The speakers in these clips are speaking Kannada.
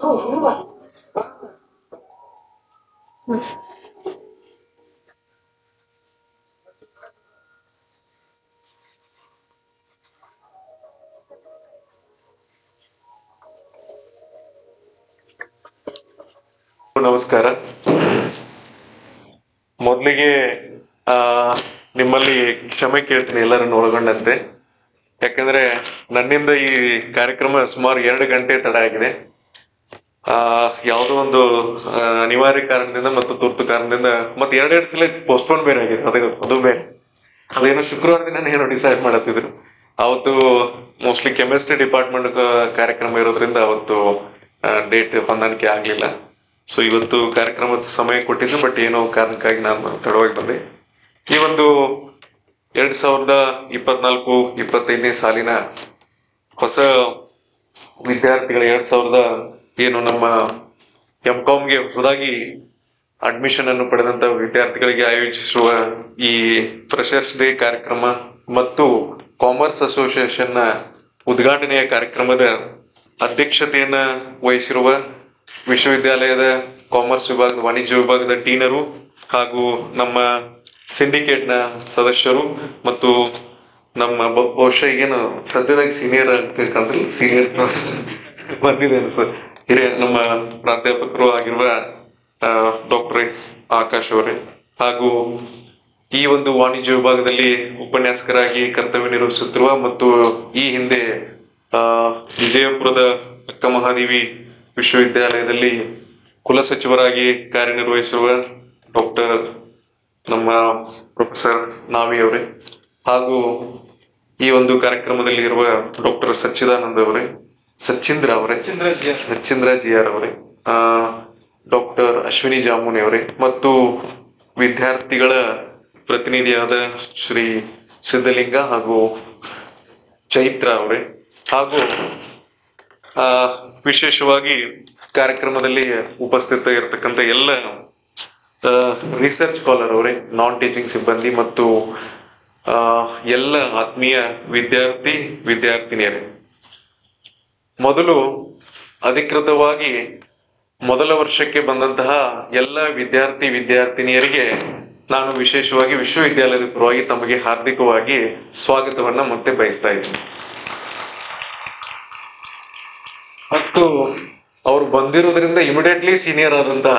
ನಮಸ್ಕಾರ. ಮೊದಲಿಗೆ ಆ ನಿಮ್ಮಲ್ಲಿ ಕ್ಷಮೆ ಕೇಳ್ತೀನಿ ಎಲ್ಲರನ್ನು ಒಳಗೊಂಡಂತೆ. ಯಾಕಂದ್ರೆ ನನ್ನಿಂದ ಈ ಕಾರ್ಯಕ್ರಮ ಸುಮಾರು 2 ಗಂಟೆ ತಡ ಆಗಿದೆ. ಯಾವುದೋ ಒಂದು ಅನಿವಾರ್ಯ ಕಾರಣದಿಂದ ಮತ್ತು ತುರ್ತು ಕಾರಣದಿಂದ ಮತ್ತೆ 2 ಸಲ ಪೋಸ್ಟ್ಪೋನ್ ಬೇರೆ ಆಗಿದೆ. ಅದು ಬೇರೆ, ಅದೇನೋ ಶುಕ್ರವಾರ ದಿನ ಏನೋ ಡಿಸೈಡ್ ಮಾಡತ್ತಿದ್ರು. ಅವತ್ತು ಮೋಸ್ಟ್ಲಿ ಕೆಮಿಸ್ಟ್ರಿ ಡಿಪಾರ್ಟ್ಮೆಂಟ್ ಕಾರ್ಯಕ್ರಮ ಇರೋದ್ರಿಂದ ಅವತ್ತು ಡೇಟ್ ಹೊಂದಾಣಿಕೆ ಆಗ್ಲಿಲ್ಲ. ಸೊ ಇವತ್ತು ಕಾರ್ಯಕ್ರಮದ ಸಮಯ ಕೊಟ್ಟಿದ್ದು, ಬಟ್ ಏನೋ ಕಾರಣಕ್ಕಾಗಿ ನಾನು ತಡವಾಗಿ ಬಂದೆ. ಈ ಒಂದು 2024-25ನೇ ಸಾಲಿನ ಹೊಸ ವಿದ್ಯಾರ್ಥಿಗಳ 2000 ಏನು ನಮ್ಮ MCOMಗೆ ಹೊಸದಾಗಿ ಅಡ್ಮಿಷನ್ ಅನ್ನು ಪಡೆದಂತ ವಿದ್ಯಾರ್ಥಿಗಳಿಗೆ ಆಯೋಜಿಸುವ ಈ ಫ್ರೆಷರ್ಸ್ ಡೇ ಕಾರ್ಯಕ್ರಮ ಮತ್ತು ಕಾಮರ್ಸ್ ಅಸೋಸಿಯೇಷನ್ ನ ಉದ್ಘಾಟನೆಯ ಕಾರ್ಯಕ್ರಮದ ಅಧ್ಯಕ್ಷತೆಯನ್ನ ವಹಿಸಿರುವ ವಿಶ್ವವಿದ್ಯಾಲಯದ ಕಾಮರ್ಸ್ ವಿಭಾಗದ ವಾಣಿಜ್ಯ ವಿಭಾಗದ ಡೀನರು ಹಾಗೂ ನಮ್ಮ ಸಿಂಡಿಕೇಟ್ ನ ಸದಸ್ಯರು ಮತ್ತು ನಮ್ಮ ಬಹುಶಃ ಏನು ಸದ್ಯವಾಗಿ ಸೀನಿಯರ್ ಆಗ್ತಿರ್ಕಂದ್ರೆ ಸೀನಿಯರ್ ಬಂದಿದೆ ಸರ್, ಹಿರಿಯ ನಮ್ಮ ಪ್ರಾಧ್ಯಾಪಕರು ಆಗಿರುವ ಡಾಕ್ಟರ್ ಆಕಾಶ್ ಅವರೇ, ಹಾಗೂ ಈ ಒಂದು ವಾಣಿಜ್ಯ ವಿಭಾಗದಲ್ಲಿ ಉಪನ್ಯಾಸಕರಾಗಿ ಕರ್ತವ್ಯ ನಿರ್ವಹಿಸುತ್ತಿರುವ ಮತ್ತು ಈ ಹಿಂದೆ ವಿಜಯಪುರದ ಅಕ್ಕ ಮಹಾದೇವಿ ವಿಶ್ವವಿದ್ಯಾಲಯದಲ್ಲಿ ಕುಲಸಚಿವರಾಗಿ ಕಾರ್ಯನಿರ್ವಹಿಸಿರುವ ಡಾಕ್ಟರ್ ನಮ್ಮ ಪ್ರೊಫೆಸರ್ ನಾವಿ ಅವರೇ, ಹಾಗೂ ಈ ಒಂದು ಕಾರ್ಯಕ್ರಮದಲ್ಲಿ ಇರುವ ಡಾಕ್ಟರ್ ಸಚ್ಚಿಂದ್ರ ಜಿಆರ್ ಅವರೇ, ಡಾಕ್ಟರ್ ಅಶ್ವಿನಿ ಜಾಮುನಿ ಅವರೇ, ಮತ್ತು ವಿದ್ಯಾರ್ಥಿಗಳ ಪ್ರತಿನಿಧಿಯಾದ ಶ್ರೀ ಸಿದ್ಧಲಿಂಗ ಹಾಗೂ ಚೈತ್ರ ಅವರೇ, ಹಾಗೂ ವಿಶೇಷವಾಗಿ ಕಾರ್ಯಕ್ರಮದಲ್ಲಿ ಉಪಸ್ಥಿತ ಇರತಕ್ಕಂಥ ಎಲ್ಲ ರಿಸರ್ಚ್ ಸ್ಕಾಲರ್ ಅವರೇ, ನಾನ್ ಟೀಚಿಂಗ್ ಸಿಬ್ಬಂದಿ ಮತ್ತು ಎಲ್ಲ ಆತ್ಮೀಯ ವಿದ್ಯಾರ್ಥಿನಿಯರೇ. ಮೊದಲು ಅಧಿಕೃತವಾಗಿ ಮೊದಲ ವರ್ಷಕ್ಕೆ ಬಂದಂತಹ ಎಲ್ಲ ವಿದ್ಯಾರ್ಥಿನಿಯರಿಗೆ ನಾನು ವಿಶೇಷವಾಗಿ ವಿಶ್ವವಿದ್ಯಾಲಯದ ಪರವಾಗಿ ತಮಗೆ ಹಾರ್ದಿಕವಾಗಿ ಸ್ವಾಗತವನ್ನ ಮತ್ತೆ ಬಯಸ್ತಾ ಇದ್ದೀನಿ. ಮತ್ತು ಅವ್ರು ಬಂದಿರೋದ್ರಿಂದ ಇಮಿಡಿಯೇಟ್ಲಿ ಸೀನಿಯರ್ ಆದಂತಹ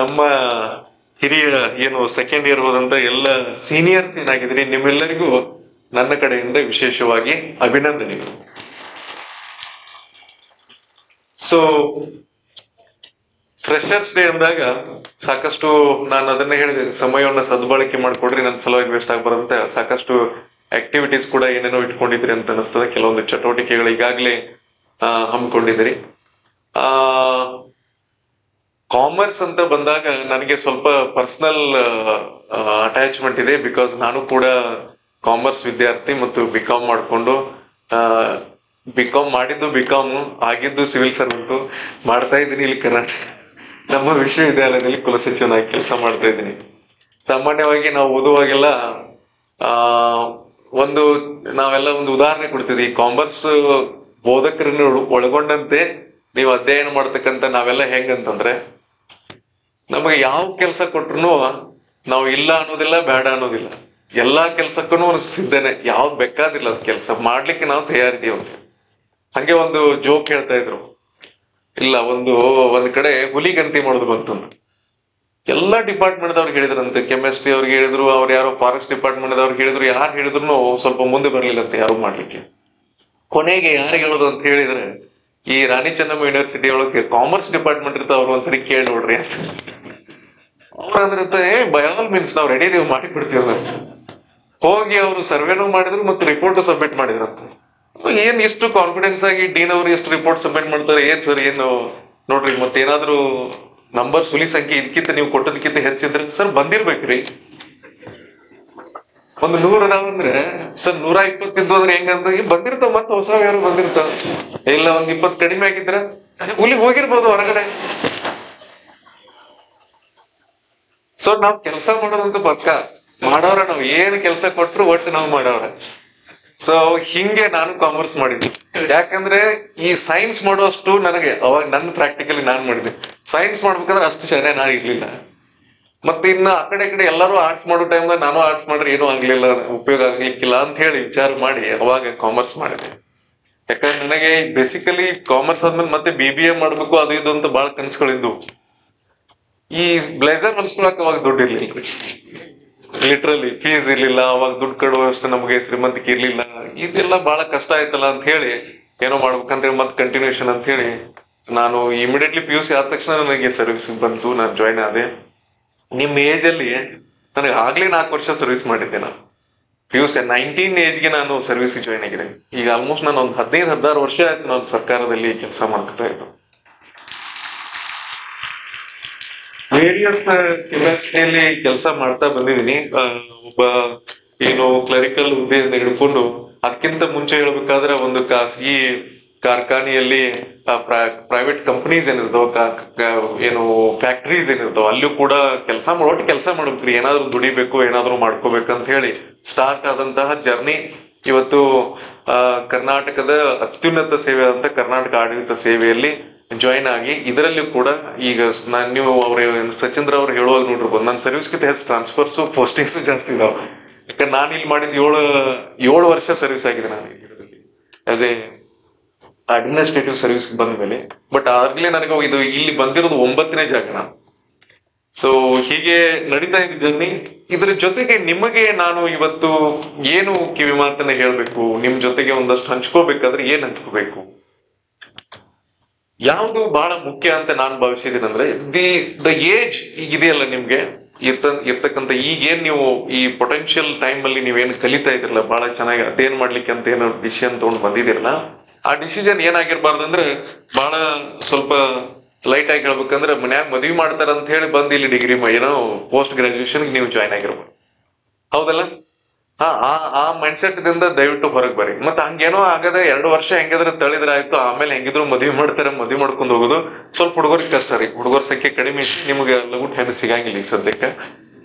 ನಮ್ಮ ಹಿರಿಯ ಏನು ಸೆಕೆಂಡ್ ಇಯರ್ ಹೋದಂತ ಎಲ್ಲ ಸೀನಿಯರ್ಸ್ ಏನಾಗಿದ್ರಿ, ನಿಮ್ಮೆಲ್ಲರಿಗೂ ನನ್ನ ಕಡೆಯಿಂದ ವಿಶೇಷವಾಗಿ ಅಭಿನಂದನೆಗಳು. ಸೊ ಫ್ರೆಷರ್ಸ್ ಡೇ ಅಂದಾಗ ಸಾಕಷ್ಟು ನಾನು ಅದನ್ನೇ ಹೇಳಿದೆ, ಸಮಯವನ್ನ ಸದ್ಬಳಕೆ ಮಾಡ್ಕೊಡ್ರಿ, ನನ್ನ ಸಲುವಾಗಿ ವೇಸ್ಟ್ ಆಗ್ಬಾರಂತೆ ಸಾಕಷ್ಟು ಆಕ್ಟಿವಿಟೀಸ್ ಕೂಡ ಏನೇನೋ ಇಟ್ಕೊಂಡಿದ್ರಿ ಅಂತ ಅನಿಸ್ತದೆ. ಕೆಲವೊಂದು ಚಟುವಟಿಕೆಗಳು ಈಗಾಗಲೇ ಹಮ್ಮಿಕೊಂಡಿದ್ದೀರಿ. ಕಾಮರ್ಸ್ ಅಂತ ಬಂದಾಗ ನನಗೆ ಸ್ವಲ್ಪ ಪರ್ಸನಲ್ ಅಟ್ಯಾಚ್ಮೆಂಟ್ ಇದೆ. ಬಿಕಾಸ್ ನಾನು ಕೂಡ ಕಾಮರ್ಸ್ ವಿದ್ಯಾರ್ಥಿ ಮತ್ತು ಬಿಕಾಮ್ ಮಾಡಿಕೊಂಡು ಬಿಕಾಮ್ ಮಾಡಿದ್ದು ಬಿಕಾಮ್ ಆಗಿದ್ದು ಸಿವಿಲ್ ಸರ್ವೆಂಟು ಮಾಡ್ತಾ ಇದ್ದೀನಿ ಇಲ್ಲಿ ಕರ್ನಾಟಕ ನಮ್ಮ ವಿಶ್ವವಿದ್ಯಾಲಯದಲ್ಲಿ ಕುಲಸಚಿವನಾಗಿ ಕೆಲಸ ಮಾಡ್ತಾ ಇದ್ದೀನಿ. ಸಾಮಾನ್ಯವಾಗಿ ನಾವು ಓದುವಾಗೆಲ್ಲ ನಾವೆಲ್ಲ ಒಂದು ಉದಾಹರಣೆ ಕೊಡ್ತಿದ್ವಿ. ಕಾಮರ್ಸ್ ಬೋಧಕರನ್ನು ಒಳಗೊಂಡಂತೆ ನೀವು ಅಧ್ಯಯನ ಮಾಡ್ತಕ್ಕಂಥ ನಾವೆಲ್ಲ ಹೆಂಗಂತಂದ್ರೆ, ನಮಗೆ ಯಾವ ಕೆಲಸ ಕೊಟ್ರು ನಾವು ಇಲ್ಲ ಅನ್ನೋದಿಲ್ಲ, ಬೇಡ ಅನ್ನೋದಿಲ್ಲ. ಎಲ್ಲಾ ಕೆಲ್ಸಕ್ಕೂ ಸಿದ್ಧನೆ, ಯಾವ್ದು ಬೇಕಾದಿಲ್ಲ ಅದ್ ಕೆಲಸ ಮಾಡ್ಲಿಕ್ಕೆ ನಾವು ತಯಾರಿದೀವಿ ಅಂತ. ಹಂಗೆ ಒಂದು ಜೋಕ್ ಹೇಳ್ತಾ ಇದ್ರು, ಇಲ್ಲ ಒಂದ್ ಕಡೆ ಹುಲಿ ಗಂತಿ ಮಾಡೋದು ಬಂತಂದು ಎಲ್ಲಾ ಡಿಪಾರ್ಟ್ಮೆಂಟ್ ದವ್ರಿಗೆ ಹೇಳಿದ್ರಂತೆ. ಕೆಮಿಸ್ಟ್ರಿ ಅವ್ರಿಗೆ ಹೇಳಿದ್ರು, ಅವ್ರು ಯಾರೋ ಫಾರೆಸ್ಟ್ ಡಿಪಾರ್ಟ್ಮೆಂಟ್ ದವ್ರಿಗೆ ಹೇಳಿದ್ರು, ಯಾರು ಹೇಳಿದ್ರು ಸ್ವಲ್ಪ ಮುಂದೆ ಬರ್ಲಿಲ್ಲಂತೆ ಯಾರು ಮಾಡ್ಲಿಕ್ಕೆ. ಕೊನೆಗೆ ಯಾರಿಗೆ ಹೇಳೋದು ಅಂತ ಹೇಳಿದ್ರೆ, ಈ ರಾಣಿ ಚೆನ್ನಮ್ಮ ಯೂನಿವರ್ಸಿಟಿ ಒಳಗೆ ಕಾಮರ್ಸ್ ಡಿಪಾರ್ಟ್ಮೆಂಟ್ ಇರ್ತಾವ, ಅವ್ರು ಒಂದ್ಸರಿ ಕೇಳಿ ನೋಡ್ರಿ ಅಂತ. ಅವ್ರ ಅಂದ್ರಂತ ಬೈ ಆಲ್ ಮೀನ್ಸ್ ನಾವ್ ರೆಡಿ ನೀವು ಮಾಡಿ ಕೊಡ್ತೀವಿ. ಹೋಗಿ ಅವರು ಸರ್ವೆನೂ ಮಾಡಿದ್ರು ಮತ್ತು ರಿಪೋರ್ಟ್ ಸಬ್ಮಿಟ್ ಮಾಡಿದ್ರಂತ. ಏನ್ ಎಷ್ಟು ಕಾನ್ಫಿಡೆನ್ಸ್ ಆಗಿ ಡೀನ್ ಅವರು ಎಷ್ಟು ರಿಪೋರ್ಟ್ ಸಬ್ಮಿಟ್ ಮಾಡ್ತಾರೆ, ಏನ್ ಸರ್ ಏನು ನೋಡ್ರಿ ಮತ್ತೇನಾದ್ರು ನಂಬರ್ ಸುಲಿ ಸಂಖ್ಯೆ ಇದಕ್ಕಿಂತ ನೀವು ಕೊಟ್ಟದಕ್ಕಿಂತ ಹೆಚ್ಚಿದ್ರೆ ಸರ್ ಬಂದಿರ್ಬೇಕ್ರಿ. 100 ನಾವಂದ್ರೆ ಸರ್ 120 ಇದ್ದು ಅಂದ್ರೆ ಹೆಂಗಂದ್ರೆ ಬಂದಿರ್ತಾವ, ಮತ್ತೆ ಹೊಸ ಯಾರು ಬಂದಿರ್ತಾವ. ಇಲ್ಲ 20 ಕಡಿಮೆ ಆಗಿದ್ರ ಹುಲಿ ಹೋಗಿರ್ಬೋದು ಹೊರಗಡೆ. ಸೊ ನಾವ್ ಕೆಲಸ ಮಾಡೋದಂತ ಪಕ್ಕ ಮಾಡವ್ರ, ನಾವ್ ಏನ್ ಕೆಲಸ ಕೊಟ್ರು ಒಟ್ಟು ನಾವ್ ಮಾಡವ್ರ. ಸೊ ಹಿಂಗೆ ನಾನು ಕಾಮರ್ಸ್ ಮಾಡಿದ್ದೆ. ಯಾಕಂದ್ರೆ ಈ ಸೈನ್ಸ್ ಮಾಡುವಷ್ಟು ನನಗೆ ಅವಾಗ ನನ್ನ ಪ್ರಾಕ್ಟಿಕಲಿ ನಾನು ಮಾಡಿದ್ದೆ. ಸೈನ್ಸ್ ಮಾಡ್ಬೇಕಂದ್ರೆ ಅಷ್ಟು ಚೆನ್ನಾಗಿ ನಾನು ಇರ್ಲಿಲ್ಲ. ಮತ್ತೆ ಇನ್ನು ಆ ಕಡೆ ಈ ಕಡೆ ಎಲ್ಲರೂ ಆರ್ಟ್ಸ್ ಮಾಡೋ ಟೈಮ್ದಾಗ ನಾನು ಆರ್ಟ್ಸ್ ಮಾಡ್ರೆ ಏನೂ ಆಗ್ಲಿಲ್ಲ, ಉಪಯೋಗ ಆಗ್ಲಿಕ್ಕಿಲ್ಲ ಅಂತ ಹೇಳಿ ವಿಚಾರ ಮಾಡಿ ಅವಾಗ ಕಾಮರ್ಸ್ ಮಾಡಿದೆ. ಯಾಕಂದ್ರೆ ನನಗೆ ಬೇಸಿಕಲಿ ಕಾಮರ್ಸ್ ಆದ್ಮೇಲೆ ಮತ್ತೆ BBA ಮಾಡ್ಬೇಕು ಅದು ಇದು ಅಂತ ಬಹಳ ಕನಸುಗಳಿದ್ವು. ಈ ಬ್ಲೇಸರ್ ಹೊಲ್ಸ್ಕೊಳಕ್ ಅವಾಗ ದುಡ್ಡು ಇರ್ಲಿಲ್ಲ, ಲಿಟ್ರಲಿ ಫೀಸ್ ಇರ್ಲಿಲ್ಲ, ಅವಾಗ ದುಡ್ಡು ಕೊಡುವಷ್ಟು ನಮಗೆ ಶ್ರೀಮಂತಿಕೆ ಇರ್ಲಿಲ್ಲ. ಇದೆಲ್ಲ ಬಹಳ ಕಷ್ಟ ಆಯ್ತಲ್ಲ ಅಂತ ಹೇಳಿ ಏನೋ ಮಾಡ್ಬೇಕಂತೇಳಿ ಮತ್ತೆ ಕಂಟಿನ್ಯೂಷನ್ ಅಂತ ಹೇಳಿ ನಾನು ಇಮಿಡಿಯೇಟ್ಲಿ PUC ಆದ ತಕ್ಷಣ ನನಗೆ ಸರ್ವಿಸ್ ಬಂತು, ನಾನು ಜಾಯ್ನ್ ಆದೆ. ನಿಮ್ಮ ಏಜ್ ಅಲ್ಲಿ ನನಗೆ ಆಗ್ಲೇ 4 ವರ್ಷ ಸರ್ವಿಸ್ ಮಾಡಿದ್ದೆ. ನಾನು PUC 19 ಏಜ್ಗೆ ನಾನು ಸರ್ವಿಸ್ ಜಾಯ್ನ್ ಆಗಿದೆ. ಈಗ ಆಲ್ಮೋಸ್ಟ್ ನಾನು ಒಂದು 15-16 ವರ್ಷ ಆಯ್ತು ನಾನು ಸರ್ಕಾರದಲ್ಲಿ ಕೆಲಸ ಮಾಡ್ತಾ ಇದ್ದು. ವೇರಿಯಸ್ ಕೆಪಾಸಿಟಿಯಲ್ಲಿ ಕೆಲಸ ಮಾಡ್ತಾ ಬಂದಿದ್ದೀನಿ. ಒಬ್ಬ ಏನು ಕ್ಲರಿಕಲ್ ಹುದ್ದೆಯಿಂದ ಹಿಡ್ಕೊಂಡು ಅದಕ್ಕಿಂತ ಮುಂಚೆ ಹೇಳ್ಬೇಕಾದ್ರೆ ಒಂದು ಖಾಸಗಿ ಕಾರ್ಖಾನೆಯಲ್ಲಿ ಪ್ರೈವೇಟ್ ಕಂಪನೀಸ್ ಏನಿರ್ತಾವ, ಏನು ಫ್ಯಾಕ್ಟ್ರೀಸ್ ಏನಿರ್ತಾವ, ಅಲ್ಲೂ ಕೂಡ ಕೆಲಸ ಮಾಡ್ಬೇಕ್ರಿ, ಏನಾದ್ರು ದುಡಿಬೇಕು, ಏನಾದ್ರು ಮಾಡ್ಕೋಬೇಕಂತ ಹೇಳಿ ಸ್ಟಾರ್ಟ್ ಆದಂತಹ ಜರ್ನಿ ಇವತ್ತು ಕರ್ನಾಟಕದ ಅತ್ಯುನ್ನತ ಸೇವೆ ಅಂತ ಕರ್ನಾಟಕ ಆಡಳಿತ ಸೇವೆಯಲ್ಲಿ ಜಾಯಿನ್ ಆಗಿ ಇದರಲ್ಲೂ ಕೂಡ ಈಗ ನೀವು ಸಚಿಂದ್ರ ಅವ್ರು ಹೇಳುವಾಗ ನೋಡಿರ್ಬೋದು, ನನ್ನ ಸರ್ವಿಸ್ಗಿಂತ ಹೆಚ್ಚು ಟ್ರಾನ್ಸ್ಫರ್ಸ್ ಪೋಸ್ಟಿಂಗ್ಸ್ ಜಾಸ್ತಿ ಇದಾವೆ. ಯಾಕಂದ್ರೆ ನಾನು ಇಲ್ಲಿ ಮಾಡಿದ 7 ವರ್ಷ ಸರ್ವಿಸ್ ಆಗಿದೆ ನಾನು ಇದರಲ್ಲಿ ಆಸ್ ಎ ಅಡ್ಮಿನಿಸ್ಟ್ರೇಟಿವ್ ಸರ್ವಿಸ್ ಬಂದ ಮೇಲೆ. ಬಟ್ ಆಗ್ಲೇ ನನಗೆ ಇದು ಇಲ್ಲಿ ಬಂದಿರೋದು 9ನೇ ಜಾಗ ನಾನು. ಸೊ ಹೀಗೆ ನಡೀತಾ ಇದ್ದ ಜರ್ನಿ. ಇದ್ರ ಜೊತೆಗೆ ನಿಮಗೆ ನಾನು ಇವತ್ತು ಏನು ಕಿವಿ ಮಾತನ್ನ ಹೇಳ್ಬೇಕು, ನಿಮ್ ಜೊತೆಗೆ ಒಂದಷ್ಟು ಹಂಚ್ಕೋಬೇಕಾದ್ರೆ ಏನ್ ಹಂಚ್ಕೋಬೇಕು, ಯಾವುದು ಬಹಳ ಮುಖ್ಯ ಅಂತ ನಾನು ಭಾವಿಸಿದ್ದೀನಿ ಅಂದ್ರೆ ದ ಏಜ್ ಇದೆಯಲ್ಲ ನಿಮ್ಗೆ ಇರ್ತಕ್ಕಂಥ ಈಗೇನ್ ನೀವು ಈ ಪೊಟೆನ್ಶಿಯಲ್ ಟೈಮ್ ಅಲ್ಲಿ ನೀವೇನು ಕಲಿತಾ ಇದ್ರಲ್ಲ, ಬಹಳ ಚೆನ್ನಾಗಿ ಅಧ್ಯಯನ ಮಾಡ್ಲಿಕ್ಕೆ ಅಂತ ಏನೋ ಡಿಸಿಷನ್ ತಗೊಂಡು ಬಂದಿದಿರಲ್ಲ, ಆ ಡಿಸಿಷನ್ ಏನಾಗಿರ್ಬಾರ್ದು ಅಂದ್ರೆ ಬಹಳ ಸ್ವಲ್ಪ ಲೈಟ್ ಆಗಿ ಹೇಳ್ಬೇಕಂದ್ರೆ ಮನ್ಯಾಗ ಮದ್ವಿ ಮಾಡ್ತಾರ ಅಂತ ಹೇಳಿ ಬಂದು ಇಲ್ಲಿ ಡಿಗ್ರಿ ಏನೋ ಪೋಸ್ಟ್ ಗ್ರಾಜುಯೇಷನ್ ನೀವು ಜಾಯ್ನ್ ಆಗಿರ್ಬೋದು. ಹೌದಲ್ಲ? ಆ ಮೈಂಡ್ ಸೆಟ್ ದಿಂದ ದಯವಿಟ್ಟು ಹೊರಗೆ ಬರ್ರಿ. ಮತ್ತೆ ಹಂಗೇನೋ ಆಗದೆ 2 ವರ್ಷ ಹೆಂಗಿದ್ರೆ ತಳಿದ್ರೆ ಆಯ್ತು, ಆಮೇಲೆ ಹೆಂಗಿದ್ರು ಮದ್ವಿ ಮಾಡ್ತಾರೆ, ಮದ್ವಿ ಮಾಡ್ಕೊಂಡು ಹೋಗೋದು ಸ್ವಲ್ಪ ಹುಡುಗರಿಗೆ ಕಷ್ಟ ರೀ. ಹುಡುಗರ ಸಂಖ್ಯೆ ಕಡಿಮೆ, ನಿಮ್ಗೆ ಲಗುಟ್ ಹೆಣ್ಣು ಸಿಗಂಗಿಲ್ಲ ಈ ಸದ್ಯಕ್ಕೆ.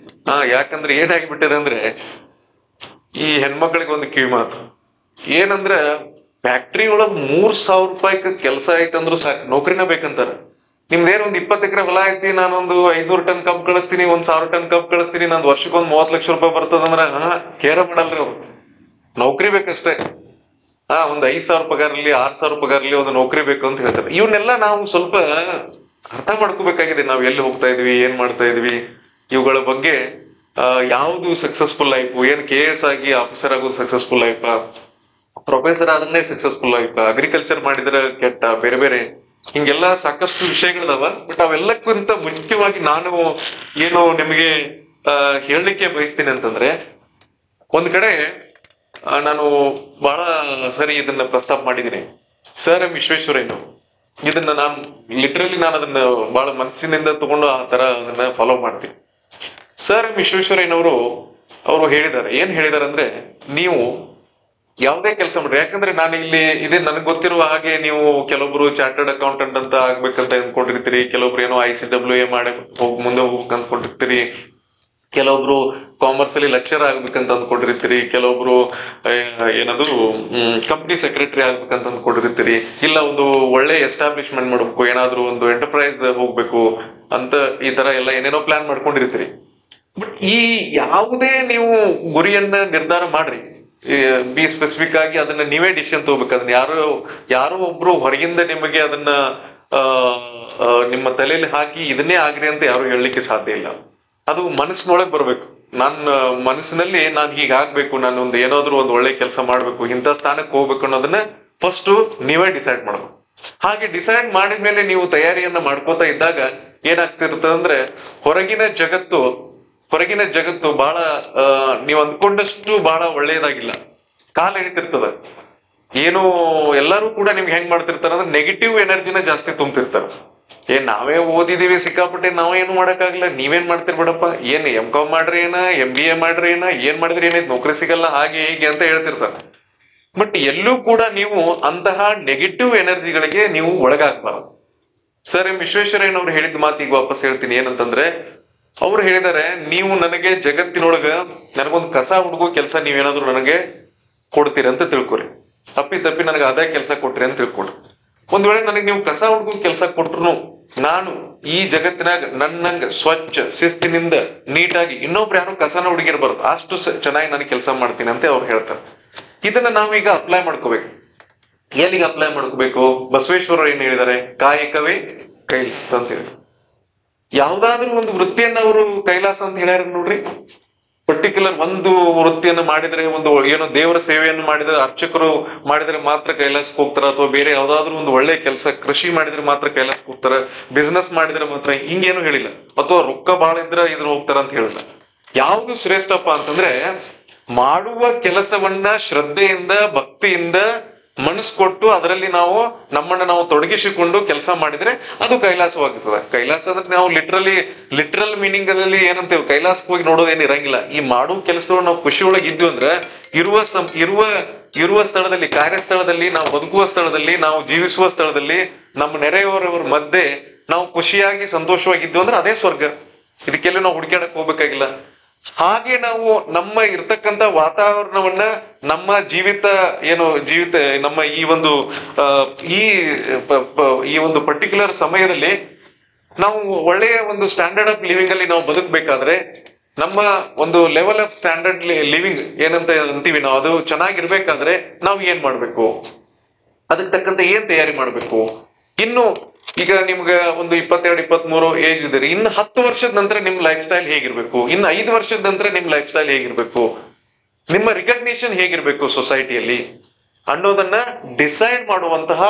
ಯಾಕಂದ್ರೆ ಏನಾಗಿಬಿಟ್ಟಿದೆ ಅಂದ್ರೆ ಈ ಹೆಣ್ಮಕ್ಳಿಗೆ ಒಂದು ಕಿವಿ ಮಾತು ಏನಂದ್ರೆ ಫ್ಯಾಕ್ಟ್ರಿ ಒಳಗ್ 3,000 ರೂಪಾಯಿ ಕೆಲಸ ಐತಂದ್ರು ಸಾಕು, ನೌಕರಿನ ಬೇಕಂತಾರ. ನಿಮ್ದೇನ್ ಒಂದ್ 20 ಎಕರೆ ಹೊಲ ಐತಿ, ನಾನೊಂದು 500 ಟನ್ ಕಬ್ಬು ಕಳಿಸ್ತೀನಿ, 1,000 ಟನ್ ಕಬ್ಬು ಕಳಿಸ್ತೀನಿ, ನಂದು ವರ್ಷಕ್ಕೊಂದು 30 ಲಕ್ಷ ರೂಪಾಯಿ ಬರ್ತದಂದ್ರ ಕೇರ ಮಾಡಲ್ರಿ ಅವ್ರು. ನೌಕರಿ ಬೇಕಷ್ಟೇ. ಒಂದ್ 5,000 ಪಗಾರ ಇರ್ಲಿ, 6,000 ಪಗಾರ ಇರ್ಲಿ, ಒಂದು ನೌಕರಿ ಬೇಕು ಅಂತ ಹೇಳ್ತಾರೆ. ಇವನ್ನೆಲ್ಲ ನಾವು ಸ್ವಲ್ಪ ಅರ್ಥ ಮಾಡ್ಕೋಬೇಕಾಗಿದೆ. ನಾವ್ ಎಲ್ಲಿ ಹೋಗ್ತಾ ಇದೀವಿ, ಏನ್ ಮಾಡ್ತಾ ಇದೀವಿ, ಇವುಗಳ ಬಗ್ಗೆ. ಯಾವ್ದು ಸಕ್ಸಸ್ಫುಲ್ ಲೈಫ್, ಏನ್ KS ಆಗಿ ಆಫೀಸರ್ ಆಗೋದು ಸಕ್ಸಸ್ಫುಲ್ ಲೈಫ್, ಪ್ರೊಫೆಸರ್ ಆದ್ರೆ ಸಕ್ಸಸ್ಫುಲ್ ಲೈಫ್, ಅಗ್ರಿಕಲ್ಚರ್ ಮಾಡಿದ್ರೆ ಕೆಟ್ಟ, ಬೇರೆ ಬೇರೆ ಹಿಂಗೆಲ್ಲ ಸಾಕಷ್ಟು ವಿಷಯಗಳಿದಾವ. ಬಟ್ ಅವೆಲ್ಲಕ್ಕಿಂತ ಮುಖ್ಯವಾಗಿ ನಾನು ಏನು ನಿಮಗೆ ಹೇಳಲಿಕ್ಕೆ ಬಯಸ್ತೀನಿ ಅಂತಂದ್ರೆ, ಒಂದ್ ಕಡೆ ನಾನು ಬಹಳ ಸರಿ ಇದನ್ನ ಪ್ರಸ್ತಾಪ ಮಾಡಿದ್ದೀನಿ. ಸರ್ ಎಂ ವಿಶ್ವೇಶ್ವರಯ್ಯನವರು, ಇದನ್ನ ನಾನು ಲಿಟ್ರಲಿ ನಾನು ಅದನ್ನ ಬಹಳ ಮನಸ್ಸಿನಿಂದ ತಗೊಂಡು ಆ ತರ ಅದನ್ನ ಫಾಲೋ ಮಾಡ್ತೀನಿ. ಸರ್ ಎಂ ವಿಶ್ವೇಶ್ವರಯ್ಯನವರು ಅವರು ಹೇಳಿದ್ದಾರೆ, ಏನ್ ಹೇಳಿದಾರೆ ಅಂದ್ರೆ, ನೀವು ಯಾವುದೇ ಕೆಲಸ ಮಾಡ್ರಿ. ಯಾಕಂದ್ರೆ ನಾನು ಇಲ್ಲಿ ಇದೇ ನನಗೆ ಗೊತ್ತಿರುವ ಹಾಗೆ ನೀವು ಕೆಲವೊಬ್ರು ಚಾರ್ಟರ್ಡ್ ಅಕೌಂಟೆಂಟ್ ಅಂತ ಆಗ್ಬೇಕಂತ ಅಂದ್ಕೊಂಡಿರ್ತೀರಿ, ಕೆಲವೊಬ್ರು ಏನೋ ICWA ಮಾಡಿ ಮುಂದೆ ಹೋಗ್ಬೇಕು ಅಂದ್ಕೊಂಡಿರ್ತೀರಿ, ಕೆಲವೊಬ್ರು ಕಾಮರ್ಸ್ ಅಲ್ಲಿ ಲೆಕ್ಚರ್ ಆಗ್ಬೇಕಂತ ಅಂದ್ಕೊಂಡಿರ್ತೀರಿ, ಕೆಲವೊಬ್ರು ಏನದು ಕಂಪ್ನಿ ಸೆಕ್ರೆಟರಿ ಆಗ್ಬೇಕಂತ ಅಂದ್ಕೊಂಡಿರ್ತೀರಿ, ಇಲ್ಲ ಒಂದು ಒಳ್ಳೆ ಎಸ್ಟಾಬ್ಲಿಷ್ಮೆಂಟ್ ಮಾಡ್ಬೇಕು, ಏನಾದ್ರು ಒಂದು ಎಂಟರ್ಪ್ರೈಸ್ ಹೋಗ್ಬೇಕು ಅಂತ ಈ ತರ ಎಲ್ಲ ಏನೇನೋ ಪ್ಲಾನ್ ಮಾಡ್ಕೊಂಡಿರ್ತೀರಿ. ಬಟ್ ಈ ಯಾವುದೇ ನೀವು ಗುರಿಯನ್ನ ನಿರ್ಧಾರ ಮಾಡ್ರಿ, ಬಿ ಸ್ಪೆಸಿಫಿಕ್ ಆಗಿ ಅದನ್ನ ನೀವೇ ಡಿಸಿಷನ್ ತಗೋಬೇಕು. ಅದನ್ನ ಯಾರೋ ಒಬ್ರು ಹೊರಗಿಂದ ನಿಮಗೆ ಅದನ್ನ ನಿಮ್ಮ ತಲೆಯಲ್ಲಿ ಹಾಕಿ ಇದನ್ನೇ ಆಗ್ರಿ ಅಂತ ಯಾರು ಹೇಳಲಿಕ್ಕೆ ಸಾಧ್ಯ ಇಲ್ಲ. ಅದು ಮನಸ್ಸಿನೊಳಗೆ ಬರ್ಬೇಕು. ನನ್ನ ಮನಸ್ಸಿನಲ್ಲಿ ನಾನು ಹೀಗಾಗ್ಬೇಕು, ನಾನು ಒಂದು ಏನಾದ್ರು ಒಂದು ಒಳ್ಳೆ ಕೆಲಸ ಮಾಡ್ಬೇಕು, ಇಂಥ ಸ್ಥಾನಕ್ಕೆ ಹೋಗ್ಬೇಕು ಅನ್ನೋದನ್ನ ಫಸ್ಟ್ ನೀವೇ ಡಿಸೈಡ್ ಮಾಡ್ಬೇಕು. ಹಾಗೆ ಡಿಸೈಡ್ ಮಾಡಿದ್ಮೇಲೆ ನೀವು ತಯಾರಿಯನ್ನ ಮಾಡ್ಕೋತಾ ಇದ್ದಾಗ ಏನಾಗ್ತಿರ್ತದೆ ಅಂದ್ರೆ, ಹೊರಗಿನ ಜಗತ್ತು ಬಹಳ ನೀವು ಅಂದ್ಕೊಂಡಷ್ಟು ಬಹಳ ಒಳ್ಳೆಯದಾಗಿಲ್ಲ, ಕಾಲ ಎಳಿತಿರ್ತದ. ಏನು ಎಲ್ಲರೂ ಕೂಡ ನಿಮ್ಗೆ ಹೆಂಗ್ ಮಾಡ್ತಿರ್ತಾರ ಅಂದ್ರೆ ನೆಗೆಟಿವ್ ಎನರ್ಜಿನ ಜಾಸ್ತಿ ತುಂಬ್ತಿರ್ತಾರ. ನಾವೇ ಓದಿದೀವಿ ಸಿಕ್ಕಾಪಟ್ಟೆ, ನಾವೇನು ಮಾಡಕ್ಕಾಗಲ್ಲ, ನೀವೇನ್ ಮಾಡ್ತಿರ್ ಬಿಡಪ್ಪ, MCOM ಮಾಡ್ರಿ ಏನ, MBA ಮಾಡ್ರಿ ಏನ್ ಮಾಡಿದ್ರಿ ಏನೈತಿ, ನೌಕರಿ ಸಿಗಲ್ಲ, ಹಾಗೆ ಹೀಗೆ ಅಂತ ಹೇಳ್ತಿರ್ತಾರ. ಬಟ್ ಎಲ್ಲೂ ಕೂಡ ನೀವು ಅಂತಹ ನೆಗೆಟಿವ್ ಎನರ್ಜಿಗಳಿಗೆ ನೀವು ಒಳಗಾಗ್ಬಾರ್ದು. ಸರ್ ಎಂ ವಿಶ್ವೇಶ್ವರಯ್ಯನವ್ರು ಹೇಳಿದ ಮಾತು ಈಗ ವಾಪಸ್ ಹೇಳ್ತೀನಿ. ಏನಂತಂದ್ರೆ, ಅವ್ರು ಹೇಳಿದಾರೆ, ನೀವು ನನಗೆ ಜಗತ್ತಿನೊಳಗ ನನಗೊಂದು ಕಸ ಹುಡುಗೋ ಕೆಲಸ ನೀವೇನಾದ್ರು ನನಗೆ ಕೊಡ್ತೀರಿ ಅಂತ ತಿಳ್ಕೊರಿ. ತಪ್ಪಿ ನನಗೆ ಅದೇ ಕೆಲಸ ಕೊಟ್ರಿ ಅಂತ ತಿಳ್ಕೊಡ್ರಿ. ಒಂದ್ ವೇಳೆ ನನಗೆ ನೀವು ಕಸ ಹುಡುಗ ಕೆಲಸ ಕೊಟ್ರು, ನಾನು ಈ ಜಗತ್ತಿನಾಗ ನನ್ನಂಗ ಸ್ವಚ್ಛ ಶಿಸ್ತಿನಿಂದ ನೀಟಾಗಿ ಇನ್ನೊಬ್ರು ಯಾರು ಕಸನ ಹುಡುಗಿರ್ಬಾರ್ದು, ಅಷ್ಟು ಚೆನ್ನಾಗಿ ನಾನು ಕೆಲಸ ಮಾಡ್ತೀನಿ ಅಂತ ಅವ್ರು ಹೇಳ್ತಾರೆ. ಇದನ್ನ ನಾವೀಗ ಅಪ್ಲೈ ಮಾಡ್ಕೋಬೇಕು. ಎಲ್ಲಿಗೆ ಅಪ್ಲೈ ಮಾಡ್ಕೋಬೇಕು? ಬಸವೇಶ್ವರರು ಏನ್ ಹೇಳಿದ್ದಾರೆ? ಕಾಯಕವೇ ಕೈಲಾಸ ಅಂತ ಹೇಳಿ. ಯಾವ್ದಾದ್ರು ಒಂದು ವೃತ್ತಿಯನ್ನ ಅವರು ಕೈಲಾಸ ಅಂತ ಹೇಳ್ಯಾರ ನೋಡ್ರಿ. ಪರ್ಟಿಕ್ಯುಲರ್ ಒಂದು ವೃತ್ತಿಯನ್ನು ಮಾಡಿದ್ರೆ, ಒಂದು ಏನೋ ದೇವರ ಸೇವೆಯನ್ನು ಮಾಡಿದ್ರೆ, ಅರ್ಚಕರು ಮಾಡಿದ್ರೆ ಮಾತ್ರ ಕೈಲಾಸಕ್ಕೆ ಹೋಗ್ತಾರ, ಅಥವಾ ಬೇರೆ ಯಾವ್ದಾದ್ರು ಒಂದು ಒಳ್ಳೆ ಕೆಲಸ, ಕೃಷಿ ಮಾಡಿದ್ರೆ ಮಾತ್ರ ಕೈಲಾಸಕ್ಕೆ ಹೋಗ್ತಾರ, ಬಿಸ್ನೆಸ್ ಮಾಡಿದ್ರೆ ಮಾತ್ರ, ಹಿಂಗೇನು ಹೇಳಿಲ್ಲ. ಅಥವಾ ರೊಕ್ಕ ಬಾಳ ಇದ್ರೆ ಇದ್ರ ಹೋಗ್ತಾರ ಅಂತ ಹೇಳಿಲ್ಲ. ಯಾವ್ದು ಶ್ರೇಷ್ಠಪ್ಪ ಅಂತಂದ್ರೆ, ಮಾಡುವ ಕೆಲಸವನ್ನ ಶ್ರದ್ಧೆಯಿಂದ ಭಕ್ತಿಯಿಂದ ಮನಸ್ಸು ಕೊಟ್ಟು ಅದರಲ್ಲಿ ನಮ್ಮನ್ನ ನಾವು ತೊಡಗಿಸಿಕೊಂಡು ಕೆಲಸ ಮಾಡಿದ್ರೆ ಅದು ಕೈಲಾಸವಾಗುತ್ತದೆ. ಕೈಲಾಸ ಅಂದ್ರೆ ನಾವು ಲಿಟ್ರಲ್ ಮೀನಿಂಗ್ ಅಲ್ಲಿ ಏನಂತೇವೆ, ಕೈಲಾಸಕ್ಕೆ ಹೋಗಿ ನೋಡೋದೇನು ಇರಂಗಿಲ್ಲ. ಈ ಮಾಡುವ ಕೆಲಸದೊಳಗೆ ನಾವು ಖುಷಿ ಒಳಗೆ ಇದ್ವಿ ಅಂದ್ರೆ, ಇರುವ ಸ್ಥಳದಲ್ಲಿ, ಕಾರ್ಯಸ್ಥಳದಲ್ಲಿ, ನಾವು ಬದುಕುವ ಸ್ಥಳದಲ್ಲಿ, ನಾವು ಜೀವಿಸುವ ಸ್ಥಳದಲ್ಲಿ, ನಮ್ಮ ನೆರೆಯವರವರ ಮಧ್ಯೆ ನಾವು ಖುಷಿಯಾಗಿ ಸಂತೋಷವಾಗಿದ್ವಿ ಅಂದ್ರೆ ಅದೇ ಸ್ವರ್ಗ. ಇದಕ್ಕೆಲ್ಲ ನಾವು ಹುಡುಕಾಡಕ್ ಹೋಗ್ಬೇಕಾಗಿಲ್ಲ. ಹಾಗೆ ನಾವು ನಮ್ಮ ಇರ್ತಕ್ಕಂಥ ವಾತಾವರಣವನ್ನ, ನಮ್ಮ ಜೀವಿತ ನಮ್ಮ ಈ ಒಂದು ಪರ್ಟಿಕ್ಯುಲರ್ ಸಮಯದಲ್ಲಿ ನಾವು ಒಳ್ಳೆಯ ಒಂದು ಸ್ಟ್ಯಾಂಡರ್ಡ್ ಆಫ್ ಲಿವಿಂಗ್ ಅಲ್ಲಿ ನಾವು ಬದುಕಬೇಕಾದ್ರೆ, ನಮ್ಮ ಒಂದು ಲೆವೆಲ್ ಆಫ್ ಸ್ಟ್ಯಾಂಡರ್ಡ್ ಲಿವಿಂಗ್ ಏನಂತ ಅಂತೀವಿ ನಾವು, ಅದು ಚೆನ್ನಾಗಿರ್ಬೇಕಾದ್ರೆ ನಾವು ಏನ್ ಮಾಡ್ಬೇಕು? ಅದಕ್ಕೆ ತಕ್ಕಂತೆ ಏನ್ ತಯಾರಿ ಮಾಡ್ಬೇಕು? ಇನ್ನು ಈಗ ನಿಮ್ಗೆ ಒಂದು 22-23 ಏಜ್ ಇದ್ದೀರಿ, ಇನ್ನು 10 ವರ್ಷದ ನಂತರ ನಿಮ್ ಲೈಫ್ ಸ್ಟೈಲ್ ಹೇಗಿರ್ಬೇಕು? ಇನ್ನು 5 ವರ್ಷದ ನಂತರ ನಿಮ್ ಲೈಫ್ ಸ್ಟೈಲ್ ಹೇಗಿರ್ಬೇಕು? ನಿಮ್ಮ ರಿಕಗ್ನಿಷನ್ ಹೇಗಿರ್ಬೇಕು ಸೊಸೈಟಿಯಲ್ಲಿ ಅನ್ನೋದನ್ನ ಡಿಸೈಡ್ ಮಾಡುವಂತಹ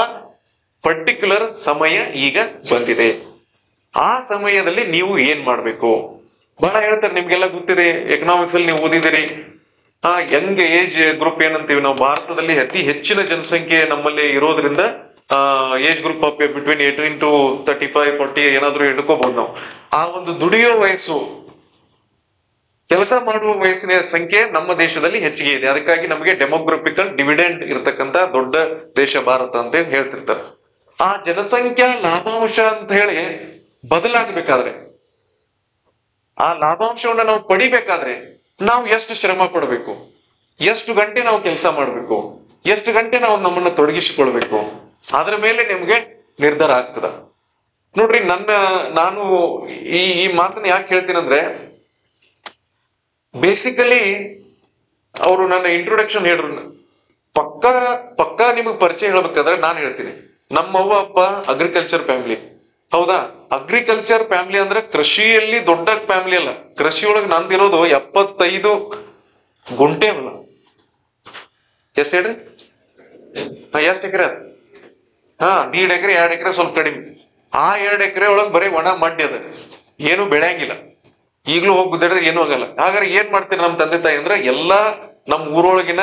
ಪರ್ಟಿಕ್ಯುಲರ್ ಸಮಯ ಈಗ ಬಂದಿದೆ. ಆ ಸಮಯದಲ್ಲಿ ನೀವು ಏನ್ ಮಾಡ್ಬೇಕು? ಬಹಳ ಹೇಳ್ತಾರೆ, ನಿಮ್ಗೆಲ್ಲ ಗೊತ್ತಿದೆ, ಎಕನಾಮಿಕ್ಸ್ ಅಲ್ಲಿ ನೀವು ಓದಿದಿರಿ. ಯಂಗ್ ಏಜ್ ಗ್ರೂಪ್ ಏನಂತೀವಿ ನಾವು, ಭಾರತದಲ್ಲಿ ಅತಿ ಹೆಚ್ಚಿನ ಜನಸಂಖ್ಯೆ ನಮ್ಮಲ್ಲಿ ಇರೋದ್ರಿಂದ age group of between 18 to 35-40 ಏನಾದ್ರು ಹಿಡ್ಕೋಬಹುದು ನಾವು. ಆ ಒಂದು ದುಡಿಯೋ ವಯಸ್ಸು, ಕೆಲಸ ಮಾಡುವ ವಯಸ್ಸಿನ ಸಂಖ್ಯೆ ನಮ್ಮ ದೇಶದಲ್ಲಿ ಹೆಚ್ಚಿಗೆ ಇದೆ. ಅದಕ್ಕಾಗಿ ನಮಗೆ ಡೆಮೋಗ್ರಫಿಕಲ್ ಡಿವಿಡೆಂಡ್ ಇರತಕ್ಕಂತ ದೊಡ್ಡ ದೇಶ ಭಾರತ ಅಂತ ಹೇಳ್ತಿರ್ತಾರೆ. ಆ ಜನಸಂಖ್ಯಾ ಲಾಭಾಂಶ ಅಂತ ಹೇಳಿ ಬದಲಾಗಬೇಕಾದ್ರೆ, ಆ ಲಾಭಾಂಶವನ್ನ ನಾವು ಪಡಿಬೇಕಾದ್ರೆ ನಾವು ಎಷ್ಟು ಶ್ರಮ ಪಡಬೇಕು, ಎಷ್ಟು ಗಂಟೆ ನಾವು ಕೆಲಸ ಮಾಡಬೇಕು, ಎಷ್ಟು ಗಂಟೆ ನಾವು ನಮ್ಮನ್ನ ತೊಡಗಿಸಿಕೊಳ್ಬೇಕು, ಅದರ ಮೇಲೆ ನಿಮ್ಗೆ ನಿರ್ಧಾರ ಆಗ್ತದ. ನೋಡ್ರಿ, ನಾನು ಈ ಮಾತನ್ನ ಯಾಕೆ ಹೇಳ್ತೀನಂದ್ರೆ, ಬೇಸಿಕಲಿ ಅವರು ನನ್ನ ಇಂಟ್ರೊಡಕ್ಷನ್ ಹೇಳ್ರು. ಪಕ್ಕಾ ನಿಮಗ್ ಪರಿಚಯ ಹೇಳ್ಬೇಕಾದ್ರೆ ನಾನು ಹೇಳ್ತೀನಿ, ನಮ್ಮವ್ವ ಅಪ್ಪ ಅಗ್ರಿಕಲ್ಚರ್ ಫ್ಯಾಮಿಲಿ. ಹೌದಾ? ಅಗ್ರಿಕಲ್ಚರ್ ಫ್ಯಾಮಿಲಿ ಅಂದ್ರೆ ಕೃಷಿಯಲ್ಲಿ ದೊಡ್ಡ ಫ್ಯಾಮಿಲಿ ಅಲ್ಲ. ಕೃಷಿಯೊಳಗೆ ನಂದಿರೋದು 75 ಗುಂಟೆ ಹೊಲ. ಎಷ್ಟ್ ಹೇಳ್ರಿ? ಎಷ್ಟ್ ಎಕರೆ ಅದ? 1.5 ಎಕರೆ 2 ಎಕರೆ ಸ್ವಲ್ಪ ಕಡಿಮೆ. ಆ 2 ಎಕರೆ ಒಳಗೆ ಬರೀ ಒಣ ಮಡ್ಡಿ ಅದ, ಏನು ಬೆಳೆಯಂಗಿಲ್ಲ. ಈಗ್ಲೂ ಹೋಗಿ ಗುದ್ದಾಡಿದ್ರೆ ಏನೂ ಆಗಲ್ಲ. ಹಾಗಾದ್ರೆ ಏನ್ ಮಾಡ್ತೀರಿ ನಮ್ಮ ತಂದೆ ತಾಯಿ ಅಂದ್ರೆ, ಎಲ್ಲಾ ನಮ್ ಊರೊಳಗಿನ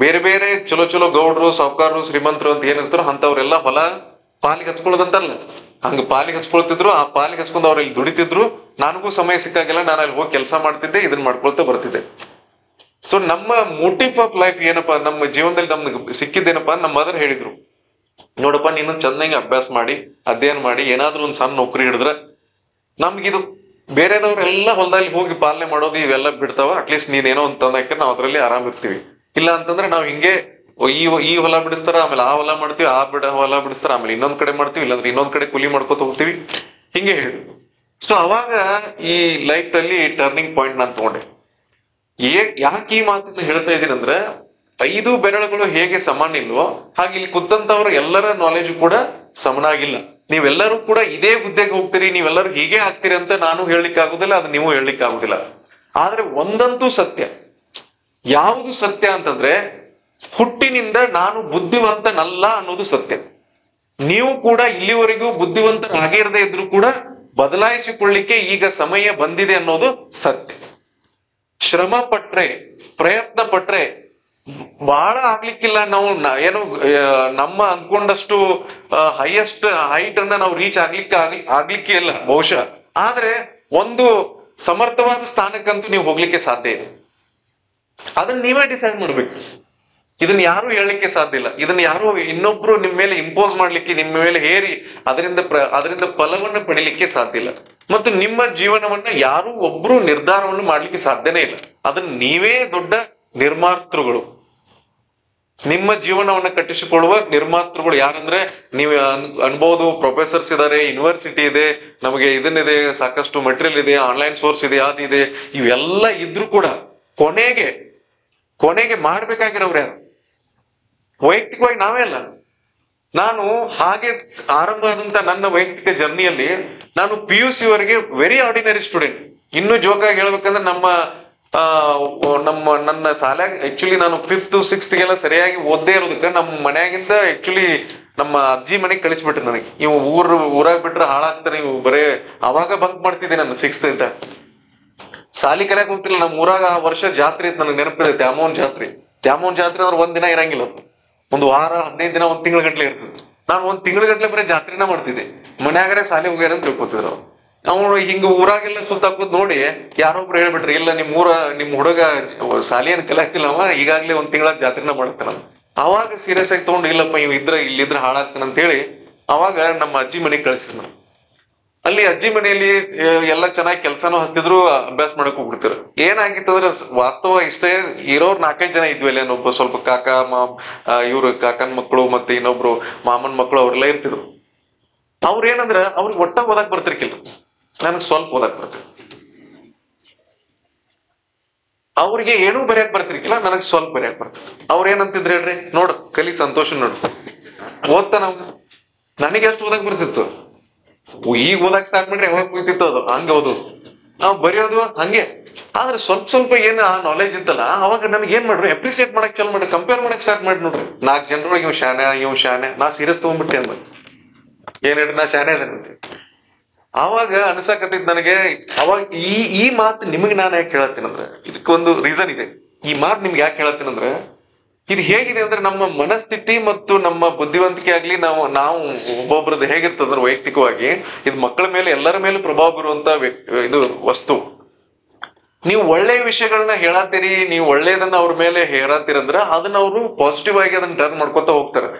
ಬೇರೆ ಬೇರೆ ಚಲೋ ಗೌಡ್ರು, ಸಾವುಕಾರರು, ಶ್ರೀಮಂತರು ಅಂತ ಏನಿರ್ತಾರೋ ಅಂತವ್ರೆಲ್ಲ ಹೊಲ ಪಾಲಿಗೆ ಹಚ್ಕೊಳ್ಳೋದಂತಲ್ಲ, ಹಂಗ ಪಾಲಿಗೆ ಹಚ್ಕೊಳ್ತಿದ್ರು. ಆ ಪಾಲಿಗೆ ಹಚ್ಕೊಂಡು ಅವ್ರು ಇಲ್ಲಿ ದುಡಿತಿದ್ರು. ನನಗೂ ಸಮಯ ಸಿಕ್ಕಾಗೆಲ್ಲ ನಾನು ಅಲ್ಲಿ ಹೋಗಿ ಕೆಲಸ ಮಾಡ್ತಿದ್ದೆ, ಇದನ್ನ ಮಾಡ್ಕೊಳ್ತಾ ಬರ್ತಿದ್ದೆ. ಸೊ ನಮ್ಮ ಮೋಟಿವ್ ಆಫ್ ಲೈಫ್ ಏನಪ್ಪಾ, ನಮ್ಮ ಜೀವನದಲ್ಲಿ ನಮ್ಗೆ ಸಿಕ್ಕಿದ್ದೇನಪ್ಪಾ, ನಮ್ಮ ಮದರ್ ಹೇಳಿದ್ರು, ನೋಡಪ್ಪ ನೀನು ಚೆನ್ನಾಗಿ ಅಭ್ಯಾಸ ಮಾಡಿ, ಅಧ್ಯಯನ ಮಾಡಿ, ಏನಾದ್ರೂ ಒಂದ್ ಸಣ್ಣ ನೌಕರಿ ಹಿಡಿದ್ರೆ ನಮ್ಗಿದು ಬೇರೆದವ್ರೆಲ್ಲ ಹೊಲದಲ್ಲಿ ಹೋಗಿ ಪಾಲನೆ ಮಾಡೋದು ಇವೆಲ್ಲ ಬಿಡ್ತಾವ. ಅಟ್ಲೀಸ್ಟ್ ನೀನೇನೋ ಅಂತ ತಂದಾಕ ನಾವು ಅದ್ರಲ್ಲಿ ಆರಾಮ್ ಇರ್ತೀವಿ. ಇಲ್ಲ ಅಂತಂದ್ರೆ ನಾವು ಹಿಂಗೆ ಈ ಹೊಲ ಬಿಡಿಸ್ತಾರ, ಆಮೇಲೆ ಆ ಹೊಲ ಮಾಡ್ತೀವಿ, ಹೊಲ ಬಿಡಿಸ್ತಾರ, ಆಮೇಲೆ ಇನ್ನೊಂದ್ ಕಡೆ ಮಾಡ್ತೀವಿ, ಇಲ್ಲಾಂದ್ರೆ ಇನ್ನೊಂದ್ ಕಡೆ ಕೂಲಿ ಮಾಡ್ಕೊತ ಹೋಗ್ತೀವಿ, ಹಿಂಗೆ ಹೇಳಿದ್ರು. ಸೊ ಅವಾಗ ಈ ಲೈಫ್ ಅಲ್ಲಿ ಟರ್ನಿಂಗ್ ಪಾಯಿಂಟ್ ನಾನು ತಗೊಂಡೆ. ಯಾಕೆ ಈ ಮಾತನ್ನ ಹೇಳ್ತಾ ಇದ್ದೀನಿ ಅಂದ್ರೆ, 5 ಬೆರಳುಗಳು ಹೇಗೆ ಸಮಾನ ಇಲ್ವೋ ಹಾಗೆ ಇಲ್ಲಿ ಕೂತಂತವ್ರ ಎಲ್ಲರ ನಾಲೆಜ್ ಕೂಡ ಸಮನಾಗಿಲ್ಲ. ನೀವೆಲ್ಲರೂ ಕೂಡ ಇದೇ ಹುದ್ದೆಗೆ ಹೋಗ್ತೀರಿ, ನೀವೆಲ್ಲರೂ ಹೀಗೆ ಆಗ್ತೀರಿ ಅಂತ ನಾನು ಹೇಳಲಿಕ್ಕೆ ಆಗುದಿಲ್ಲ, ಅದು ನೀವು ಹೇಳಲಿಕ್ಕೆ ಆಗುದಿಲ್ಲ. ಆದ್ರೆ ಒಂದಂತೂ ಸತ್ಯ. ಯಾವುದು ಸತ್ಯ ಅಂತಂದ್ರೆ, ಹುಟ್ಟಿನಿಂದ ನಾನು ಬುದ್ಧಿವಂತನಲ್ಲ ಅನ್ನೋದು ಸತ್ಯ. ನೀವು ಕೂಡ ಇಲ್ಲಿವರೆಗೂ ಬುದ್ಧಿವಂತರಾಗೇ ಇರದೇ ಇದ್ರು ಕೂಡ ಬದಲಾಯಿಸಿಕೊಳ್ಳಿಕ್ಕೆ ಈಗ ಸಮಯ ಬಂದಿದೆ ಅನ್ನೋದು ಸತ್ಯ. ಶ್ರಮ ಪಟ್ರೆ, ಪ್ರಯತ್ನ ಪಟ್ರೆ ಬಹಳ ಆಗ್ಲಿಕ್ಕಿಲ್ಲ. ನಾವು ಏನು ನಮ್ಮ ಅಂದ್ಕೊಂಡಷ್ಟು ಹೈಯೆಸ್ಟ್ ಹೈಟ್ ಅನ್ನ ನಾವು ರೀಚ್ ಆಗ್ಲಿಕ್ಕೆ ಇಲ್ಲ ಬಹುಶಃ. ಆದ್ರೆ ಒಂದು ಸಮರ್ಥವಾದ ಸ್ಥಾನಕ್ಕಂತೂ ನೀವು ಹೋಗ್ಲಿಕ್ಕೆ ಸಾಧ್ಯ ಇದೆ. ಅದನ್ನ ನೀವೇ ಡಿಸೈಡ್ ಮಾಡ್ಬೇಕು. ಇದನ್ನ ಯಾರು ಹೇಳಲಿಕ್ಕೆ ಸಾಧ್ಯ ಇಲ್ಲ. ಇದನ್ನ ಯಾರು ಇನ್ನೊಬ್ರು ನಿಮ್ ಮೇಲೆ ಇಂಪೋಸ್ ಮಾಡ್ಲಿಕ್ಕೆ, ನಿಮ್ಮ ಮೇಲೆ ಹೇರಿ ಅದರಿಂದ ಫಲವನ್ನು ಪಡಿಲಿಕ್ಕೆ ಸಾಧ್ಯ ಇಲ್ಲ. ಮತ್ತು ನಿಮ್ಮ ಜೀವನವನ್ನ ಯಾರು ಒಬ್ರು ನಿರ್ಧಾರವನ್ನು ಮಾಡ್ಲಿಕ್ಕೆ ಸಾಧ್ಯನೇ ಇಲ್ಲ. ಅದನ್ನ ನೀವೇ ದೊಡ್ಡ ನಿರ್ಮಾತೃಗಳು. ನಿಮ್ಮ ಜೀವನವನ್ನ ಕಟ್ಟಿಸಿಕೊಳ್ಳುವ ನಿರ್ಮಾತೃಗಳು ಯಾರಂದ್ರೆ ನೀವು ಅನ್ಬಹುದು. ಪ್ರೊಫೆಸರ್ಸ್ ಇದಾರೆ, ಯೂನಿವರ್ಸಿಟಿ ಇದೆ, ನಮಗೆ ಇದನ್ನಿದೆ, ಸಾಕಷ್ಟು ಮೆಟೀರಿಯಲ್ ಇದೆ, ಆನ್ಲೈನ್ ಸೋರ್ಸ್ ಇದೆ, ಅದಿದೆ, ಇವೆಲ್ಲ ಇದ್ರೂ ಕೂಡ ಕೊನೆಗೆ ಮಾಡ್ಬೇಕಾಗಿರೋರು ಯಾರು? ವೈಯಕ್ತಿಕವಾಗಿ ನಾವೇ ಅಲ್ಲ. ನಾನು ಹಾಗೆ ಆರಂಭ ಆದಂತ ನನ್ನ ವೈಯಕ್ತಿಕ ಜರ್ನಿಯಲ್ಲಿ ನಾನು PUC ವರೆಗೆ ವೆರಿ ಆರ್ಡಿನರಿ ಸ್ಟೂಡೆಂಟ್. ಇನ್ನೂ ಜೋಕಾಗಿ ಹೇಳ್ಬೇಕಂದ್ರೆ ನನ್ನ ಶಾಲ್ಯಾಗ ಆಕ್ಚುಲಿ ನಾನು 5th 6th ಸರಿಯಾಗಿ ಓದ್ದೇ ಇರೋದಕ್ಕೆ ನಮ್ಮ ಮನ್ಯಾಗಿಂದ ಆಕ್ಚುಲಿ ನಮ್ಮ ಅಜ್ಜಿ ಮನೆಗೆ ಕಳಿಸ್ಬಿಟ್ರಿ ನನಗೆ. ಇವು ಊರಾಗ ಬಿಟ್ರೆ ಹಾಳಾಗ್ತಾರೆ, ಇವು ಬರೇ ಅವಾಗ ಬಂಕ್ ಮಾಡ್ತಿದ್ದೆ ನಾನು 6th ಅಂತ. ಸಾಲಿ ಕಲಿಯಾಕ ಹೋಗ್ತಿಲ್ಲ. ನಮ್ಮ ಊರಾಗ ಆ ವರ್ಷ ಜಾತ್ರೆ ಇತ್ತು, ನನಗೆ ನೆನಪಿದೆ, ತ್ಯಾಮೋನ್ ಜಾತ್ರೆ ಅಂದ್ರೆ ಒಂದ್ ದಿನ ಇರಂಗಿಲ್ಲ, ಒಂದು ವಾರ 15 ದಿನ, ಒಂದ್ ತಿಂಗಳ ಗಂಟ್ಲೆ ಇರ್ತದೆ. ನಾನು ಒಂದ್ ತಿಂಗಳ ಗಂಟ್ಲೆ ಬರೀ ಜಾತ್ರೆನ ಮಾಡ್ತಿದ್ದೆ. ಮನ್ಯಾಗರೆ ಸಾಲಿ ಹೋಗ್ಯಾರ ಅಂತ ತಿಳ್ಕೊತಿದ್ರು. ನಾವು ಹಿಂಗ ಊರಾಗೆಲ್ಲ ಸುತ್ತಾಕೋದ್ ನೋಡಿ ಯಾರೊಬ್ರು ಹೇಳ್ಬಿಟ್ರಿ, ಇಲ್ಲ ನಿಮ್ ಹುಡುಗ ಸಾಲಿಯನ್ ಕಲಿಯಾಕ್ತಿಲ್ಲ, ಅವ ಈಗಾಗ್ಲೇ ಒಂದ್ ತಿಂಗಳ ಜಾತ್ರೆನ ಮಾಡ್ತಾನ. ಅವಾಗ ಸೀರಿಯಸ್ ಆಗಿ ತಗೊಂಡು, ಇಲ್ಲಪ್ಪ ಇಲ್ಲಿದ್ರೆ ಹಾಳಾಗ್ತಾನ ಅಂತ ಹೇಳಿ ಅವಾಗ ನಮ್ಮ ಅಜ್ಜಿ ಮನೆಗೆ ಕಳಿಸಿದ್ರು. ಅಲ್ಲಿ ಅಜ್ಜಿ ಮನೆಯಲ್ಲಿ ಎಲ್ಲ ಚೆನ್ನಾಗಿ ಕೆಲಸನೂ ಹಚ್ತಿದ್ರು, ಅಭ್ಯಾಸ ಮಾಡಕ್ ಹೋಗ್ಬಿಡ್ತಿದ್ರು. ಏನಾಗಿತ್ತಂದ್ರೆ ವಾಸ್ತವ ಇಷ್ಟೇ, ಇರೋರು 4-5 ಜನ ಇದ್ವಿ ಅಲ್ಲಿ. ಒಬ್ಬ ಸ್ವಲ್ಪ ಇವ್ರು ಕಾಕನ್ ಮಕ್ಕಳು ಮತ್ತೆ ಇನ್ನೊಬ್ರು ಮಾಮನ್ ಮಕ್ಕಳು ಅವರೆಲ್ಲ ಇರ್ತಿದ್ರು. ಅವ್ರ ಏನಂದ್ರ ಅವ್ರಿಗೆ ಒಟ್ಟ ಓದಕ್ ಬರ್ತಿರ್ಕಿಲ್ಲ, ನನಗ್ ಸ್ವಲ್ಪ ಓದಕ್ ಬರ್ತಿರ್. ಅವ್ರಿಗೆ ಏನೂ ಬರೆಯಕ್ ಬರ್ತಿರ್ಕಿಲ್ಲ, ನನಗ್ ಸ್ವಲ್ಪ ಬರೆಯಕ್ ಬರ್ತಿತ್ತು. ಅವ್ರ ಏನಂತಿದ್ರು ಹೇಳ್ರಿ, ನೋಡು ಕಲಿ ಸಂತೋಷ ನೋಡು ಓದ್ತಾನ, ನನಗೆ ಎಷ್ಟು ಓದಕ್ ಬರ್ತಿತ್ತು. ಈಗ ಓದಕ್ ಸ್ಟಾರ್ಟ್ ಮಾಡ್ರಿ ಯಾವಾಗ ಕುಯ್ತಿತ್ತು ಅದು, ಹಂಗೆ ಓದೋದು, ನಾವು ಬರೆಯೋದು ಹಂಗೆ. ಆದ್ರೆ ಸ್ವಲ್ಪ ಏನ್ ಆ ನಾಲೆಜ್ ಇತ್ತಲ್ಲ, ಅವಾಗ ನಮ್ಗೆ ಏನ್ ಮಾಡ್ರಿ, ಅಪ್ರಿಸಿಯೇಟ್ ಮಾಡಕ್ ಚಾಲು ಮಾಡ್ರಿ, ಕಂಪೇರ್ ಮಾಡಕ್ ಸ್ಟಾರ್ಟ್ ಮಾಡಿ ನೋಡ್ರಿ. 4 ಜನರೊಳಗೆ ಇವ್ ಶಾನೆ, ನಾ ಸೀರಿಯಸ್ ತಗೊಂಡ್ಬಿಟ್ಟೆ ಅಂದ. ಏನ್ ಹೇಳ್ರಿ, ನಾ ಶಾನೆ ಅದೇನಂತೆ. ಅವಾಗ ಅನ್ಸಕತ್ತಿದ್ ನನಗೆ. ಅವಾಗ ಈ ಮಾತು ನಿಮಗೆ ನಾನು ಯಾಕೆ ಹೇಳತ್ತೀನಂದ್ರೆ, ಇದಕ್ಕೊಂದು ರೀಸನ್ ಇದೆ. ಈ ಮಾತು ನಿಮ್ಗೆ ಯಾಕೆ ಹೇಳತ್ತೀನಂದ್ರೆ, ಇದು ಹೇಗಿದೆ ಅಂದ್ರೆ ನಮ್ಮ ಮನಸ್ಥಿತಿ ಮತ್ತು ನಮ್ಮ ಬುದ್ಧಿವಂತಿಕೆ ಆಗ್ಲಿ, ನಾವು ಒಬ್ಬೊಬ್ರದ್ದು ಹೇಗಿರ್ತದಂದ್ರೆ ವೈಯಕ್ತಿಕವಾಗಿ ಇದು ಮಕ್ಕಳ ಮೇಲೆ ಎಲ್ಲರ ಮೇಲೆ ಪ್ರಭಾವ ಬೀರುವಂತ ಇದು ವಸ್ತು. ನೀವು ಒಳ್ಳೆ ವಿಷಯಗಳನ್ನ ಹೇಳತ್ತೀರಿ, ನೀವು ಒಳ್ಳೇದನ್ನ ಅವ್ರ ಮೇಲೆ ಹೇಳತ್ತೀರಂದ್ರ ಅದನ್ನ ಅವರು ಪಾಸಿಟಿವ್ ಆಗಿ ಅದನ್ನ ಟರ್ನ್ ಮಾಡ್ಕೊತಾ ಹೋಗ್ತಾರೆ.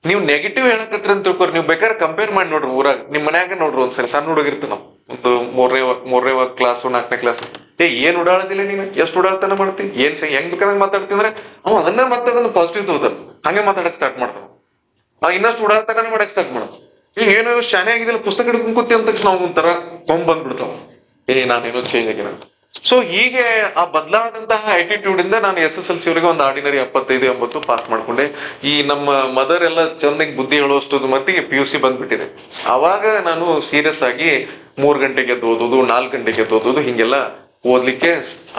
ನೀವು ನೆಗೆಟಿವ್ ಹೇಳಕತ್ರಿ ಅಂತ ತಿಳ್ಕೊರಿ. ನೀವು ಬೇಕಾದ್ರೆ ಕಂಪೇರ್ ಮಾಡಿ ನೋಡ್ರಿ, ಊರಾಗ ನಿಮ್ ಮನ್ಯಾಗ ನೋಡ್ರಿ, ಒಂದ್ಸರಿ ಸಣ್ಣ ಹುಡುಗಿರ್ತ ನಾವು ಒಂದು 3ನೇ ಕ್ಲಾಸ್ 4ನೇ ಕ್ಲಾಸ್, ಏನ್ ಓಡಾಡದಿಲ್ಲ ನೀನು, ಎಷ್ಟು ಓಡಾಡ್ತಾನ ಮಾಡ್ತಿ, ಹೆಂಗ್ ಬೇಕಾದಂಗ ಮಾತಾಡ್ತಿ ಅಂದ್ರೆ ಅವ್ ಅದನ್ನ ಪಾಸಿಟಿವ್ ತಗೋತಾನ, ಹಂಗೆ ಮಾತಾಡಕ್ ಸ್ಟಾರ್ಟ್ ಮಾಡ್ತಾನ. ಇನ್ನಷ್ಟು ಓಡಾಡ್ತಾನೆ ಮಾಡಕ್ ಸ್ಟಾರ್ಟ್ ಮಾಡ. ಏನೋ ಶಾನೆ ಆಗಿದಿಲ್ಲ, ಪುಸ್ತಕ ಹಿಡ್ಕೊಂಡ್ ಕೂತಿ ಅಂತ ತಕ್ಷಣ ನಾವು ಒಂಥರ ಬಂದ್ಬಿಡ್ತಾವ, ನಾನೇನೋ ಚೇಂಜ್ ಆಗಿನ. ಸೊ ಹೀಗೆ ಆ ಬದಲಾದಂತಹ ಆಟಿಟ್ಯೂಡ್ ಇಂದ ನಾನು SSLC ವರೆಗೆ ಒಂದು ಆರ್ಡಿನರಿ 75-80 ಪಾಸ್ ಮಾಡ್ಕೊಂಡೆ. ಈ ನಮ್ಮ ಮದರ್ ಎಲ್ಲ ಚಂದಾಗಿ ಬುದ್ಧಿ ಹೇಳುವಷ್ಟು ಮತ್ತಿಗೆ PUC ಬಂದ್ಬಿಟ್ಟಿದೆ. ಅವಾಗ ನಾನು ಸೀರಿಯಸ್ ಆಗಿ 3 ಗಂಟೆಗೆ ಎದ್ದು ಓದೋದು, 4 ಗಂಟೆಗೆ ಎದ್ದು ಓದೋದು, ಹಿಂಗೆಲ್ಲ ಓದ್ಲಿಕ್ಕೆ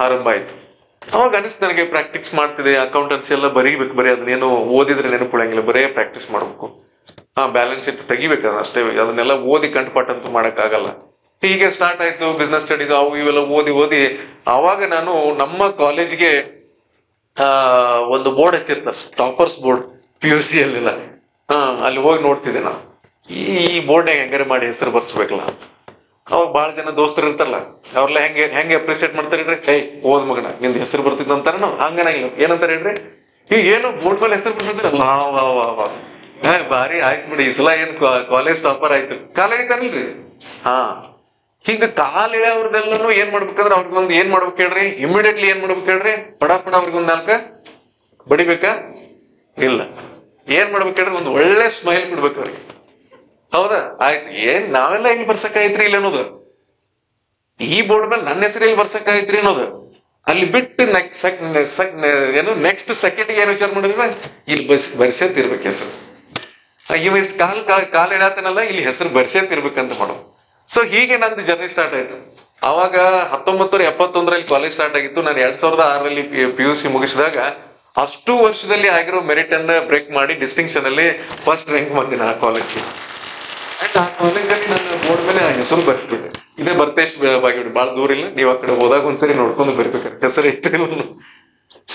ಆರಂಭ ಆಯ್ತು. ಅವಾಗ ಅನಿಸ್ತು ನನಗೆ, ಪ್ರಾಕ್ಟೀಸ್ ಮಾಡ್ತಿದೆ, ಅಕೌಂಟೆನ್ಸಿ ಎಲ್ಲ ಬರೀಬೇಕು, ಬರೀ ಅದನ್ನೇನು ಓದಿದ್ರೆ ನೆನಪುಳಂಗಿಲ್ಲ, ಬರೇ ಪ್ರಾಕ್ಟೀಸ್ ಮಾಡ್ಬೇಕು, ಬ್ಯಾಲೆನ್ಸ್ ಶೀಟ್ ತೆಗಿಬೇಕು ಅಷ್ಟೇ, ಅದನ್ನೆಲ್ಲ ಓದಿ ಕಂಠಪಾಠ ಅಂತೂ ಮಾಡಕ್ ಆಗಲ್ಲ. ಹೀಗೆ ಸ್ಟಾರ್ಟ್ ಆಯ್ತು ಬಿಸ್ನೆಸ್ ಸ್ಟಡೀಸ್, ಅವು ಇವೆಲ್ಲ ಓದಿ ಅವಾಗ ನಾನು ನಮ್ಮ ಕಾಲೇಜಿಗೆ ಒಂದು ಬೋರ್ಡ್ ಹಚ್ಚಿರ್ತಾರೆ, ಟಾಪರ್ಸ್ ಬೋರ್ಡ್ PUC ಅಲ್ಲೆಲ್ಲ. ಅಲ್ಲಿ ಹೋಗಿ ನೋಡ್ತಿದ್ದೆ ನಾನು, ಈ ಬೋರ್ಡ್ನಾಗ ಹೆಂಗಾರೆ ಮಾಡಿ ಹೆಸರು ಬರ್ಸ್ಬೇಕಲ್ಲ ಅಂತ. ಅವಾಗ ಬಹಳ ಜನ ದೋಸ್ತರು ಇರ್ತಾರಲ್ಲ, ಅವ್ರೆಲ್ಲ ಹೆಂಗೆ ಅಪ್ರಿಸಿಯೇಟ್ ಮಾಡ್ತಾರೆ ಹೇಳ್ರಿ, ಓದ್ ಮಗನ ನಿಂದ ಹೆಸರು ಬರ್ತಿದ್ದ ಅಂತಾರ. ನಾವು ಹಂಗನಾಗಿಲ್ಲ, ಏನಂತಾರೆ ಹೇಳ್ರಿ, ಈಗ ಏನು ಬೋರ್ಡ್ ಮೇಲೆ ಹೆಸರು ಬರ್ಸಿದ್ರೆ ಬಾರಿ ಆಯ್ತು ಬಿಡಿ, ಈ ಸಲ ಏನ್ ಕಾಲೇಜ್ ಟಾಪರ್ ಆಯ್ತು, ಕಾಲ ಎಳಿತಾರಲ್ರಿ. ಹಿಂಗ ಕಾಲ್ ಎಳೆಯವ್ರದೆಲ್ಲೂ ಏನ್ ಮಾಡ್ಬೇಕಂದ್ರೆ ಅವ್ರಿಗೊಂದು ಏನ್ ಮಾಡ್ಬೇಕು ಹೇಳ್ರಿ, ಇಮಿಡಿಯೇಟ್ಲಿ ಏನ್ ಮಾಡ್ಬೇಕು ಹೇಳ್ರಿ, ಪಡ ಅವ್ರಿಗೊಂದ್ 4 ಬಡಿಬೇಕಾ? ಇಲ್ಲ, ಏನ್ ಮಾಡ್ಬೇಕು ಹೇಳ್ರಿ, ಒಂದು ಒಳ್ಳೆ ಸ್ಮೈಲ್ ಕೊಡ್ಬೇಕು ಅವ್ರಿಗೆ. ಹೌದಾ, ಆಯ್ತು, ನಾವೆಲ್ಲ ಇಲ್ಲಿ ಬರ್ಸಕ್ಕಾಯ್ತ್ರಿ ಇಲ್ಲ ಅನ್ನೋದು, ಈ ಬೋರ್ಡ್ ಮೇಲೆ ನನ್ನ ಹೆಸರು ಇಲ್ಲಿ ಬರ್ಸಕ್ಕಾಯ್ತ್ರಿ ಅನ್ನೋದು. ಅಲ್ಲಿ ಬಿಟ್ಟು ನೆಕ್ಸ್ಟ್ ಸೆಕೆಂಡ್ ಏನ್ ವಿಚಾರ ಮಾಡಿದ್ರೆ, ಇಲ್ಲಿ ಬರ್ಸೇತಿರ್ಬೇಕು ಹೆಸರು. ಇವ್ ಕಾಲ್ ಎಳತನಲ್ಲ, ಇಲ್ಲಿ ಹೆಸರು ಬರ್ಸೇತಿರ್ಬೇಕಂತ ಮಾಡೋ. ಸೊ ಹೀಗೆ ನಂದು ಜರ್ನಿ ಸ್ಟಾರ್ಟ್ ಆಯ್ತು. ಅವಾಗ 1971 ಕಾಲೇಜ್ ಸ್ಟಾರ್ಟ್ ಆಗಿತ್ತು. ನಾನು 2006 PUC ಮುಗಿಸಿದಾಗ ಅಷ್ಟು ವರ್ಷದಲ್ಲಿ ಆಗಿರೋ ಮೆರಿಟ್ ಅನ್ನ ಬ್ರೇಕ್ ಮಾಡಿ ಡಿಸ್ಟಿಂಕ್ಷನ್ ಅಲ್ಲಿ ಫಸ್ಟ್ ರ್ಯಾಂಕ್ ಬಂದಿನ ಆ ಕಾಲೇಜ್ಗೆ. ಆ ಕಾಲೇಜಲ್ಲಿ ನನ್ನ ಬೋರ್ಡ್ ಮೇಲೆ ಹೆಸರು ಬರ್ಸ್ಬಿಟ್ಟೆ, ಇದೇ ಬರ್ತೇಶ್ ಬಾಗಿಬಿಟ್ಟು, ಬಹಳ ದೂರ ಇಲ್ಲ, ನೀವ್ ಆ ಕಡೆ ಹೋದಾಗ ಒಂದ್ಸರಿ ನೋಡ್ಕೊಂಡು ಬರ್ಬೇಕಾರೆ ಹೆಸರು ಐತ್ರಿ.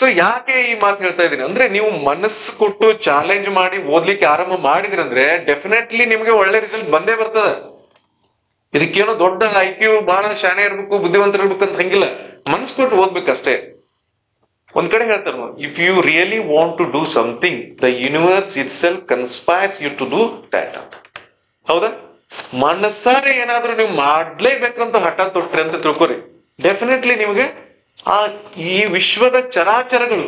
ಸೊ ಯಾಕೆ ಈ ಮಾತು ಹೇಳ್ತಾ ಇದೀನಿ ಅಂದ್ರೆ, ನೀವು ಮನಸ್ಸು ಕೊಟ್ಟು ಚಾಲೆಂಜ್ ಮಾಡಿ ಓದ್ಲಿಕ್ಕೆ ಆರಂಭ ಮಾಡಿದ್ರಂದ್ರೆ ಡೆಫಿನೆಟ್ಲಿ ನಿಮ್ಗೆ ಒಳ್ಳೆ ರಿಸಲ್ಟ್ ಬಂದೇ ಬರ್ತದ. ಇದಕ್ಕೇನೋ ದೊಡ್ಡ IQ ಬಹಳ ಶಾನೆ ಇರ್ಬೇಕು, ಬುದ್ಧಿವಂತರ ಇರ್ಬೇಕಂತ ಹಂಗಿಲ್ಲ, ಮನ್ಸ್ ಕೊಟ್ಟು ಓದ್ಬೇಕಷ್ಟೇ. ಒಂದ್ ಕಡೆ ಹೇಳ್ತಾರ, if you really want to do something, the universe itself conspires you to do that ಅಂತ. ಹೌದಾ, ಮನಸ್ಸಾರೆ ಏನಾದ್ರೂ ನೀವು ಮಾಡ್ಲೇಬೇಕಂತ ಹಠ ತೊಟ್ರಿ ಅಂತ ತಿಳ್ಕೊರಿ, ಡೆಫಿನೆಟ್ಲಿ ನಿಮ್ಗೆ ಈ ವಿಶ್ವದ ಚರಾಚರಗಳು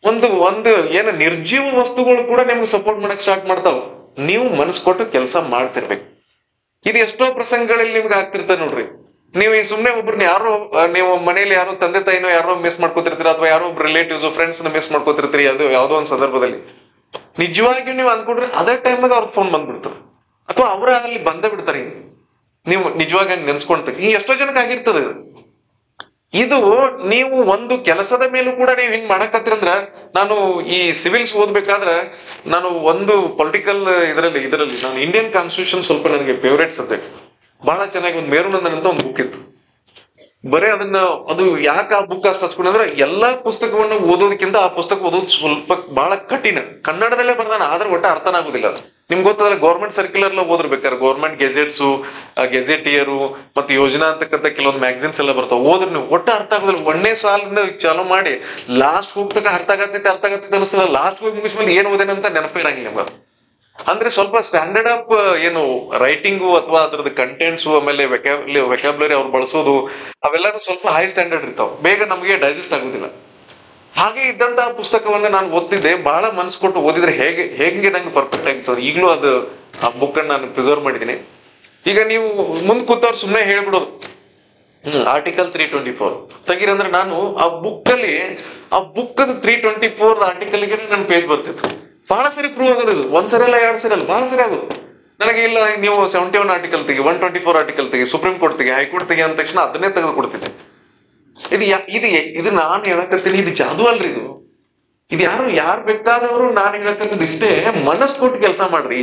ಒಂದು ಒಂದು ಏನು ನಿರ್ಜೀವ ವಸ್ತುಗಳು ಕೂಡ ನಿಮ್ಗೆ ಸಪೋರ್ಟ್ ಮಾಡಕ್ ಸ್ಟಾರ್ಟ್ ಮಾಡ್ತಾವ. ನೀವು ಮನಸ್ಸು ಕೊಟ್ಟು ಕೆಲಸ ಮಾಡ್ತಿರ್ಬೇಕು. ಇದು ಎಷ್ಟೋ ಪ್ರಸಂಗಗಳಲ್ಲಿ ನಿಮ್ಗೆ ಆಗ್ತಿರ್ತ ನೋಡ್ರಿ. ನೀವು ಈ ಸುಮ್ನೆ ಒಬ್ರನ್ನ ಯಾರೋ ನೀವು ಮನೇಲಿ ಯಾರೋ ತಂದೆ ತಾಯಿನೋ ಯಾರೋ ಮಿಸ್ ಮಾಡ್ಕೋತಿರ್ತೀರಿ, ಅಥವಾ ಯಾರೋ ಒಬ್ರು ರಿಲೇಟಿವ್ಸ್ ಫ್ರೆಂಡ್ಸ್ ನ ಮಿಸ್ ಮಾಡ್ಕೋತಿರ್ತೀರಿ. ಅದು ಯಾವ್ದೋ ಒಂದ್ ಸಂದರ್ಭದಲ್ಲಿ ನಿಜವಾಗಿಯೂ ನೀವು ಅನ್ಕೊಂಡ್ರೆ ಅದೇ ಟೈಮ್ದಾಗ ಅವ್ರ ಫೋನ್ ಬಂದ್ಬಿಡ್ತಾರೆ, ಅಥವಾ ಅವರ ಅಲ್ಲಿ ಬಂದ ಬಿಡ್ತಾರೆ. ನೀವು ನಿಜವಾಗಿ ಹಂಗೆ ನೆನ್ಸ್ಕೊಂತೀರಿ. ಈ ಎಷ್ಟೋ ಜನಕ್ಕೆ ಆಗಿರ್ತದೆ ಇದು. ನೀವು ಒಂದು ಕೆಲಸದ ಮೇಲೂ ಕೂಡ ನೀವು ಹಿಂಗ್ ಮಾಡಕತ್ತಿರಂದ್ರ, ನಾನು ಈ ಸಿವಿಲ್ಸ್ ಓದ್ಬೇಕಾದ್ರೆ ನಾನು ಒಂದು ಪೊಲಿಟಿಕಲ್ ಇದರಲ್ಲಿ ನಾನು ಇಂಡಿಯನ್ ಕಾನ್ಸ್ಟಿಟ್ಯೂಷನ್ ಸ್ವಲ್ಪ ನನಗೆ ಫೇವ್ರೇಟ್ ಸಬ್ಜೆಕ್ಟ್. ಬಹಳ ಚೆನ್ನಾಗಿ ಒಂದು ಮೇರುನಂದನ್ ಅಂತ ಒಂದು ಬುಕ್ ಇತ್ತು. ಬರೀ ಅದು ಯಾಕೆ ಆ ಬುಕ್ ಅಷ್ಟು ಹಚ್ಕೊಂಡ್ರೆ, ಎಲ್ಲಾ ಪುಸ್ತಕವನ್ನು ಓದೋದಕ್ಕಿಂತ ಆ ಪುಸ್ತಕ ಓದೋದು ಸ್ವಲ್ಪ ಬಹಳ ಕಠಿಣ. ಕನ್ನಡದಲ್ಲೇ ಬರ್ದಾನ, ಆದ್ರೆ ಒಟ್ಟ ಅರ್ಥನ ಆಗುದಿಲ್ಲ ಅದು. ನಿಮ್ಗೆ ಗೊತ್ತಲ್ಲ, ಗೌರ್ಮೆಂಟ್ ಸರ್ಕ್ಯುಲರ್ ಎಲ್ಲ ಓದಿರ್ಬೇಕಾರೆ ಗೌರ್ಮೆಂಟ್ ಗೆಜೆಟ್ಸು, ಗೆಜೆಟಿಯರು ಮತ್ತು ಯೋಜನಾ ಅಂತಕ್ಕಂಥ ಕೆಲವೊಂದು ಮ್ಯಾಗಝಿನ್ಸ್ ಎಲ್ಲ ಬರ್ತಾವ. ಓದ್ರೆ ನೀವು ಒಟ್ಟ ಅರ್ಥ ಆಗೋದಿಲ್ಲ. ಒಂದೇ ಸಾಲಿಂದ ಚಾಲೂ ಮಾಡಿ ಲಾಸ್ಟ್ ಹೋಗ್ತಕ್ಕ ಅರ್ಥ ಆಗತ್ತೈತೆ ಅನಿಸ್ತಲ್ಲ. ಲಾಸ್ಟ್ ಹೋಗಿ ಮುಗಿಸ್ಮೇಲೆ ಏನ್ ಓದೇನಂತ ನೆನಪಿರಂಗಿಲ್ಲ ನಿಮ್ಗೆ. ಅಂದ್ರೆ ಸ್ವಲ್ಪ ಸ್ಟ್ಯಾಂಡರ್ಡ್ ಅಪ್ ಏನು ರೈಟಿಂಗು ಅಥವಾ ಅದ್ರದ್ದು ಕಂಟೆಂಟ್ಸು, ಆಮೇಲೆ ವೆಕ್ಯಾಬ್ಲರಿ ಅವ್ರು ಬಳಸೋದು ಅವೆಲ್ಲಾನು ಸ್ವಲ್ಪ ಹೈ ಸ್ಟ್ಯಾಂಡರ್ಡ್ ಇರ್ತಾವ. ಬೇಗ ನಮಗೆ ಡೈಜೆಸ್ಟ್ ಆಗುದಿಲ್ಲ. ಹಾಗೆ ಇದ್ದಂತಹ ಪುಸ್ತಕವನ್ನ ನಾನು ಓದ್ತಿದ್ದೆ. ಬಹಳ ಮನ್ಸು ಕೊಟ್ಟು ಓದಿದ್ರೆ ಹೇಗೆ ನಂಗೆ ಪರ್ಫೆಕ್ಟ್ ಆಗಿರ್ತದೆ. ಈಗಲೂ ಅದು ಆ ಬುಕ್ ಅನ್ನು ನಾನು ಪ್ರಿಸರ್ವ್ ಮಾಡಿದ್ದೀನಿ. ಈಗ ನೀವು ಮುಂದ್ ಕೂತವ್ರು ಸುಮ್ಮನೆ ಹೇಳ್ಬಿಡೋದು ಆರ್ಟಿಕಲ್ 324 ತೆಗೀರಂದ್ರೆ, ನಾನು ಆ ಬುಕ್ 324 ಆರ್ಟಿಕಲ್ಗೆ ನನ್ನ ಪೇಜ್ ಬರ್ತಿತ್ತು. ಬಹಳ ಸರಿ ಪ್ರೂವ್ ಆಗೋದು ಇದು. ಒಂದ್ಸರಿ ಅಲ್ಲ, 2 ಸರಿ ಅಲ್ಲ, ಬಹಳ ಸರಿ ಆಗೋದು ನನಗೆ. ಇಲ್ಲ ನೀವು 71 ಆರ್ಟಿಕಲ್ ತೆಗಿ, 124 ಆರ್ಟಿಕಲ್ ತೆಗಿ, ಸುಪ್ರೀಂ ಕೋರ್ಟ್ ತೆಗಿ, ಹೈಕೋರ್ಟ್ ತೆಗಿ ಅಂದ ತಕ್ಷಣ ಅದನ್ನೇ ತೆಗೆದು ಕೊಡ್ತಿದ್ದೆ. ಇದು ನಾನು ಹೇಳಕತ್ತೀನಿ, ಇದು ಜಾದು ಅಲ್ರಿ ಇದು. ಯಾರು ಬೇಕಾದವರು ನಾನು ಹೇಳಕತ್ತಿದ್ ಇಷ್ಟೇ, ಮನಸ್ಸು ಕೊಟ್ಟು ಕೆಲಸ ಮಾಡ್ರಿ.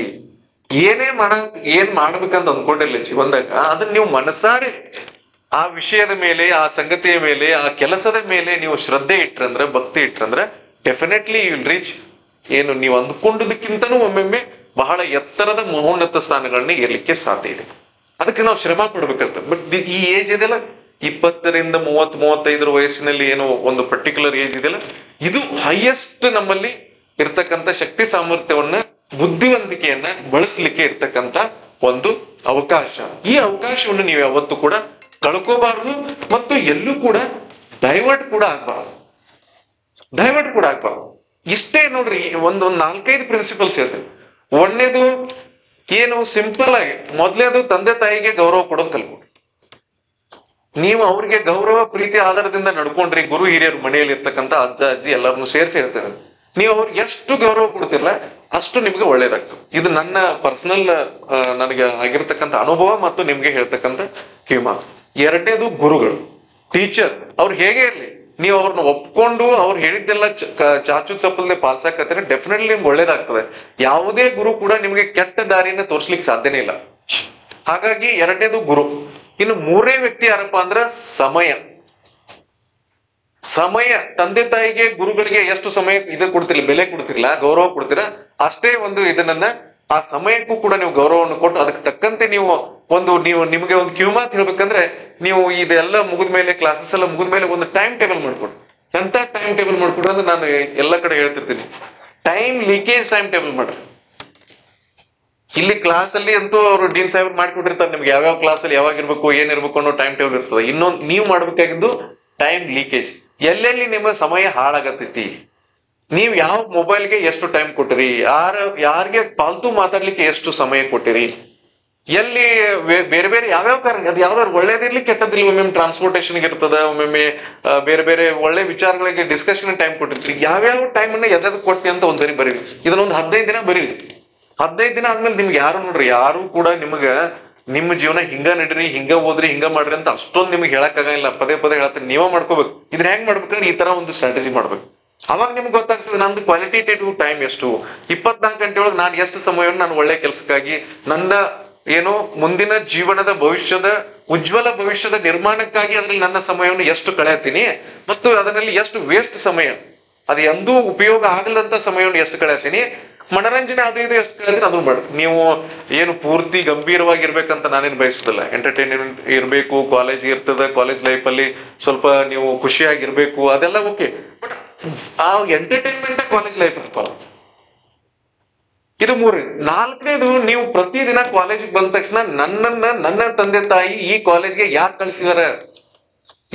ಏನ್ ಮಾಡ್ಬೇಕಂತ ಅಂದ್ಕೊಂಡಿಲ್ಲ ಜೀವನದಾಗ, ಅದನ್ನ ನೀವು ಮನಸಾರೆ ಆ ವಿಷಯದ ಮೇಲೆ, ಆ ಸಂಗತಿಯ ಮೇಲೆ, ಆ ಕೆಲಸದ ಮೇಲೆ ನೀವು ಶ್ರದ್ಧೆ ಇಟ್ರಂದ್ರೆ, ಭಕ್ತಿ ಇಟ್ರಂದ್ರೆ, ಡೆಫಿನೆಟ್ಲಿ ಯು ವಿಲ್ ರೀಚ್ ಏನು ನೀವು ಅಂದ್ಕೊಂಡದಕ್ಕಿಂತನೂ ಒಮ್ಮೊಮ್ಮೆ ಬಹಳ ಎತ್ತರದ ಮಹೋನ್ನತ ಸ್ಥಾನಗಳನ್ನ ಏರ್ಲಿಕ್ಕೆ ಸಾಧ್ಯ ಇದೆ. ಅದಕ್ಕೆ ನಾವು ಶ್ರಮ ಪಡ್ಬೇಕಂತ. ಬಟ್ ಈ ಏಜ್ ಇದೆಲ್ಲ 20 ರಿಂದ 30-35 ವಯಸ್ಸಿನಲ್ಲಿ ಏನೋ ಒಂದು ಪರ್ಟಿಕ್ಯುಲರ್ ಏಜ್ ಇದೆಯಲ್ಲ, ಇದು ಹೈಯೆಸ್ಟ್ ನಮ್ಮಲ್ಲಿ ಇರ್ತಕ್ಕಂಥ ಶಕ್ತಿ ಸಾಮರ್ಥ್ಯವನ್ನ, ಬುದ್ಧಿವಂತಿಕೆಯನ್ನ ಬಳಸಲಿಕ್ಕೆ ಇರ್ತಕ್ಕಂಥ ಒಂದು ಅವಕಾಶ. ಈ ಅವಕಾಶವನ್ನು ನೀವು ಯಾವತ್ತೂ ಕೂಡ ಕಳ್ಕೋಬಾರ್ದು, ಮತ್ತು ಎಲ್ಲೂ ಕೂಡ ಡೈವರ್ಟ್ ಕೂಡ ಆಗ್ಬಾರ್ದು. ಇಷ್ಟೇ ನೋಡ್ರಿ, ಒಂದು 4-5 ಪ್ರಿನ್ಸಿಪಲ್ಸ್ ಹೇಳ್ತೇವೆ. ಒಂದನೇದು ಏನು ಸಿಂಪಲ್ ಆಗಿ, ಮೊದಲನೇದು ತಂದೆ ತಾಯಿಗೆ ಗೌರವ ಕೊಡೋದು ಕಲ್ಕೊಡ್ರಿ. ನೀವು ಅವ್ರಿಗೆ ಗೌರವ ಪ್ರೀತಿ ಆಧಾರದಿಂದ ನಡ್ಕೊಂಡ್ರಿ, ಗುರು ಹಿರಿಯರು ಮನೆಯಲ್ಲಿ ಇರ್ತಕ್ಕಂಥ ಅಜ್ಜ ಅಜ್ಜಿ ಎಲ್ಲರನ್ನು ಸೇರಿಸಿ ಇರ್ತಾರೆ. ನೀವು ಅವ್ರಿಗೆ ಎಷ್ಟು ಗೌರವ ಕೊಡ್ತಿರಲ್ಲ ಅಷ್ಟು ನಿಮ್ಗೆ ಒಳ್ಳೇದಾಗ್ತದೆ. ಇದು ನನ್ನ ಪರ್ಸನಲ್ ನನಗೆ ಆಗಿರ್ತಕ್ಕಂಥ ಅನುಭವ ಮತ್ತು ನಿಮ್ಗೆ ಹೇಳ್ತಕ್ಕಂಥ ಕಿವಿಮಾತು. ಎರಡನೇದು ಗುರುಗಳು, ಟೀಚರ್. ಅವ್ರು ಹೇಗೆ ಇರ್ಲಿ, ನೀವು ಅವ್ರನ್ನ ಒಪ್ಕೊಂಡು ಅವ್ರು ಹೇಳಿದ್ದೆಲ್ಲ ಚಾಚು ಚಪ್ಪಲ್ದೆ ಪಾಲ್ಸಾಕತ್ತಾರೆ, ಡೆಫಿನೆಟ್ಲಿ ನಿಮ್ಗೆ ಒಳ್ಳೇದಾಗ್ತದೆ. ಯಾವುದೇ ಗುರು ಕೂಡ ನಿಮ್ಗೆ ಕೆಟ್ಟ ದಾರಿಯನ್ನ ತೋರ್ಸ್ಲಿಕ್ಕೆ ಸಾಧ್ಯನೇ ಇಲ್ಲ. ಹಾಗಾಗಿ ಎರಡನೇದು ಗುರು. ಇನ್ನು ಮೂರನೇ ವ್ಯಕ್ತಿ ಯಾರಪ್ಪ ಅಂದ್ರ ಸಮಯ. ತಂದೆ ತಾಯಿಗೆ ಗುರುಗಳಿಗೆ ಎಷ್ಟು ಸಮಯ ಕೊಡ್ತಿರ್ಲಿ, ಬೆಲೆ ಕೊಡ್ತಿರ್ಲಿಲ್ಲ, ಗೌರವ ಕೊಡ್ತೀರಾ, ಅಷ್ಟೇ ಒಂದು ಇದನ್ನ ಆ ಸಮಯಕ್ಕೂ ಕೂಡ ನೀವು ಗೌರವವನ್ನು ಕೊಟ್ಟು ಅದಕ್ಕೆ ತಕ್ಕಂತೆ ನೀವು ನಿಮಗೆ ಒಂದು ಕಿವಿಮಾತು ಹೇಳ್ಬೇಕಂದ್ರೆ, ನೀವು ಇದೆಲ್ಲ ಮುಗಿದ್ಮೇಲೆ, ಕ್ಲಾಸಸ್ ಎಲ್ಲ ಮುಗಿದ್ಮೇಲೆ ಒಂದು ಟೈಮ್ ಟೇಬಲ್ ಮಾಡ್ಕೊಡಿ. ಎಂತ ಟೈಮ್ ಟೇಬಲ್ ಮಾಡ್ಕೊಡ್ರಿ ಅಂದ್ರೆ, ನಾನು ಎಲ್ಲ ಕಡೆ ಹೇಳ್ತಿರ್ತೀನಿ, ಟೈಮ್ ಲೀಕೇಜ್ ಟೈಮ್ ಟೇಬಲ್ ಮಾಡ್ರಿ. ಇಲ್ಲಿ ಕ್ಲಾಸ್ ಅಲ್ಲಿ ಅಂತೂ ಅವರು ಡೀನ್ ಸಾಹೇಬ್ ಮಾಡ್ಕೊಟ್ಟಿರ್ತಾರೆ ನಿಮ್ಗೆ ಯಾವ್ಯಾವ ಕ್ಲಾಸ್ ಅಲ್ಲಿ ಯಾವಾಗ ಇರ್ಬೇಕು, ಏನಿರ್ಬೇಕು ಅನ್ನೋ ಟೈಮ್ ಟೇಬಲ್ ಇರ್ತದೆ. ಇನ್ನೊಂದು ನೀವು ಮಾಡ್ಬೇಕಾಗಿದ್ದು ಟೈಮ್ ಲೀಕೇಜ್. ಎಲ್ಲೆಲ್ಲಿ ನಿಮ್ಮ ಸಮಯ ಹಾಳಾಗತ್ತೈತಿ, ನೀವು ಯಾವ ಮೊಬೈಲ್ಗೆ ಎಷ್ಟು ಟೈಮ್ ಕೊಟ್ಟಿರಿ, ಯಾರಿಗೆ ಪಾಲ್ತು ಮಾತಾಡ್ಲಿಕ್ಕೆ ಎಷ್ಟು ಸಮಯ ಕೊಟ್ಟಿರಿ, ಎಲ್ಲಿ ಬೇರೆ ಬೇರೆ ಯಾವ್ಯಾವ ಕಾರಣ, ಅದು ಯಾವ್ದಾದ್ರು ಒಳ್ಳೇದಿರ್ಲಿ ಕೆಟ್ಟದಿರ್ಲಿ, ಒಮ್ಮೊಮ್ಮೆ ಟ್ರಾನ್ಸ್ಪೋರ್ಟೇಷನ್ ಇರ್ತದ, ಒಮ್ಮೊಮ್ಮೆ ಬೇರೆ ಬೇರೆ ಒಳ್ಳೆ ವಿಚಾರಗಳಿಗೆ ಡಿಸ್ಕಷನ್ ಟೈಮ್ ಕೊಟ್ಟಿರ್ತೀರಿ. ಯಾವ್ಯಾವ ಟೈಮ್ ಅನ್ನ ಎದ್ದು ಕೊಟ್ಟಿ ಅಂತ ಒಂದ್ಸರಿ ಬರೀರಿ. ಇದನ್ನೊಂದು 15 ದಿನ ಬರೀರಿ. 15 ದಿನ ಆದ್ಮೇಲೆ ನಿಮ್ಗೆ ಯಾರು ನೋಡ್ರಿ, ಯಾರು ಕೂಡ ನಿಮ್ಗ ನಿಮ್ಮ ಜೀವನ ಹಿಂಗ ನಡ್ರಿ, ಹಿಂಗ ಓದ್ರಿ, ಹಿಂಗ ಮಾಡ್ರಿ ಅಂತ ಅಷ್ಟೊಂದು ನಿಮ್ಗೆ ಹೇಳಕ್ ಆಗಲ್ಲ. ಪದೇ ಹೇಳ್ತೀನಿ, ನೀವೇ ಮಾಡ್ಕೋಬೇಕು. ಇದನ್ನ ಹೆಂಗ್ ಮಾಡ್ಬೇಕಂದ್ರೆ ಈ ತರ ಒಂದು ಸ್ಟ್ರಾಟಜಿ ಮಾಡ್ಬೇಕು. ಅವಾಗ ನಿಮ್ಗೆ ಗೊತ್ತಾಗ್ತದೆ ನಂದು ಕ್ವಾಲಿಟೇಟಿವ್ ಟೈಮ್ ಎಷ್ಟು, 24 ಗಂಟೆ ಒಳಗೆ ನಾನು ಎಷ್ಟು ಸಮಯವನ್ನು ನಾನು ಒಳ್ಳೆ ಕೆಲಸಕ್ಕಾಗಿ, ನನ್ನ ಏನು ಮುಂದಿನ ಜೀವನದ ಭವಿಷ್ಯದ ಉಜ್ವಲ ಭವಿಷ್ಯದ ನಿರ್ಮಾಣಕ್ಕಾಗಿ ಅದರಲ್ಲಿ ನನ್ನ ಸಮಯವನ್ನು ಎಷ್ಟು ಕಳೆಯತೀನಿ, ಮತ್ತು ಅದರಲ್ಲಿ ಎಷ್ಟು ವೇಸ್ಟ್ ಸಮಯ, ಅದು ಎಂದೂ ಉಪಯೋಗ ಆಗಲಂತ ಸಮಯವನ್ನು ಎಷ್ಟು ಕಳೆಯತೀನಿ, ಮನರಂಜನೆ ಅದು ಇದು ಎಷ್ಟು ಕಳೆದ್ರೆ ಅದು ಮಾಡಿ. ನೀವು ಏನು ಪೂರ್ತಿ ಗಂಭೀರವಾಗಿರ್ಬೇಕಂತ ನಾನೇನು ಬಯಸೋದಿಲ್ಲ. ಎಂಟರ್ಟೈನ್ಮೆಂಟ್ ಇರಬೇಕು, ಕಾಲೇಜ್ ಇರ್ತದೆ, ಕಾಲೇಜ್ ಲೈಫಲ್ಲಿ ಸ್ವಲ್ಪ ನೀವು ಖುಷಿಯಾಗಿರ್ಬೇಕು, ಅದೆಲ್ಲ ಓಕೆ. ಬಟ್ ಆ ಎಂಟರ್ಟೈನ್ಮೆಂಟ್ ಕಾಲೇಜ್ ಲೈಫ್ ಅಪ್ಪ. ಇದು 3. 4ನೇದು, ನೀವು ಪ್ರತಿದಿನ ಕಾಲೇಜಿಗೆ ಬಂದ ತಕ್ಷಣ ನನ್ನ ತಂದೆ ತಾಯಿ ಈ ಕಾಲೇಜ್ಗೆ ಯಾಕೆ ಕಳಿಸಿದಾರೆ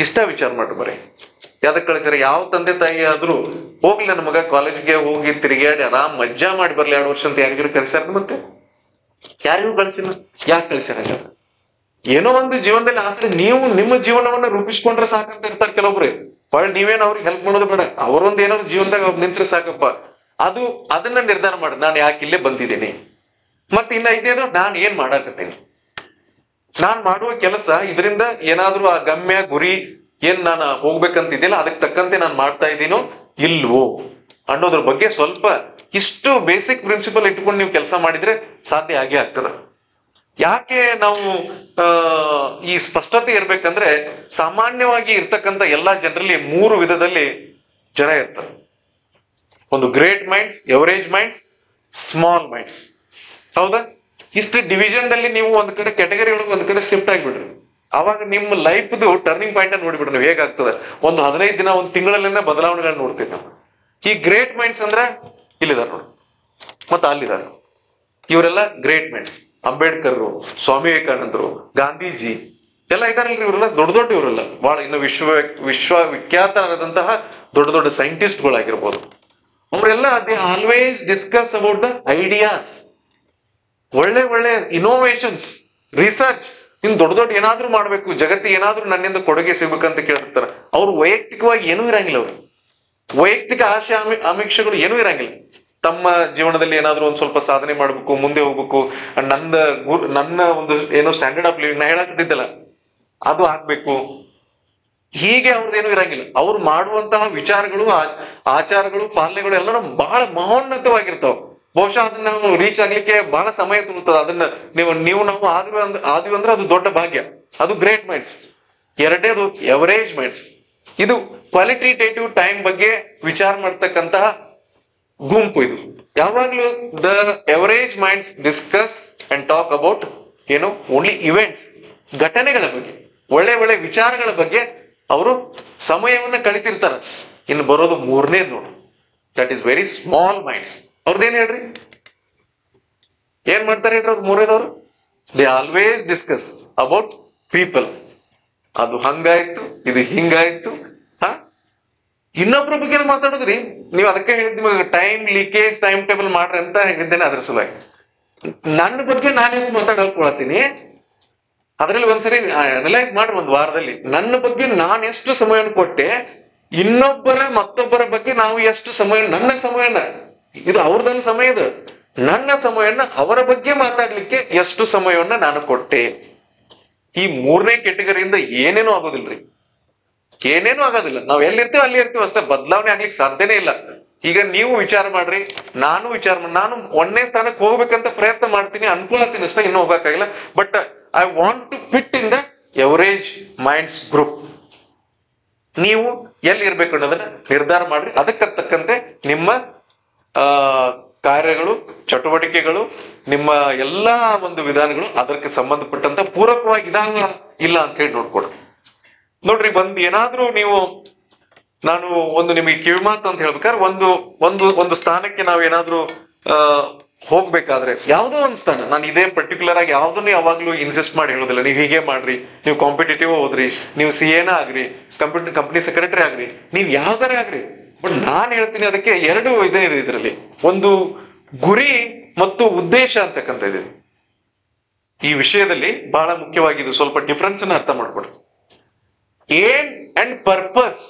ಇಷ್ಟ ವಿಚಾರ ಮಾಡ್ರಿ. ಬರೀ ಯಾವ್ದಕ್ ಕಳಿಸ್ಯಾರ? ಯಾವ ತಂದೆ ತಾಯಿ ಆದ್ರೂ ಹೋಗ್ಲಿ ನನ್ನ ಮಗ ಕಾಲೇಜ್ಗೆ ಹೋಗಿ ತಿರುಗಾಡಿ ಆರಾಮ್ ಮಜ್ಜಾ ಮಾಡಿ ಬರ್ಲಿ 2 ವರ್ಷ ಅಂತ ಯಾರಿಗಾರು ಕಳಿಸ್ಯಾರ? ಮತ್ತೆ ಯಾರಿಗೂ ಕಳಿಸಿಲ್ಲ. ಯಾಕೆ ಕಳಿಸ್ಯಾರ? ಏನೋ ಒಂದು ಜೀವನದಲ್ಲಿ ಆಸರೆ ನೀವು ನಿಮ್ಮ ಜೀವನವನ್ನ ರೂಪಿಸ್ಕೊಂಡ್ರೆ ಸಾಕಂತ ಇರ್ತಾರೆ ಕೆಲವೊಬ್ರು. ಹೊಳ್ಳಿ ನೀವೇನು ಅವ್ರಿಗೆ ಹೆಲ್ಪ್ ಮಾಡೋದು ಬೇಡ, ಅವರೊಂದು ಏನಾದ್ರು ಜೀವನದಾಗ ನಿಂತ್ರೆ ಸಾಕಪ್ಪ. ಅದನ್ನ ನಿರ್ಧಾರ ಮಾಡಿ, ನಾನು ಯಾಕೆ ಇಲ್ಲೇ ಬಂದಿದ್ದೀನಿ, ಮತ್ತೆ ಇನ್ನ ಇದೇನು ನಾನು ಏನ್ ಮಾಡಾಕತ್ತೀನಿ, ನಾನ್ ಮಾಡುವ ಕೆಲಸ ಇದರಿಂದ ಏನಾದ್ರೂ ಆ ಗಮ್ಯ ಗುರಿ ಏನ್ ನಾನು ಹೋಗ್ಬೇಕಂತಿದ್ದಿಲ್ಲ ಅದಕ್ಕೆ ತಕ್ಕಂತೆ ನಾನು ಮಾಡ್ತಾ ಇದ್ದೀನೋ ಇಲ್ವೋ ಅನ್ನೋದ್ರ ಬಗ್ಗೆ ಸ್ವಲ್ಪ ಇಷ್ಟು ಬೇಸಿಕ್ ಪ್ರಿನ್ಸಿಪಲ್ ಇಟ್ಕೊಂಡು ನೀವು ಕೆಲಸ ಮಾಡಿದ್ರೆ ಸಾಧ್ಯ ಆಗೇ ಆಗ್ತದ. ಯಾಕೆ ನಾವು ಈ ಸ್ಪಷ್ಟತೆ ಇರ್ಬೇಕಂದ್ರೆ, ಸಾಮಾನ್ಯವಾಗಿ ಇರ್ತಕ್ಕಂಥ ಎಲ್ಲಾ ಜನರಲ್ಲಿ 3 ವಿಧದಲ್ಲಿ ಜನ ಇರ್ತಾರೆ. ಒಂದು great minds, average minds, small minds. ಹೌದಾ? ಇಷ್ಟು ಡಿವಿಷನ್ ದಲ್ಲಿ ನೀವು ಒಂದ್ ಕಡೆ ಕ್ಯಾಟಗರಿ ಒಳಗೆ ಒಂದ್ ಕಡೆ ಶಿಫ್ಟ್ ಆಗಿಬಿಡ್ರಿ. ಅವಾಗ ನಿಮ್ಮ ಲೈಫ್ದು ಟರ್ನಿಂಗ್ ಪಾಯಿಂಟ್ ಅನ್ನು ನೋಡಿಬಿಡ್ರಿ ನೀವು ಹೇಗಾಗ್ತದೆ. ಒಂದು 15 ದಿನ, ಒಂದು ತಿಂಗಳಲ್ಲೇನೆ ಬದಲಾವಣೆಗಳನ್ನ ನೋಡ್ತೀವಿ ನಾವು. ಈ ಗ್ರೇಟ್ ಮೈಂಡ್ಸ್ ಅಂದ್ರೆ ಇಲ್ಲಿದಾರ ನೋಡಿ, ಮತ್ತೆ ಅಲ್ಲಿದ್ದಾರೆ. ಇವರೆಲ್ಲ ಗ್ರೇಟ್ ಮೈಂಡ್ಸ್. ಅಂಬೇಡ್ಕರ್, ಸ್ವಾಮಿ ವಿವೇಕಾನಂದರು, ಗಾಂಧೀಜಿ ಎಲ್ಲ ಇದಾರಲ್ರಿ. ಇವರೆಲ್ಲ ದೊಡ್ಡ ಇವರೆಲ್ಲ ಬಹಳ ಇನ್ನು ವಿಶ್ವವಿಖ್ಯಾತರಾದಂತಹ ದೊಡ್ಡ ಸೈಂಟಿಸ್ಟ್ಗಳಾಗಿರ್ಬೋದು. ಅವರೆಲ್ಲ they always discuss about the ideas, ಒಳ್ಳೆ ಇನೋವೇಷನ್ಸ್, ರಿಸರ್ಚ್. ಇನ್ ದೊಡ್ಡ ಏನಾದ್ರೂ ಮಾಡ್ಬೇಕು, ಜಗತ್ತಿಗೆ ಏನಾದ್ರೂ ನನ್ನಿಂದ ಕೊಡುಗೆ ಸಿಗ್ಬೇಕಂತ ಕೇಳಿರ್ತಾರ. ಅವ್ರು ವೈಯಕ್ತಿಕವಾಗಿ ಏನೂ ಇರಂಗಿಲ್ಲ. ಅವ್ರು ವೈಯಕ್ತಿಕ ಆಶೆ ಆಮಿಷಗಳು ಏನೂ ಇರಂಗಿಲ್ಲ. ತಮ್ಮ ಜೀವನದಲ್ಲಿ ಏನಾದ್ರೂ ಒಂದ್ ಸ್ವಲ್ಪ ಸಾಧನೆ ಮಾಡ್ಬೇಕು, ಮುಂದೆ ಹೋಗ್ಬೇಕು, ನನ್ನ ಒಂದು ಏನೋ ಸ್ಟ್ಯಾಂಡರ್ಡ್ ಆಫ್ ಲಿವಿಂಗ್ ನಾ ಹೇಳಕ್ತಿದ್ದಲ್ಲ ಅದು ಆಗ್ಬೇಕು, ಹೀಗೆ ಅವ್ರದ್ದೇನು ಇರಂಗಿಲ್ಲ. ಅವ್ರು ಮಾಡುವಂತಹ ವಿಚಾರಗಳು, ಆಚಾರಗಳು, ಪಾಲನೆಗಳು ಎಲ್ಲ ಬಹಳ ಮಹೋನ್ನತವಾಗಿರ್ತಾವ. ಬಹುಶಃ ಅದನ್ನ ನಾವು ರೀಚ್ ಆಗ್ಲಿಕ್ಕೆ ಬಹಳ ಸಮಯ ತುಳ್ತದ. ಅದನ್ನ ನಾವು ಆದ್ವಿ ಅಂದ್ರೆ ಅದು ದೊಡ್ಡ ಭಾಗ್ಯ. ಅದು ಗ್ರೇಟ್ ಮೈಂಡ್ಸ್. ಎರಡನೇದು ಎವರೇಜ್ ಮೈಂಡ್ಸ್. ಇದು ಕ್ವಾಲಿಟೇಟಿವ್ ಟೈಮ್ ಬಗ್ಗೆ ವಿಚಾರ ಮಾಡ್ತಕ್ಕಂತಹ ಗುಂಪು. ಇದು ಯಾವಾಗ್ಲೂ the average minds discuss and talk about ಏನು ಓನ್ಲಿ ಇವೆಂಟ್ಸ್, ಘಟನೆಗಳ ಬಗ್ಗೆ, ಒಳ್ಳೆ ವಿಚಾರಗಳ ಬಗ್ಗೆ ಅವರು ಸಮಯವನ್ನ ಕಳಿತಿರ್ತಾರ. ಇನ್ನು ಬರೋದು 3ನೇದು ನೋಡು, that is very small minds. ಅವ್ರದ್ದೇನ್ ಹೇಳ್ರಿ, ಏನ್ ಮಾಡ್ತಾರೆ ಹೇಳ್ರಿ ಅವ್ರು 3ನೇದವ್ರು? They always discuss about people. ಅದು ಹಂಗಾಯ್ತು, ಇದು ಹಿಂಗಾಯ್ತು, ಇನ್ನೊಬ್ರ ಬಗ್ಗೆ ಮಾತಾಡೋದ್ರಿ. ನೀವು ಅದಕ್ಕೆ ಹೇಳಿದ್ ಟೈಮ್ ಲೀಕೇಜ್, ಟೈಮ್ ಟೇಬಲ್ ಮಾಡ್ರಿ ಅಂತ ಹೇಳಿದ್ದೇನೆ. ಅದ್ರ ಸಲುವಾಗಿ ನನ್ನ ಬಗ್ಗೆ ನಾನೇನು ಮಾತಾಡ್ಕೊಳತ್ತೀನಿ, ಅದ್ರಲ್ಲಿ ಒಂದ್ಸರಿ ಅನಲೈಸ್ ಮಾಡ್ರಿ. ಒಂದು ವಾರದಲ್ಲಿ ನನ್ನ ಬಗ್ಗೆ ನಾನು ಎಷ್ಟು ಸಮಯವನ್ನು ಕೊಟ್ಟೆ, ಮತ್ತೊಬ್ಬರ ಬಗ್ಗೆ ನಾವು ಎಷ್ಟು ಸಮಯ, ನನ್ನ ಸಮಯನ, ಇದು ಅವ್ರದನ್ನ ಸಮಯದ, ನನ್ನ ಸಮಯನ ಅವರ ಬಗ್ಗೆ ಮಾತಾಡ್ಲಿಕ್ಕೆ ಎಷ್ಟು ಸಮಯವನ್ನ ನಾನು ಕೊಟ್ಟೆ. ಈ 3ನೇ ಕೆಟಗರಿಯಿಂದ ಏನೇನೂ ಆಗೋದಿಲ್ರಿ, ಏನೇನು ಆಗೋದಿಲ್ಲ. ನಾವ್ ಎಲ್ಲಿರ್ತೀವಿ ಅಲ್ಲಿ ಇರ್ತೀವಿ ಅಷ್ಟೇ, ಬದಲಾವಣೆ ಆಗ್ಲಿಕ್ಕೆ ಸಾಧ್ಯನೇ ಇಲ್ಲ. ಈಗ ನೀವು ವಿಚಾರ ಮಾಡ್ರಿ, ನಾನು ವಿಚಾರ ಮಾಡಿ, ನಾನು 1ನೇ ಸ್ಥಾನಕ್ಕೆ ಹೋಗ್ಬೇಕಂತ ಪ್ರಯತ್ನ ಮಾಡ್ತೀನಿ, ಅನ್ಕೊಳತ್ತೀನಿ ಅಷ್ಟೇ, ಇನ್ನೂ ಹೋಗಕ್ಕಾಗಿಲ್ಲ. But I want to fit in the average minds group. ನೀವು ಎಲ್ಲಿ ಇರ್ಬೇಕು ಅನ್ನೋದನ್ನ ನಿರ್ಧಾರ ಮಾಡ್ರಿ. ಅದಕ್ಕೆ ತಕ್ಕಂತೆ ನಿಮ್ಮ ಕಾರ್ಯಗಳು, ಚಟುವಟಿಕೆಗಳು, ನಿಮ್ಮ ಎಲ್ಲಾ ಒಂದು ವಿಧಾನಗಳು ಅದಕ್ಕೆ ಸಂಬಂಧಪಟ್ಟಂತ ಪೂರಕವಾಗಿ ಇದಾವ ಇಲ್ಲ ಅಂತ ಹೇಳಿ ನೋಡ್ಕೊಡ್ರಿ. ನೋಡ್ರಿ, ಏನಾದ್ರೂ ನೀವು, ನಾನು ಒಂದು ನಿಮಗೆ ಕಿವಿಮಾತು ಅಂತ ಹೇಳ್ಬೇಕಾದ್ರೆ, ಒಂದು ಸ್ಥಾನಕ್ಕೆ ನಾವು ಏನಾದ್ರೂ ಹೋಗ್ಬೇಕಾದ್ರೆ, ಯಾವುದೋ ಒಂದು ಸ್ಥಾನ, ನಾನು ಇದೇ ಪರ್ಟಿಕ್ಯುಲರ್ ಆಗಿ ಯಾವ್ದನ್ನು ಯಾವಾಗ್ಲೂ ಇನ್ಸಿಸ್ಟ್ ಮಾಡಿ ಹೇಳೋದಿಲ್ಲ. ನೀವು ಹೀಗೆ ಮಾಡ್ರಿ, ನೀವು ಕಾಂಪಿಟೇಟಿವ್ ಹೋದ್ರಿ, ನೀವು CA ಆಗ್ರಿ, ಕಂಪನಿ ಸೆಕ್ರೆಟರಿ ಆಗ್ರಿ, ನೀವು ಯಾವ್ದಾರ ಆಗ್ರಿ. ಬಟ್ ನಾನು ಹೇಳ್ತೀನಿ ಅದಕ್ಕೆ 2 ಇದೆ ಇದರಲ್ಲಿ. ಒಂದು ಗುರಿ ಮತ್ತು ಉದ್ದೇಶ ಅಂತಕ್ಕಂಥ ಇದೆ. ಈ ವಿಷಯದಲ್ಲಿ ಬಹಳ ಮುಖ್ಯವಾಗಿದೆ, ಸ್ವಲ್ಪ ಡಿಫ್ರೆನ್ಸ್ ಅನ್ನ ಅರ್ಥ ಮಾಡ್ಕೊಡ್ರಿ. Aim and purpose.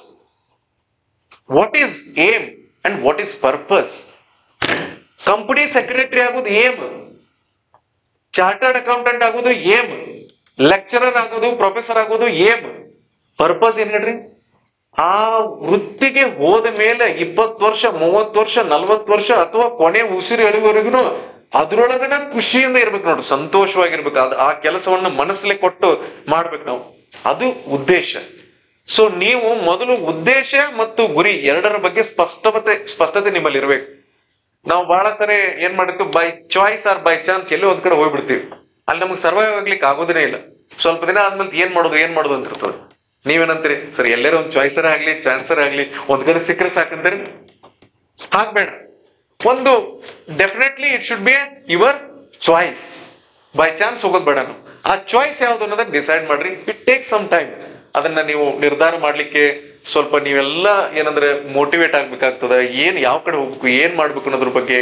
What is aim and what is purpose? Company secretary ಆಗೋದು ಏಮ್, ಚಾರ್ಟರ್ಡ್ ಅಕೌಂಟೆಂಟ್ ಆಗೋದು ಏಮ್, ಲೆಕ್ಚರರ್ ಆಗೋದು, ಪ್ರೊಫೆಸರ್ ಆಗೋದು ಏಮ್. ಪರ್ಪಸ್ ಏನ್ ಹೇಳ್ರಿ? ಆ ವೃತ್ತಿಗೆ ಹೋದ ಮೇಲೆ 20 ವರ್ಷ, 30 ವರ್ಷ, 40 ವರ್ಷ ಅಥವಾ ಕೊನೆ ಉಸಿರು ಎಳೆವರೆಗೂ ಅದ್ರೊಳಗನ ಖುಷಿಯಿಂದ ಇರ್ಬೇಕು ನೋಡ್ರಿ, ಸಂತೋಷವಾಗಿರ್ಬೇಕು. ಆ ಕೆಲಸವನ್ನ ಮನಸ್ಸಲ್ಲೇ ಕೊಟ್ಟು ಮಾಡ್ಬೇಕು ನಾವು. ಅದು ಉದ್ದೇಶ. ಸೊ ನೀವು ಮೊದಲು ಉದ್ದೇಶ ಮತ್ತು ಗುರಿ ಎರಡರ ಬಗ್ಗೆ ಸ್ಪಷ್ಟತೆ ನಿಮ್ಮಲ್ಲಿ ಇರ್ಬೇಕು. ನಾವು ಬಹಳ ಸರಿ ಏನ್ ಮಾಡಿರ್ತೀವಿ, by choice or by chance ಎಲ್ಲೋ ಒಂದ್ ಕಡೆ ಹೋಗ್ಬಿಡ್ತೀವಿ. ಅಲ್ಲಿ ನಮಗೆ ಸರ್ವೈವ್ ಆಗ್ಲಿಕ್ಕೆ ಆಗೋದೇ ಇಲ್ಲ. ಸ್ವಲ್ಪ ದಿನ ಆದ್ಮೇಲೆ ಏನ್ ಮಾಡೋದು ಅಂತ ಇರ್ತದೆ. ನೀವೇನಂತೀರಿ, ಸರಿ ಎಲ್ಲರೂ ಒಂದು ಚಾಯ್ಸರ್ ಆಗ್ಲಿ, ಚಾನ್ಸರ್ ಆಗ್ಲಿ, ಒಂದ್ ಕಡೆ ಸಿಕ್ಕರೆ ಸಾಕಂತೀರಿ. ಹಾಕ್ಬೇಡ. ಒಂದು definitely it should be your choice. By chance ಹೋಗೋದ್ ಬೇಡ. ಆ ಚಾಯ್ಸ್ ಯಾವ್ದು ಅನ್ನೋದನ್ನ ಡಿಸೈಡ್ ಮಾಡ್ರಿ. It take some time. ಅದನ್ನ ನೀವು ನಿರ್ಧಾರ ಮಾಡ್ಲಿಕ್ಕೆ ಸ್ವಲ್ಪ ನೀವೆಲ್ಲ ಏನಂದ್ರೆ ಮೋಟಿವೇಟ್ ಆಗ್ಬೇಕಾಗ್ತದ, ಏನ್ ಯಾವ ಕಡೆ ಹೋಗ್ಬೇಕು, ಏನ್ ಮಾಡ್ಬೇಕು ಅನ್ನೋದ್ರ ಬಗ್ಗೆ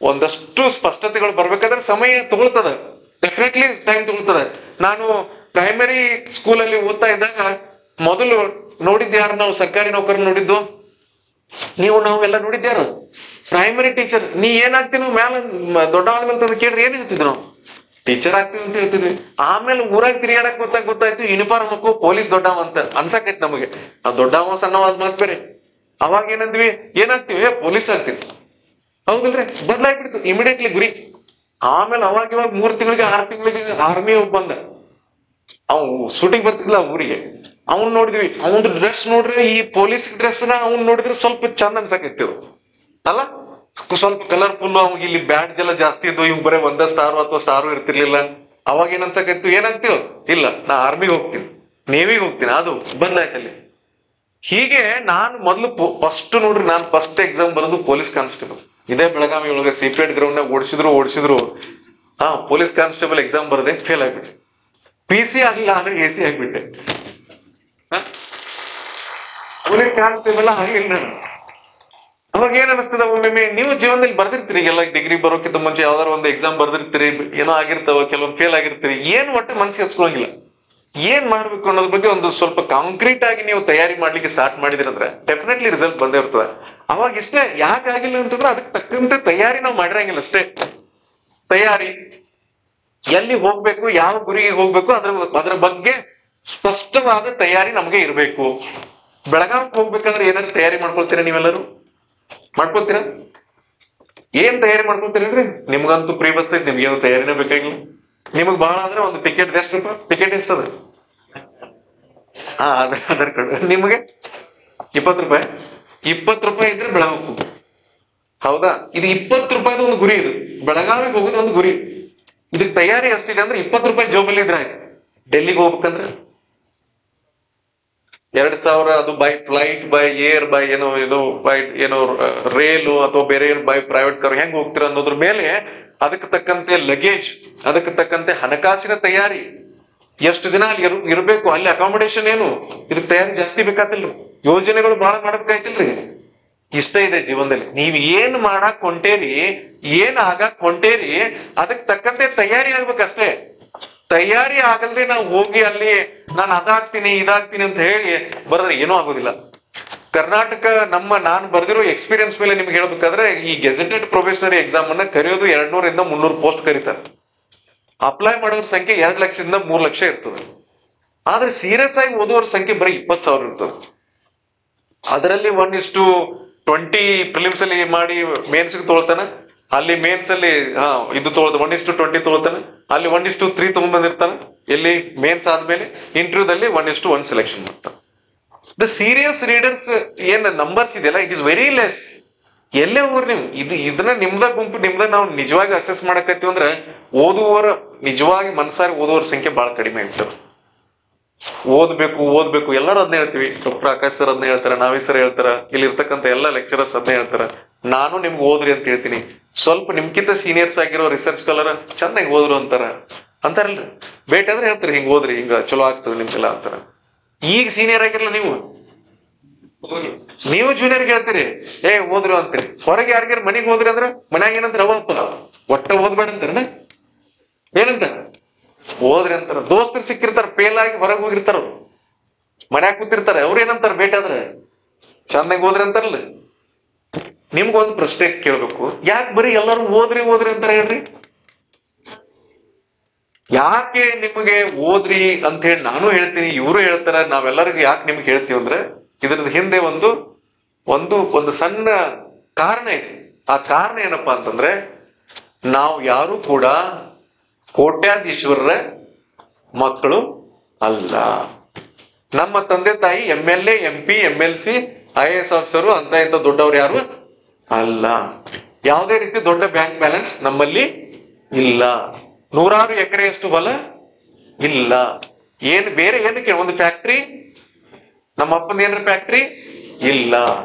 ಒಂದಷ್ಟು ಸ್ಪಷ್ಟತೆಗಳು ಬರ್ಬೇಕಾದ್ರೆ ಸಮಯ ತಗೊಳ್ತದ, ಡೆಫಿನೆಟ್ಲಿ ಟೈಮ್ ತಗೊಳ್ತದ. ನಾನು ಪ್ರೈಮರಿ ಸ್ಕೂಲಲ್ಲಿ ಓದ್ತಾ ಇದ್ದಾಗ ಮೊದಲು ನೋಡಿದ್ದ ಯಾರು, ನಾವು ಸರ್ಕಾರಿ ನೌಕರ ನೋಡಿದ್ದು, ನಾವೆಲ್ಲ ನೋಡಿದ್ಯಾರು ಪ್ರೈಮರಿ ಟೀಚರ್. ನೀ ಏನಾಗ್ತೀವಿ ಮ್ಯಾಲ ದೊಡ್ಡ ಆದ್ಮೇಲೆ ತಂದು ಕೇಳ್ರಿ ಏನ್ ಹೇಳ್ತಿದ್ವಿ ನಾವು, ಟೀಚರ್ ಆಗ್ತೀವಿ ಅಂತ ಹೇಳ್ತಿದ್ವಿ. ಆಮೇಲೆ ಊರಾಗ ತಿರುಗಾಡಕ್ ಗೊತ್ತಾಯ್ತು ಯೂನಿಫಾರ್ಮ್ ಹಾಕು ಪೊಲೀಸ್ ದೊಡ್ಡವ ಅಂತ ಅನ್ಸಕೈತಿ ನಮಗೆ. ಆ ದೊಡ್ಡವ ಸಣ್ಣವ ಅದ್ ಮಾತ್ ಬೇರೆ. ಅವಾಗ ಏನಂದ್ವಿ, ಏನಾಗ್ತಿವಿ ಪೊಲೀಸ್ ಆಗ್ತೀವಿ. ಹೌದಿಲ್ರಿ, ಬದಲಾಗ್ಬಿಡ್ತು ಇಮಿಡಿಯೇಟ್ಲಿ ಗುರಿ. ಆಮೇಲೆ ಇವಾಗ 3 ತಿಂಗಳಿಗೆ 6 ತಿಂಗಳಿಗೆ ಆರ್ಮಿ ಒಬ್ಬ ಬಂದ, ಅವ್ ಶೂಟಿಂಗ್ ಬರ್ತಿದ್ಲ ಊರಿಗೆ. ಅವ್ನ್ ನೋಡಿದ್ವಿ, ಅವನ್ ಡ್ರೆಸ್ ನೋಡ್ರಿ, ಈ ಪೊಲೀಸ್ ಡ್ರೆಸ್ ನ ಅವ್ನ್ ನೋಡಿದ್ರೆ ಸ್ವಲ್ಪ ಚಂದ ಅನ್ಸಕೈತಿ ಅಲ್ಲ, ಸ್ವಲ್ಪ ಕಲರ್ಫುಲ್. ಅವಾಗ ಇಲ್ಲಿ ಬ್ಯಾಡ್ಜ್ ಎಲ್ಲ ಜಾಸ್ತಿ ಇದ್ವು, ಇವ್ ಬರೀ ಒಂದ ಸ್ಟಾರು ಅಥವಾ ಸ್ಟಾರು ಇರ್ತಿರ್ಲಿಲ್ಲ. ಅವಾಗ ಏನ್ ಅನ್ಸಕೈತು, ಏನಾಗ್ತೀವ, ಇಲ್ಲ ನಾ ಆರ್ಮಿಗೆ ಹೋಗ್ತೀನಿ, ನೇವಿಗೆ ಹೋಗ್ತೀನಿ, ಅದು ಬಂದಾಯ್ತಲ್ಲಿ. ಹೀಗೆ ನಾನು ಮೊದ್ಲು ಫಸ್ಟ್ ನೋಡ್ರಿ, ನಾನು ಫಸ್ಟ್ ಎಕ್ಸಾಮ್ ಬರೋದು ಪೊಲೀಸ್ ಕಾನ್ಸ್ಟೇಬಲ್. ಇದೇ ಬೆಳಗಾವಿ ಒಳಗೆ ಸಿಪೇಟ್ ಗ್ರೌಂಡ್ ನಾಗ ಓಡಿಸಿದ್ರು ಪೊಲೀಸ್ ಕಾನ್ಸ್ಟೇಬಲ್ ಎಕ್ಸಾಮ್ ಬರದೆ ಫೇಲ್ ಆಗ್ಬಿಟ್ಟೆ. PC ಆಗ್ಲಿಲ್ಲ ಅಂದ್ರೆ AC ಆಗ್ಬಿಟ್ಟೆ. ಪೊಲೀಸ್ ಕಾನ್ಸ್ಟೇಬಲ್ ಆಗ್ಲಿಲ್ಲ ನಾನು. ಅವಾಗ ಏನ್ ಅನಿಸ್ತದ, ಒಮ್ಮೆ ನೀವು ಜೀವನದಲ್ಲಿ ಬರ್ದಿರ್ತೀರಿ, ಎಲ್ಲ ಡಿಗ್ರಿ ಬರೋಕ್ಕಿಂತ ಮುಂಚೆ ಯಾವ್ದಾರು ಒಂದು ಎಕ್ಸಾಮ್ ಬರ್ದಿರ್ತೀರಿ, ಏನೋ ಆಗಿರ್ತಾವ, ಕೆಲವೊಂದು ಫೇಲ್ ಆಗಿರ್ತೀರಿ, ಏನು ಒಟ್ಟೆ ಮನ್ಸಿಗೆ ಹಚ್ಕೊಳಂಗಿಲ್ಲ. ಏನ್ ಮಾಡ್ಬೇಕು ಅನ್ನೋದ್ರ ಬಗ್ಗೆ ಒಂದು ಸ್ವಲ್ಪ ಕಾಂಕ್ರೀಟ್ ಆಗಿ ನೀವು ತಯಾರಿ ಮಾಡ್ಲಿಕ್ಕೆ ಸ್ಟಾರ್ಟ್ ಮಾಡಿದಿರಂದ್ರೆ ಡೆಫಿನೆಟ್ಲಿ ರಿಸಲ್ಟ್ ಬಂದೇ ಇರ್ತದೆ. ಅವಾಗ ಇಷ್ಟೇ ಯಾಕೆ ಆಗಿಲ್ಲ ಅಂತಂದ್ರೆ ಅದಕ್ಕೆ ತಕ್ಕಂತೆ ತಯಾರಿ ನಾವು ಮಾಡಿರಂಗಿಲ್ಲ ಅಷ್ಟೇ. ತಯಾರಿ ಎಲ್ಲಿ ಹೋಗ್ಬೇಕು, ಯಾವ ಗುರಿಗೆ ಹೋಗ್ಬೇಕು, ಅದ್ರ ಬಗ್ಗೆ ಸ್ಪಷ್ಟವಾದ ತಯಾರಿ ನಮ್ಗೆ ಇರಬೇಕು. ಬೆಳಗಾವಿಗೆ ಹೋಗ್ಬೇಕಂದ್ರೆ ಏನಾದ್ರು ತಯಾರಿ ಮಾಡ್ಕೊಳ್ತೀರಾ ನೀವೆಲ್ಲರೂ? ಮಾಡ್ಕೊಳ್ತೀರಾ? ಏನ್ ತಯಾರಿ ಮಾಡ್ಕೊಳ್ತೀರಿ? ನಿಮ್ಗಂತೂ ಫ್ರೀ ಬಸ್ ಐತಿ, ನಿಮ್ಗೇನು ತಯಾರಿನೇ ಬೇಕಾಗಿಲ್ಲ. ನಿಮಗ್ ಬಹಳ ಆದ್ರೆ ಒಂದು ಟಿಕೆಟ್ ಎಷ್ಟು ರೂಪಾಯಿ? ಟಿಕೆಟ್ ಎಷ್ಟದ? ಆಧಾರ್ ಕಾರ್ಡ್ ನಿಮ್ಗೆ 20 ರೂಪಾಯಿ. 20 ರೂಪಾಯಿ ಇದ್ರೆ ಬೆಳಗಾವಿ, ಹೌದಾ? ಇದು 20 ರೂಪಾಯಿದ ಒಂದು ಗುರಿ. ಇದು ಬೆಳಗಾವಿಗೆ ಹೋಗೋದು ಒಂದು ಗುರಿ. ಇದಕ್ಕೆ ತಯಾರಿ ಅಷ್ಟಿದೆ ಅಂದ್ರೆ 20 ರೂಪಾಯಿ ಜೋಬಲ್ಲಿ ಇದ್ರೆ ಆಯ್ತು. ಡೆಲ್ಲಿಗೆ ಹೋಗ್ಬೇಕಂದ್ರೆ 2000, ಅದು by flight, by air, by ಏನೋ ರೇಲು ಅಥವಾ ಬೇರೆ ಏನು ಬೈ ಪ್ರೈವೇಟ್ ಕಾರ್, ಹೆಂಗ್ ಹೋಗ್ತೀರ ಅನ್ನೋದ್ರ ಮೇಲೆ ಅದಕ್ಕೆ ತಕ್ಕಂತೆ ಲಗೇಜ್, ಅದಕ್ಕೆ ತಕ್ಕಂತೆ ಹಣಕಾಸಿನ ತಯಾರಿ, ಎಷ್ಟು ದಿನ ಅಲ್ಲಿ ಇರ್ಬೇಕು, ಅಲ್ಲಿ ಅಕಾಮಿಡೇಷನ್ ಏನು, ಇದಕ್ಕೆ ತಯಾರಿ ಜಾಸ್ತಿ ಬೇಕಾತಿಲ್ರಿ. ಯೋಜನೆಗಳು ಬಹಳ ಮಾಡ್ಬೇಕಾಯ್ತಿಲ್ರಿ. ಇಷ್ಟ ಇದೆ ಜೀವನದಲ್ಲಿ. ನೀವ್ ಏನ್ ಮಾಡಕ್ ಹೊಂಟೇರಿ, ಏನ್ ಆಗಕ್ ಹೊಂಟೇರಿ, ಅದಕ್ಕೆ ತಕ್ಕಂತೆ ತಯಾರಿ ಆಗ್ಬೇಕಷ್ಟೇ. ತಯಾರಿ ಆಗಲ್ದೆ ನಾವು ಹೋಗಿ ಅಲ್ಲಿ ನಾನು ಅದಾಗ್ತೀನಿ ಇದಾಗ್ತೀನಿ ಅಂತ ಹೇಳಿ ಬರೆದ್ರೆ ಏನೂ ಆಗೋದಿಲ್ಲ. ಕರ್ನಾಟಕ ನಾನು ಬರ್ದಿರೋ ಎಕ್ಸ್ಪೀರಿಯನ್ಸ್ ಮೇಲೆ ನಿಮ್ಗೆ ಹೇಳ್ಬೇಕಾದ್ರೆ, ಈ ಗೆಜೆಟೆಡ್ ಪ್ರೊಫೆಷನರಿ ಎಕ್ಸಾಮ್ ಅನ್ನ ಕರೆಯೋದು 200 ಇಂದ 300 ಪೋಸ್ಟ್ ಕರೀತಾರೆ. ಅಪ್ಲೈ ಮಾಡೋರ ಸಂಖ್ಯೆ 2 ಲಕ್ಷದಿಂದ 3 ಲಕ್ಷ ಇರ್ತದೆ. ಆದ್ರೆ ಸೀರಿಯಸ್ ಆಗಿ ಓದುವರ ಸಂಖ್ಯೆ ಬರೀ 20,000 ಇರ್ತದೆ. ಅದರಲ್ಲಿ 1:20 ಪ್ರಿಲಿಮ್ಸ್ ಅಲ್ಲಿ ಮಾಡಿ ಮೇನ್ಸ್ಗೆ ತೊಳ್ತಾನೆ, ಅಲ್ಲಿ ಮೇನ್ಸ್ ಅಲ್ಲಿ ಇದು ತೊಳ್ದ 1:20 ತೊಳ್ತಾನೆ, ಅಲ್ಲಿ 1:3 ತಗೊಂಡ್ಬಂದಿರ್ತಾನೆ. ಎಲ್ಲಿ ಮೇನ್ಸ್ ಆದ್ಮೇಲೆ ಇಂಟರ್ವ್ಯೂದಲ್ಲಿ 1:1 ಸೆಲೆಕ್ಷನ್ ಮಾಡ್ತಾನೆ. ದ ಸೀರಿಯಸ್ ರೀಡರ್ಸ್ ಏನ್ ನಂಬರ್ಸ್ ಇದೆಯಲ್ಲ, ಇಟ್ ಇಸ್ ವೆರಿ ಲೆಸ್. ಎಲ್ಲೇ ಹೋಗ್ರಿ ನೀವು ಇದನ್ನ ನಿಮ್ದ ಗುಂಪು ನಾವು ನಿಜವಾಗಿ ಅಸೆಸ್ ಮಾಡಕತ್ತೀವಿ ಅಂದ್ರೆ ಓದುವವರ, ನಿಜವಾಗಿ ಮನಸಾರಿ ಓದುವರ ಸಂಖ್ಯೆ ಬಹಳ ಕಡಿಮೆ ಆಗ್ತದೆ. ಓದ್ಬೇಕು ಎಲ್ಲರೂ ಅದನ್ನ ಹೇಳ್ತೀವಿ. ಡಾಕ್ಟರ್ ಆಕಾಶ್ ಸರ್ ಅದನ್ನ ಹೇಳ್ತಾರ, ನಾವೇ ಸರ್ ಹೇಳ್ತಾರ, ಇಲ್ಲಿ ಇರ್ತಕ್ಕಂಥ ಎಲ್ಲ ಲೆಕ್ಚರರ್ಸ್ ಅದನ್ನ ಹೇಳ್ತಾರ. ನಾನು ನಿಮ್ಗೆ ಓದ್ರಿ ಅಂತ ಹೇಳ್ತೀನಿ. ಸ್ವಲ್ಪ ನಿಮ್ಗಿಂತ ಸೀನಿಯರ್ಸ್ ಆಗಿರೋ ರಿಸರ್ಚ್ ಸ್ಕಾಲರ್ ಚಂದಾಗಿ ಓದ್ರು ಅಂತಾರಲ್ರಿ. ಬೇಟ ಅಂದ್ರೆ ಹೇಳ್ತಾರೆ, ಹಿಂಗ್ ಓದ್ರಿ, ಹಿಂಗ ಚಲೋ ಆಗ್ತದೆ ನಿಮ್ಗೆಲ್ಲ ಅಂತಾರ. ಈಗ ಸೀನಿಯರ್ ಆಗಿರಲ್ಲ ನೀವು ಜೂನಿಯರ್ಗೆ ಹೇಳ್ತೀರಿ ಓದ್ರು ಅಂತೀರಿ. ಹೊರಗೆ ಯಾರಿಗಾರ ಮನೆಗೆ ಹೋದ್ರಿ ಅಂದ್ರ ಮನ್ಯಾಗ ಏನಂತಾರ, ಅವಪ್ಪ ಒಟ್ಟ ಓದ್ಬೇಡ ಅಂತಾರ. ಏನಂತ ಓದ್ರಿ ಅಂತಾರ. ದೋಸ್ತರು ಸಿಕ್ಕಿರ್ತಾರ, ಫೇಲ್ ಆಗಿ ಹೊರಗೆ ಹೋಗಿರ್ತಾರ, ಮನ್ಯಾಗ ಕೂತಿರ್ತಾರೆ. ಅವ್ರ ಏನಂತಾರ, ಬೇಟ ಆದ್ರೆ ಚಂದಾಗಿ ಓದ್ರಿ ಅಂತಾರಲ್ಲ. ನಿಮ್ಗೊಂದು ಪ್ರಶ್ನೆ ಕೇಳ್ಬೇಕು, ಯಾಕೆ ಬರೀ ಎಲ್ಲರೂ ಓದ್ರಿ ಅಂತಾರ ಹೇಳ್ರಿ? ಯಾಕೆ ನಿಮಗೆ ಓದ್ರಿ ಅಂತ ಹೇಳಿ ನಾನು ಹೇಳ್ತೀನಿ, ಇವರು ಹೇಳ್ತಾರ, ನಾವೆಲ್ಲರಿಗೂ ಯಾಕೆ ನಿಮ್ಗೆ ಹೇಳ್ತೀವಿ ಅಂದ್ರೆ ಇದ್ರದ್ದು ಹಿಂದೆ ಒಂದು ಸಣ್ಣ ಕಾರಣ ಇದೆ. ಆ ಕಾರಣ ಏನಪ್ಪಾ ಅಂತಂದ್ರೆ, ನಾವು ಯಾರು ಕೂಡ ಕೋಟ್ಯಾಧೀಶ್ವರರ ಮಕ್ಕಳು ಅಲ್ಲ. ನಮ್ಮ ತಂದೆ ತಾಯಿ MLA, MP, MLC, IAS officer ಅಂತ ಇಂತ ದೊಡ್ಡವ್ರು ಯಾರು ಅಲ್ಲ. ಯಾವುದೇ ರೀತಿ ದೊಡ್ಡ ಬ್ಯಾಂಕ್ ಬ್ಯಾಲೆನ್ಸ್ ನಮ್ಮಲ್ಲಿ ಇಲ್ಲ. 100 ಎಕರೆಯಷ್ಟು ಹೊಲ ಇಲ್ಲ. ಬೇರೆ ಏನಕ್ಕೆ ಒಂದು ಫ್ಯಾಕ್ಟ್ರಿ, ನಮ್ಮ ಅಪ್ಪನ ಏನಾರ ಫ್ಯಾಕ್ಟ್ರಿ ಇಲ್ಲ.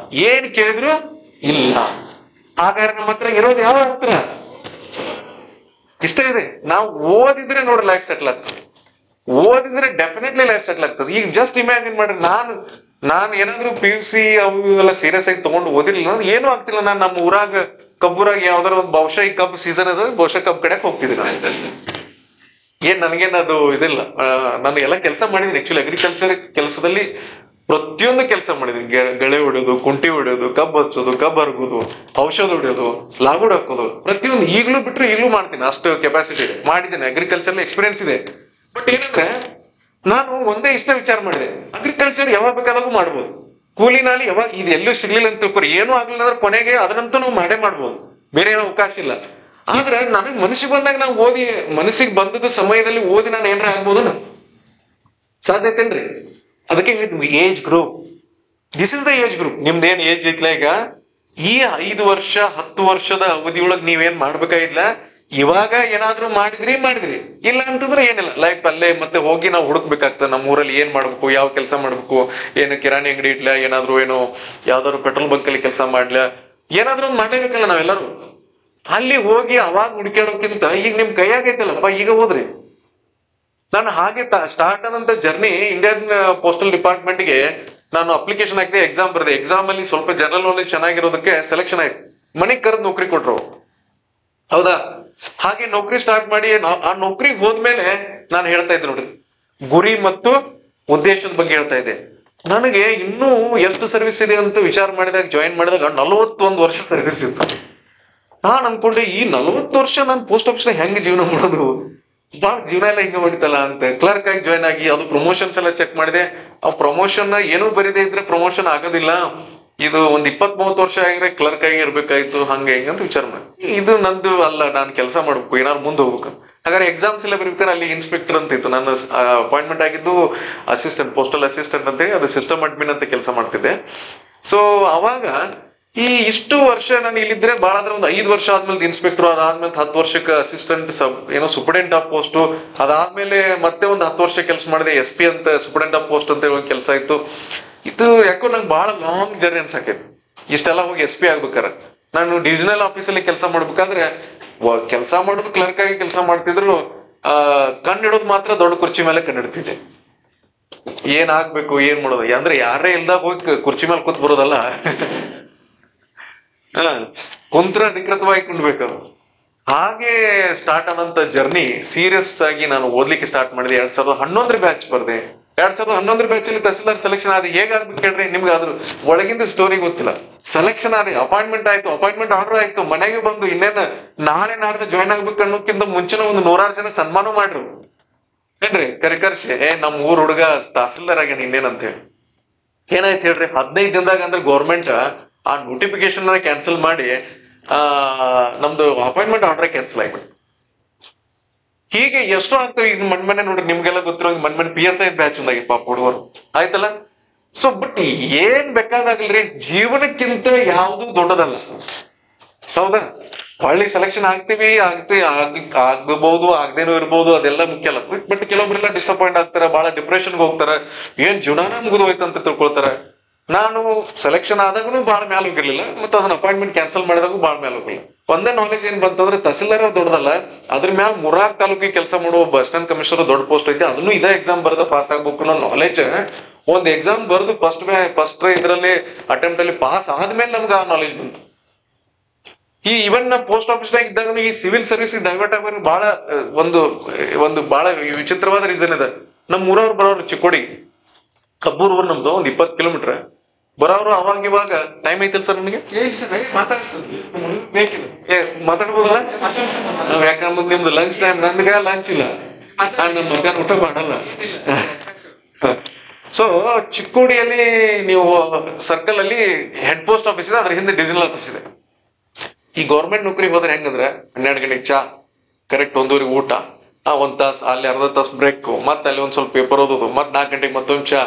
ಏನ್ ಕೇಳಿದ್ರು ಇಲ್ಲ. ಹಾಗಾದ್ರೆ ನಮ್ಮ ಹತ್ರ ಇರೋದು ಯಾವ ಹತ್ರ? ಇಷ್ಟ ಇದೆ. ನಾವು ಓದಿದ್ರೆ ನೋಡ್ರಿ ಲೈಫ್ ಸೆಟ್ಲ್ ಆಗ್ತದೆ. ಓದಿದ್ರೆ ಡೆಫಿನೆಟ್ಲಿ ಲೈಫ್ ಸೆಟ್ಲ್ ಆಗ್ತದೆ. ಈಗ ಜಸ್ಟ್ ಇಮ್ಯಾಜಿನ್ ಮಾಡ್ರಿ, ನಾನ್ ಏನಾದ್ರು PUC ಅವು ಎಲ್ಲ ಸೀರಿಯಸ್ ಆಗಿ ತಗೊಂಡು ಓದಿರ್ಲಿಲ್ಲ ಅಂದ್ರೆ ಏನೂ ಆಗ್ತಿಲ್ಲ. ನಾನು ನಮ್ಮ ಊರಾಗ ಕಬ್ಬೂರಾಗ ಯಾವ್ದಾರ ಒಂದು ಬಹುಶಃ ಈ ಕಬ್ಬು ಸೀಸನ್ ಅದ ಬಹುಶಃ ಕಬ್ಬು ಕಡೆಕ್ ಹೋಗ್ತಿದ್ದೆ ನಾನು. ಏನ್ ನನಗೇನು ಅದು ಇದಿಲ್ಲ. ನಾನು ಎಲ್ಲ ಕೆಲಸ ಮಾಡಿದೀನಿ. ಆಕ್ಚುಲಿ ಅಗ್ರಿಕಲ್ಚರ್ ಕೆಲಸದಲ್ಲಿ ಪ್ರತಿಯೊಂದು ಕೆಲಸ ಮಾಡಿದೀನಿ. ಗಳೆ ಹೊಡೆಯೋದು, ಕುಂಟಿ ಹೊಡೆಯೋದು, ಕಬ್ಬು ಹಚ್ಚೋದು, ಕಬ್ಬು ಹರಗೋದು, ಔಷಧ ಹೊಡೆಯೋದು, ಲಾಗುಡ್ ಹಾಕೋದು, ಪ್ರತಿಯೊಂದು ಈಗಲೂ ಬಿಟ್ರೆ ಈಗಲೂ ಮಾಡ್ತೀನಿ. ಅಷ್ಟು ಕೆಪಾಸಿಟಿ ಮಾಡಿದ್ದೀನಿ. ಅಗ್ರಿಕಲ್ಚರ್ ಎಕ್ಸ್ಪೀರಿಯನ್ಸ್ ಇದೆ. ಬಟ್ ಏನಂದ್ರೆ ನಾನು ಒಂದೇ ಇಷ್ಟ ವಿಚಾರ ಮಾಡಿದೆ, ಅಗ್ರಿಕಲ್ಚರ್ ಯಾವಾಗ ಬೇಕಾದಾಗೂ ಮಾಡ್ಬೋದು. ಕೂಲಿ ನಾಲಿ ಯಾವಾಗ ಇದು ಎಲ್ಲೂ ಸಿಗ್ಲಿಲ್ಲ ಅಂತ ತಿಳ್ಕೊರಿ, ಏನೂ ಆಗ್ಲಿಲ್ಲ ಅಂದ್ರೆ ಕೊನೆಗೆ ಅದನ್ನಂತೂ ನಾವು ಮಾಡೇ ಮಾಡ್ಬೋದು, ಬೇರೆ ಏನೋ ಅವಕಾಶ ಇಲ್ಲ. ಆದ್ರೆ ನನಗ್ ಮನಸ್ಸಿಗೆ ಬಂದಾಗ ನಾವು ಓದಿ, ಮನಸ್ಸಿಗೆ ಬಂದದ ಸಮಯದಲ್ಲಿ ಓದಿ ನಾನು ಏನಾರ ಆಗ್ಬೋದನ? ಸಾಧ್ಯತೆನ್ರಿ? ಅದಕ್ಕೆ ಹೇಳಿದ್ವಿ age group. This is the age group. ನಿಮ್ದೇನ್ ಏಜ್ ಐತ್ಲ ಈಗ, ಈ 5 ವರ್ಷ 10 ವರ್ಷದ ಅವಧಿಯೊಳಗ್ ನೀವೇನ್ ಮಾಡ್ಬೇಕಾಗಿಲ್ಲ. ಇವಾಗ ಏನಾದ್ರೂ ಮಾಡಿದ್ರಿ, ಇಲ್ಲ ಅಂತಂದ್ರೆ ಏನಿಲ್ಲ. ಲೈಫ್ ಅಲ್ಲೇ ಮತ್ತೆ ಹೋಗಿ ನಾವು ಹುಡುಕ್ಬೇಕಾಗ್ತದೆ. ನಮ್ಮ ಊರಲ್ಲಿ ಏನ್ ಮಾಡ್ಬೇಕು, ಯಾವ ಕೆಲಸ ಮಾಡ್ಬೇಕು, ಏನು ಕಿರಾಣಿ ಅಂಗಡಿ ಇಡ್ಲ, ಏನಾದ್ರು ಏನು ಯಾವ್ದಾದ್ರು ಪೆಟ್ರೋಲ್ ಬಂಕ್ ಅಲ್ಲಿ ಕೆಲಸ ಮಾಡ್ಲ, ಏನಾದ್ರೂ ಒಂದು ಮಾಡ್ಲೇಬೇಕಲ್ಲ ನಾವೆಲ್ಲರೂ. ಅಲ್ಲಿ ಹೋಗಿ ಅವಾಗ ಹುಡುಕಾಡೋಕ್ಕಿಂತ ಈಗ ನಿಮ್ ಕೈಯಾಗೈತಲ್ಲಪ್ಪ, ಈಗ ಹೋದ್ರಿ. ನಾನು ಹಾಗೆ ಸ್ಟಾರ್ಟ್ ಆದಂತ ಜರ್ನಿ ಇಂಡಿಯನ್ ಪೋಸ್ಟಲ್ ಡಿಪಾರ್ಟ್ಮೆಂಟ್ಗೆ ನಾನು ಅಪ್ಲಿಕೇಶನ್ ಹಾಕಿದೆ, ಎಕ್ಸಾಮ್ ಬರೆದೆ. ಎಕ್ಸಾಮ್ ಅಲ್ಲಿ ಸ್ವಲ್ಪ ಜನರಲ್ ನಾಲೆಜ್ ಚೆನ್ನಾಗಿರೋದಕ್ಕೆ ಸೆಲೆಕ್ಷನ್ ಆಯ್ತು. ಮನೆಗ್ ಕರೆದು ನೌಕರಿ ಕೊಟ್ರು. ಹೌದಾ? ಹಾಗೆ ನೌಕರಿ ಸ್ಟಾರ್ಟ್ ಮಾಡಿ ಆ ನೌಕರಿಗೆ ಹೋದ್ಮೇಲೆ ನಾನು ಹೇಳ್ತಾ ಇದ್ದೆ ನೋಡ್ರಿ, ಗುರಿ ಮತ್ತು ಉದ್ದೇಶದ ಬಗ್ಗೆ ಹೇಳ್ತಾ ಇದ್ದೆ. ನನಗೆ ಇನ್ನೂ ಎಷ್ಟು ಸರ್ವಿಸ್ ಇದೆ ಅಂತ ವಿಚಾರ ಮಾಡಿದಾಗ, ಜಾಯಿನ್ ಮಾಡಿದಾಗ 41 ವರ್ಷ ಸರ್ವಿಸ್ ಇತ್ತು. ನಾನ್ ಅನ್ಕೊಂಡೆ, ಈ 40 ವರ್ಷ ನಾನು ಪೋಸ್ಟ್ ಆಫೀಸ್ ಹೆಂಗ್ ಜೀವನ ಮಾಡೋದು, ಬಾಳ ಜೀವನ ಎಲ್ಲ ಹಿಂಗ ಹೊಡಿತಲ್ಲ ಅಂತ ಕ್ಲರ್ಕ್ ಆಗಿ ಜಾಯ್ನ್ ಆಗಿ ಅದು ಪ್ರಮೋಷನ್ಸ್ ಎಲ್ಲ ಚೆಕ್ ಮಾಡಿದೆ. ಆ ಪ್ರಮೋಷನ್ ಏನೂ ಬರೀದೇ ಇದ್ರೆ ಪ್ರಮೋಷನ್ ಆಗೋದಿಲ್ಲ. ಇದು ಒಂದ್ 20-30 ವರ್ಷ ಆಗಿದ್ರೆ ಕ್ಲರ್ಕ್ ಆಗಿ ಇರ್ಬೇಕಾಯ್ತು, ಹಂಗೆ ಹಿಂಗಂತ ವಿಚಾರ ಮಾಡಿ. ಇದು ನಂದು ಅಲ್ಲ, ನಾನು ಕೆಲಸ ಮಾಡ್ಬೇಕು, ಏನಾದ್ರು ಮುಂದೆ ಹೋಗ್ಬೇಕು. ಹಾಗಾದ್ರೆ ಎಕ್ಸಾಮ್ಸ್ ಎಲ್ಲ ಬರೀಬೇಕಾದ್ರೆ ಅಲ್ಲಿ ಇನ್ಸ್ಪೆಕ್ಟರ್ ಅಂತ ಇತ್ತು. ನಾನು ಅಪಾಯಿಂಟ್ಮೆಂಟ್ ಆಗಿದ್ದು ಅಸಿಸ್ಟೆಂಟ್, ಪೋಸ್ಟಲ್ ಅಸಿಸ್ಟೆಂಟ್ ಅಂತ ಹೇಳಿ, ಅದು ಸಿಸ್ಟಮ್ ಅಡ್ಮಿನ್ ಅಂತ ಕೆಲಸ ಮಾಡ್ತಿದ್ದೆ. ಸೊ ಅವಾಗ ಈ ಇಷ್ಟು ವರ್ಷ ನಾನು ಇಲ್ಲಿದ್ರೆ ಭಾಳ ಅಂದ್ರೆ ಒಂದು 5 ವರ್ಷ ಆದ್ಮೇಲೆ ಇನ್ಸ್ಪೆಕ್ಟರ್, ಅದಾದ್ಮೇಲೆ 10 ವರ್ಷಕ್ಕೆ ಅಸಿಸ್ಟೆಂಟ್ ಏನೋ ಸೂಪರ್ಡೆಂಟ್ ಆಫ್ ಪೋಸ್ಟ್, ಅದಾದ್ಮೇಲೆ ಮತ್ತೆ ಒಂದು 10 ವರ್ಷ ಕೆಲಸ ಮಾಡಿದೆ. SP ಅಂತ ಸೂಪರ್ಡೆಂಟ್ ಆಫ್ ಪೋಸ್ಟ್ ಅಂತ ಹೇಳಿ ಕೆಲಸ ಇತ್ತು. ಇದು ಯಾಕೋ ನಂಗೆ ಬಹಳ ಲಾಂಗ್ ಜರ್ನಿ ಅನ್ಸಾಕೈತಿ. ಇಷ್ಟೆಲ್ಲ ಹೋಗಿ SP ಆಗ್ಬೇಕಾರೆ ನಾನು ಡಿವಿಷನಲ್ ಆಫೀಸಲ್ಲಿ ಕೆಲಸ ಮಾಡ್ಬೇಕಾದ್ರೆ ಕೆಲಸ ಮಾಡೋದು ಕ್ಲರ್ಕ್ ಆಗಿ ಕೆಲಸ ಮಾಡ್ತಿದ್ರು, ಕಣ್ಣಿಡೋದು ಮಾತ್ರ ದೊಡ್ಡ ಕುರ್ಚಿ ಮೇಲೆ ಕಣ್ಣಿಡ್ತಿದ್ದೆ. ಏನ್ ಆಗ್ಬೇಕು, ಏನ್ ಮಾಡೋದು ಅಂದ್ರೆ ಯಾರೇ ಇಲ್ದಾಗ ಹೋಗಿ ಕುರ್ಚಿ ಮೇಲೆ ಕೂತ್ ಬರೋದಲ್ಲ. ಕುಂತ್ರ ಅಧಿಕೃತವಾಗಿ ಕುಂಡ್ಬೇಕು. ಹಾಗೆ ಸ್ಟಾರ್ಟ್ ಆದಂತ ಜರ್ನಿ ಸೀರಿಯಸ್ ಆಗಿ ನಾನು ಓದ್ಲಿಕ್ಕೆ ಸ್ಟಾರ್ಟ್ ಮಾಡಿದೆ. 2011 ಬ್ಯಾಚ್ ಬರ್ದೆ. 2011 ಬ್ಯಾಚ್ ಅಲ್ಲಿ ತಹಸೀಲ್ದಾರ್ ಸೆಲೆಕ್ಷನ್ ಆದ. ಹೇಗಾಗ್ಬೇಕು ಕೇಳ್ರಿ, ನಿಮ್ಗೆ ಅದ್ರ ಒಳಗಿಂದ ಸ್ಟೋರಿ ಗೊತ್ತಿಲ್ಲ. ಸೆಲೆಕ್ಷನ್ ಆದ, ಅಪಾಯಿಂಟ್ಮೆಂಟ್ ಆಯ್ತು, ಅಪಾಯಿಂಟ್ಮೆಂಟ್ ಆರ್ಡರ್ ಆಯ್ತು, ಮನೆಗೆ ಬಂದು ಇನ್ನೇನು ನಾಳೆ ನಾಡ್ದು ಜಾಯ್ನ್ ಆಗ್ಬೇಕು ಅನ್ನೋಕ್ಕಿಂತ ಮುಂಚೆನ ಒಂದು 100 ಜನ ಸನ್ಮಾನ ಮಾಡ್ರು ಏನ್ರಿ, ಕರ್ಸಿ ನಮ್ ಊರ್ ಹುಡುಗ ತಹಸೀಲ್ದಾರ್ ಆಗ್ಯಾನ ಇನ್ನೇನಂತ ಹೇಳಿ. ಏನಾಯ್ತು ಹೇಳ್ರಿ, 15 ದಿನದಾಗ ಅಂದ್ರೆ ಗೌರ್ಮೆಂಟ್ ಆ ನೋಟಿಫಿಕೇಶನ್ ಕ್ಯಾನ್ಸಲ್ ಮಾಡಿ ನಮ್ದು ಅಪಾಯಿಂಟ್ಮೆಂಟ್ ಆರ್ಡರ್ ಕ್ಯಾನ್ಸಲ್ ಆಗ್ಬಿಟ್ಟು. ಹೀಗೆ ಎಷ್ಟೋ ಆಗ್ತವೆ. ಈಗ ಮನ್ಮನೆ ನೋಡ್ರಿ, ನಿಮ್ಗೆಲ್ಲ ಗೊತ್ತಿರೋ ಮನ್ಮನೆ PSI ಬ್ಯಾಚ್ ಒಂದಾಗಿ ಪಾಪ ಹುಡುಗರು ಆಯ್ತಲ್ಲ. ಸೊ ಬಟ್ ಏನ್ ಬೇಕಾದಾಗಲ್ರಿ, ಜೀವನಕ್ಕಿಂತ ಯಾವ್ದು ದೊಡ್ಡದಲ್ಲ. ಹೌದಾ? ಹೊಳ್ಳಿ ಸೆಲೆಕ್ಷನ್ ಆಗಬಹುದು, ಆಗದೇನೂ ಇರ್ಬೋದು, ಅದೆಲ್ಲ ಮುಖ್ಯ ಅಲ್ಲ. ಬಟ್ ಕೆಲವೊಬ್ರೆಲ್ಲ ಡಿಸಪಾಯಿಂಟ್ ಆಗ್ತಾರೆ, ಬಹಳ ಡಿಪ್ರೆಷನ್ಗೆ ಹೋಗ್ತಾರೆ, ಏನ್ ಜೀವನಾನ ಮುಗಿದು ಹೋಯ್ತು ಅಂತ ತಿಳ್ಕೊಳ್ತಾರೆ. ನಾನು ಸೆಲೆಕ್ಷನ್ ಆದಾಗೂ ಬಹಳ ಮ್ಯಾಲ ಹೋಗಿರ್ಲಿಲ್ಲ, ಮತ್ತೆ ಅದನ್ನ ಅಪಾಯಿಂಟ್ಮೆಂಟ್ ಕ್ಯಾನ್ಸಲ್ ಮಾಡಿದಾಗೂ ಬಹಳ ಮ್ಯಾಲ ಹೋಗಿಲ್ಲ. ಒಂದೇ ನಾಲೆಜ್ ಏನ್ ಬಂತಂದ್ರೆ, ತಹಸೀಲ್ದಾರ್ ದೊಡ್ಡದಲ್ಲ, ಅದ್ರ ಮ್ಯಾಲ ಮುರಾರ್ ತಾಲೂಕಿಗೆ ಕೆಲಸ ಮಾಡುವ ಅಸಿಸ್ಟೆಂಟ್ ಕಮಿಷನರ್ ದೊಡ್ಡ ಪೋಸ್ಟ್ ಐತಿ. ಅದನ್ನು ಇದೇ ಎಕ್ಸಾಮ್ ಬರೆದ ಪಾಸ್ ಆಗ್ಬೇಕು ಅನ್ನೋ ನಾಲೆಜ್. ಒಂದ್ ಎಕ್ಸಾಮ್ ಬರೆದು ಫಸ್ಟ್ ಇದ್ರಲ್ಲಿ ಅಟೆಂಪ್ಟ್ ಅಲ್ಲಿ ಪಾಸ್ ಆದ್ಮೇಲೆ ನಮ್ಗೆ ಆ ನಾಲೆಜ್ ಬಂತು. ಈ ಇವನ್ ನಾ ಪೋಸ್ಟ್ ಆಫೀಸ್ನಾಗ ಇದ್ದಾಗ ಈ ಸಿವಿಲ್ ಸರ್ವಿಸ್ ಡೈವರ್ಟ್ ಆಗೋದು ಬಹಳ ಒಂದು ಬಹಳ ವಿಚಿತ್ರವಾದ ರೀಸನ್ ಇದೆ. ನಮ್ ಊರವ್ರು ಬರೋರು ಚಿಕ್ಕೋಡಿ, ಕಬ್ಬೂರ್ ಊರ್ ನಮ್ದು, 20 ಕಿಲೋಮೀಟರ್ ಬರೋರು. ಅವಾಗ ಇವಾಗ ಟೈಮ್ ಐತಿಲ್ ಸರ್ ನಿಮಗೆ ಮಾತಾಡ್ಬೋದಲ್ಲ? ಯಾಕಂದ್ರೆ ನಿಮ್ದು ಲಂಚ್ ಟೈಮ್, ನಂದ್ಗ ಲಂಚ್ ಇಲ್ಲ, ನಮ್ ಮಧ್ಯಾಹ್ನ ಊಟ ಮಾಡಲ್ಲ. ಸೊ ಚಿಕ್ಕೋಡಿಯಲ್ಲಿ ನೀವು ಸರ್ಕಲ್ ಅಲ್ಲಿ ಹೆಡ್ ಪೋಸ್ಟ್ ಆಫೀಸ್ ಇದೆ, ಅದ್ರ ಹಿಂದೆ ಡಿವಿಷನಲ್ ಆಫೀಸ್ ಇದೆ. ಈ ಗೌರ್ಮೆಂಟ್ ನೌಕರಿಗೆ ಹೋದ್ರೆ ಹೆಂಗಂದ್ರೆ 12 ಗಂಟೆಗೆ ಚಾ, ಕರೆಕ್ಟ್ 1:30 ಊಟ, 1 ತಾಸು ಅಲ್ಲಿ, ಅರ್ಧ ತಾಸು ಬ್ರೇಕ್, ಮತ್ತೆ ಅಲ್ಲಿ ಒಂದ್ ಸ್ವಲ್ಪ ಪೇಪರ್ ಓದೋದು, ಮತ್ 4 ಗಂಟೆಗೆ ಮತ್ತೊಂದ್ ಚಾ,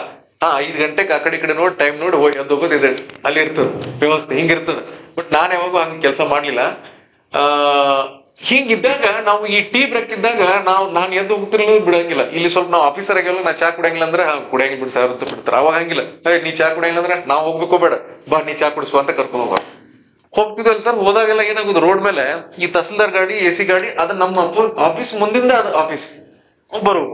5 ಗಂಟೆಗೆ ಆ ಕಡೆ ನೋಡಿ ಟೈಮ್ ನೋಡಿ ಎದ್ದು ಹೋಗೋದಿದೆ. ಅಲ್ಲಿ ಇರ್ತದ ವ್ಯವಸ್ಥೆ, ಹಿಂಗಿರ್ತದ. ಬಟ್ ನಾನು ಯಾವಾಗೂ ಹಂಗ ಕೆಲಸ ಮಾಡ್ಲಿಲ್ಲ. ಹಿಂಗಿದ್ದಾಗ ನಾವು ಈ ಟೀ ಬ್ರೇಕ್ ಇದ್ದಾಗ ನಾನು ಎದ್ದು ಹೋಗ್ತಿರ್ಲಿಲ್ಲ, ಬಿಡಂಗಿಲ್ಲ. ಇಲ್ಲಿ ಸ್ವಲ್ಪ ನಾವು ಆಫೀಸರ್ ಆಗಿಲ್ಲ, ನಾ ಚಾ ಕುಡಿಯಂಗಿಲ್ಲ ಅಂದ್ರೆ ಕುಡಿಯಂಗಿಲ್ಲ ಬಿಡಿ ಸರ್ ಅಂತ ಬಿಡ್ತಾರೆ. ಅವಾಗ ಹಂಗಿಲ್ಲ, ನೀ ಚಾ ಕುಡಿಯಂಗಿಲ್ಲ ಅಂದ್ರೆ ನಾವು ಹೋಗ್ಬೇಕೋ ಬೇಡ, ಬಾ ನೀ ಚಾ ಕುಡಿಸ್ಬೋ ಅಂತ ಕರ್ಕೊಂಡು ಹೋಗ್ತಿದ್ವಲ್ಲ ಸರ್. ಹೋದಾಗೆಲ್ಲ ಏನಾಗುದು, ರೋಡ್ ಮೇಲೆ ಈ ತಹಸೀಲ್ದಾರ್ ಗಾಡಿ, AC ಗಾಡಿ, ಅದು ನಮ್ಮ ಆಫೀಸ್ ಮುಂದಿಂದ, ಅದು ಆಫೀಸ್ ಒಬ್ಬರು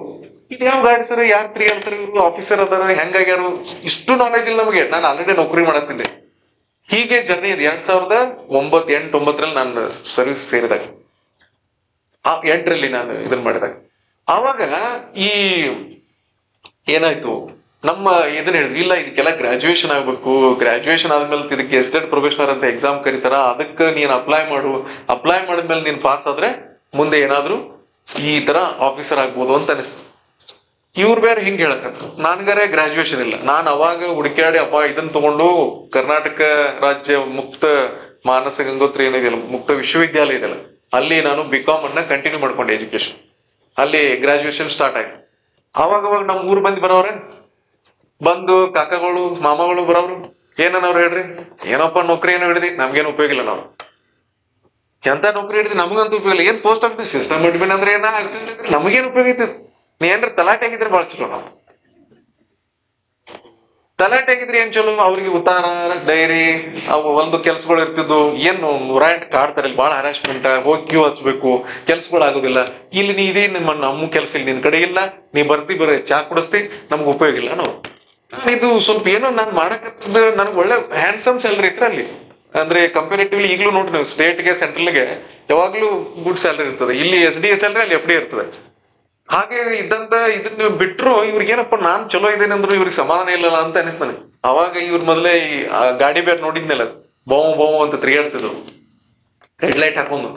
ಇದು ಯಾವ ಗಾಡಿ ಸರ್, ಯಾರು ತಿರುಗಾಡ್ತಾರೆ ಇವರು, ಆಫೀಸರ್ ಅದಾರ, ಹೆಂಗಾಗ್ಯಾರು, ಇಷ್ಟು ನಾಲೆಜ್ ಇಲ್ಲ ನಮಗೆ. ನಾನು ಆಲ್ರೆಡಿ ನೌಕರಿ ಮಾಡತ್ತಿದ್ದೆ. ಹೀಗೆ ಜರ್ನಿ ಇದೆ. 2008-9 ನಾನು ಸರ್ವಿಸ್ ಸೇರಿದಾಗ, 8ರಲ್ಲಿ ನಾನು ಇದನ್ನ ಮಾಡಿದಾಗ, ಆವಾಗ ಈ ಏನಾಯ್ತು, ನಮ್ಮ ಇದನ್ನ ಹೇಳಿದ್ರು, ಇಲ್ಲ ಇದಕ್ಕೆಲ್ಲ ಗ್ರಾಜುಯೇಷನ್ ಆಗ್ಬೇಕು, ಗ್ರಾಜುಯೇಷನ್ ಆದ್ಮೇಲೆ ಇದಕ್ಕೆ ಗೆಸ್ಟೆಡ್ ಪ್ರೊಫೆಷನರ್ ಅಂತ ಎಕ್ಸಾಮ್ ಕರೀತಾರ, ಅದಕ್ಕೆ ನೀನ್ ಅಪ್ಲೈ ಮಾಡಿದ್ಮೇಲೆ ನೀನ್ ಪಾಸ್ ಆದ್ರೆ ಮುಂದೆ ಏನಾದ್ರು ಈ ತರ ಆಫೀಸರ್ ಆಗ್ಬೋದು ಅಂತ ಅನಿಸ್ತು. ಇವ್ರು ಬೇರೆ ಹಿಂಗ್ ಹೇಳಕತ್ರು. ನನ್ಗಾರೆ ಗ್ರಾಜುಯೇಷನ್ ಇಲ್ಲ. ನಾನು ಅವಾಗ ಹುಡುಕ್ಯಾಡಿ ಇದನ್ನ ತಗೊಂಡು ಕರ್ನಾಟಕ ರಾಜ್ಯ ಮುಕ್ತ ಮಾನಸ ಗಂಗೋತ್ರಿ ಏನಿದೆಯಲ್ಲ, ಮುಕ್ತ ವಿಶ್ವವಿದ್ಯಾಲಯ ಇದೆಯಲ್ಲ, ಅಲ್ಲಿ ನಾನು ಬಿಕಾಮ್ ಅನ್ನ ಕಂಟಿನ್ಯೂ ಮಾಡ್ಕೊಂಡೆ ಎಜುಕೇಶನ್. ಅಲ್ಲಿ ಗ್ರಾಜುಯೇಷನ್ ಸ್ಟಾರ್ಟ್ ಆಯ್ತು. ಅವಾಗ ನಮ್ಮ ಊರ್ ಮಂದಿ ಬರೋವ್ರೆ, ಬಂದು ಕಾಕಗಳು ಮಾಮಗಳು ಬರೋರು, ಏನನ್ನವ್ರು ಹೇಳ್ರಿ, ಏನಪ್ಪ ನೌಕರಿ ಏನೋ ಹಿಡಿದಿ, ನಮ್ಗೇನು ಉಪಯೋಗ ಇಲ್ಲ, ನಾವು ಎಂತ ನೌಕರಿ ಹಿಡಿದಿ ನಮಗಂತೂ ಉಪಯೋಗ ಇಲ್ಲ, ಏನ್ ಪೋಸ್ಟ್ ಆಫೀಸ್ ಸಿಸ್ಟಮ್ ಅಡ್ಮಿನ್ ಅಂದ್ರೆ ಏನ, ನಮಗೇನು ಉಪಯೋಗ ಐತಿ, ನೀ ಏನ್ರ ತಲಾಟೆ ಆಗಿದ್ರೆ ಬಾಳ ಚಲೋ. ನಾವು ತಲಾಟೆ ಆಗಿದ್ರೆ ಏನ್ ಚಲೋ, ಅವ್ರಿಗೆ ಉತ್ತಾರ ಡೈರಿ ಅವು ಒಂದು ಕೆಲ್ಸಗಳು ಇರ್ತಿದ್ವು, ಏನು 108 ಕಾಡ್ತಾರೆ, ಇಲ್ಲಿ ಬಾಳ ಹರಾಸ್ಮೆಂಟ್, ಹೋಗಿ ಕ್ಯೂ ಹಚ್ಬೇಕು, ಕೆಲ್ಸಗಳು ಆಗೋದಿಲ್ಲ. ಇಲ್ಲಿ ನೀ ಇದೇ ನಮ್ಮ ಕೆಲ್ಸ ಇಲ್ಲಿ ನಿನ್ ಕಡೆ ಇಲ್ಲ, ನೀ ಬರ್ತಿ ಬರೀ ಚಾ ಕುಡಿಸ್ತಿ, ನಮ್ಗೆ ಉಪಯೋಗ ಇಲ್ಲ. ನಾವು ಇದು ಸ್ವಲ್ಪ ಏನೋ ನಾನು ಮಾಡಕತ್ತಿದ್ದ, ನನ್ಗೆ ಒಳ್ಳೆ ಹ್ಯಾಂಡ್ಸಮ್ ಸ್ಯಾಲರಿ ಇತ್ತು ಅಲ್ಲಿ. ಅಂದ್ರೆ ಕಂಪೇರಿಟಿವ್ಲಿ ಈಗಲೂ ನೋಡ್ರಿ ನೀವು, ಸ್ಟೇಟ್ಗೆ ಸೆಂಟ್ರಲ್ಗೆ ಯಾವಾಗ್ಲೂ ಗುಡ್ ಸ್ಯಾಲರಿ ಇರ್ತದೆ. ಇಲ್ಲಿ SDA ಸ್ಯಾಲರಿ, ಅಲ್ಲಿ FD ಇರ್ತದೆ. ಹಾಗೆ ಇದ್ದಂತ ಇದನ್ನ ಬಿಟ್ರು ಇವ್ರಿಗೇನಪ್ಪ, ನಾನ್ ಚಲೋ ಇದ್ದೇನೆ ಅಂದ್ರು ಇವ್ರಿಗೆ ಸಮಾಧಾನ ಇಲ್ಲಲ್ಲ ಅಂತ ಅನಿಸ್ತಾನೆ. ಅವಾಗ ಇವ್ರ ಮೊದಲೇ ಈ ಗಾಡಿ ಬೇರೆ ನೋಡಿದ್ನಲ್ಲ, ಬಾವು ಅಂತ ತಿರುಗಾಡ್ತಿದ್ರು ರೆಡ್ ಲೈಟ್ ಹಾಕೊಂಡು.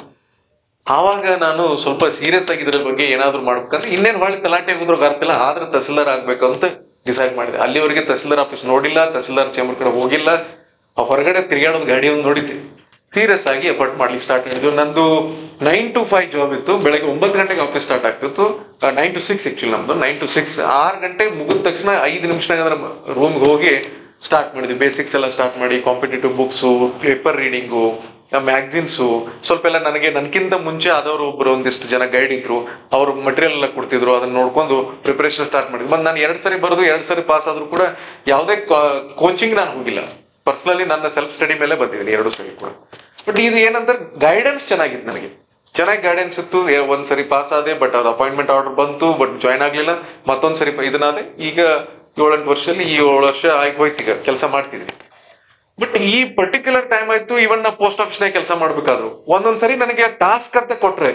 ಆವಾಗ ನಾನು ಸ್ವಲ್ಪ ಸೀರಿಯಸ್ ಆಗಿ ಇದ್ರ ಬಗ್ಗೆ ಏನಾದ್ರು ಮಾಡ್ಬೇಕಂದ್ರೆ, ಇನ್ನೇನ್ ಹೊಳ್ಳಿ ತಲಾಟೆ ಹೋದ್ರು ಆಗ್ತಿಲ್ಲ, ಆದ್ರೆ ತಹಸೀಲ್ದಾರ್ ಆಗ್ಬೇಕಂತ ಡಿಸೈಡ್ ಮಾಡಿದೆ. ಅಲ್ಲಿವರೆಗೆ ತಹಸೀಲ್ದಾರ್ ಆಫೀಸ್ ನೋಡಿಲ್ಲ, ತಹಸೀಲ್ದಾರ್ ಚೇಂಬರ್ ಕಡೆ ಹೋಗಿಲ್ಲ, ಹೊರಗಡೆ ತಿರುಗಾಡೋದು ಗಾಡಿ ಒಂದು ನೋಡಿದ್ದೆ. ಸೀರಿಯಸ್ ಆಗಿ ಎಫರ್ಟ್ ಮಾಡ್ಲಿಕ್ಕೆ ಸ್ಟಾರ್ಟ್ ಮಾಡಿದ್ವಿ. ನಂದು 9 to 5 ಜಾಬ್ ಇತ್ತು. ಬೆಳಗ್ಗೆ 9 ಗಂಟೆಗೆ ಆಫೀಸ್ ಸ್ಟಾರ್ಟ್ ಆಗ್ತಿತ್ತು. 9 to 6 ಆಕ್ಚುಲಿ ನಮ್ದು. 9 to 6 6 ಗಂಟೆ ಮುಗಿದ ತಕ್ಷಣ 5 ನಿಮಿಷನಾಗ ರೂಮ್ಗೆ ಹೋಗಿ ಸ್ಟಾರ್ಟ್ ಮಾಡಿದ್ವಿ. ಬೇಸಿಕ್ಸ್ ಎಲ್ಲ ಸ್ಟಾರ್ಟ್ ಮಾಡಿ, ಕಾಂಪಿಟೇಟಿವ್ ಬುಕ್ಸು, ಪೇಪರ್ ರೀಡಿಂಗು, ಮ್ಯಾಗಝಿನ್ಸು, ಸ್ವಲ್ಪ ಎಲ್ಲ ನನ್ಕಿಂತ ಮುಂಚೆ ಆದವರು ಒಬ್ರು ಒಂದಿಷ್ಟು ಜನ ಗೈಡ್ ಇದ್ರು, ಅವರು ಮಟೀರಿಯಲ್ ಎಲ್ಲ ಕೊಡ್ತಿದ್ರು, ಅದನ್ನ ನೋಡ್ಕೊಂಡು ಪ್ರಿಪರೇಷನ್ ಸ್ಟಾರ್ಟ್ ಮಾಡಿದ್ವಿ. ಮತ್ತೆ ನಾನು 2 ಸರಿ ಬರೋದು 2 ಸರಿ ಪಾಸ್ ಆದ್ರೂ ಕೂಡ ಯಾವುದೇ ಕೋಚಿಂಗ್ ನಾನು ಹೋಗಿಲ್ಲ. ಪರ್ಸನಲಿ ನನ್ನ ಸೆಲ್ಫ್ ಸ್ಟಡಿ ಮೇಲೆ ಬಂದಿದ್ದೀನಿ 2 ಸರಿ ಕೂಡ. ಬಟ್ ಇದು ಏನಂದ್ರೆ ಗೈಡೆನ್ಸ್ ಚೆನ್ನಾಗಿತ್ತು, ನನಗೆ ಚೆನ್ನಾಗಿ ಗೈಡೆನ್ಸ್ ಇತ್ತು. ಒಂದ್ಸರಿ ಪಾಸ್ ಆದೆ, ಬಟ್ ಅದು ಅಪಾಯಿಂಟ್ಮೆಂಟ್ ಆರ್ಡರ್ ಬಂತು, ಬಟ್ ಜಾಯ್ನ್ ಆಗ್ಲಿಲ್ಲ. ಮತ್ತೊಂದ್ಸರಿ ಇದನ್ನಾದೆ. ಈಗ 7-8 ವರ್ಷದಲ್ಲಿ ಈ 7 ವರ್ಷ ಆಗಿ ಹೋಯ್ತು, ಈಗ ಕೆಲಸ ಮಾಡ್ತಿದ್ವಿ. ಬಟ್ ಈ ಪರ್ಟಿಕ್ಯುಲರ್ ಟೈಮ್ ಆಯ್ತು, ಇವನ್ ನಾ ಪೋಸ್ಟ್ ಆಫೀಸ್ನಾಗ ಕೆಲಸ ಮಾಡ್ಬೇಕಾದ್ರು ಒಂದೊಂದ್ಸರಿ ನನಗೆ ಟಾಸ್ಕ್ ಅಂತ ಕೊಟ್ರೆ,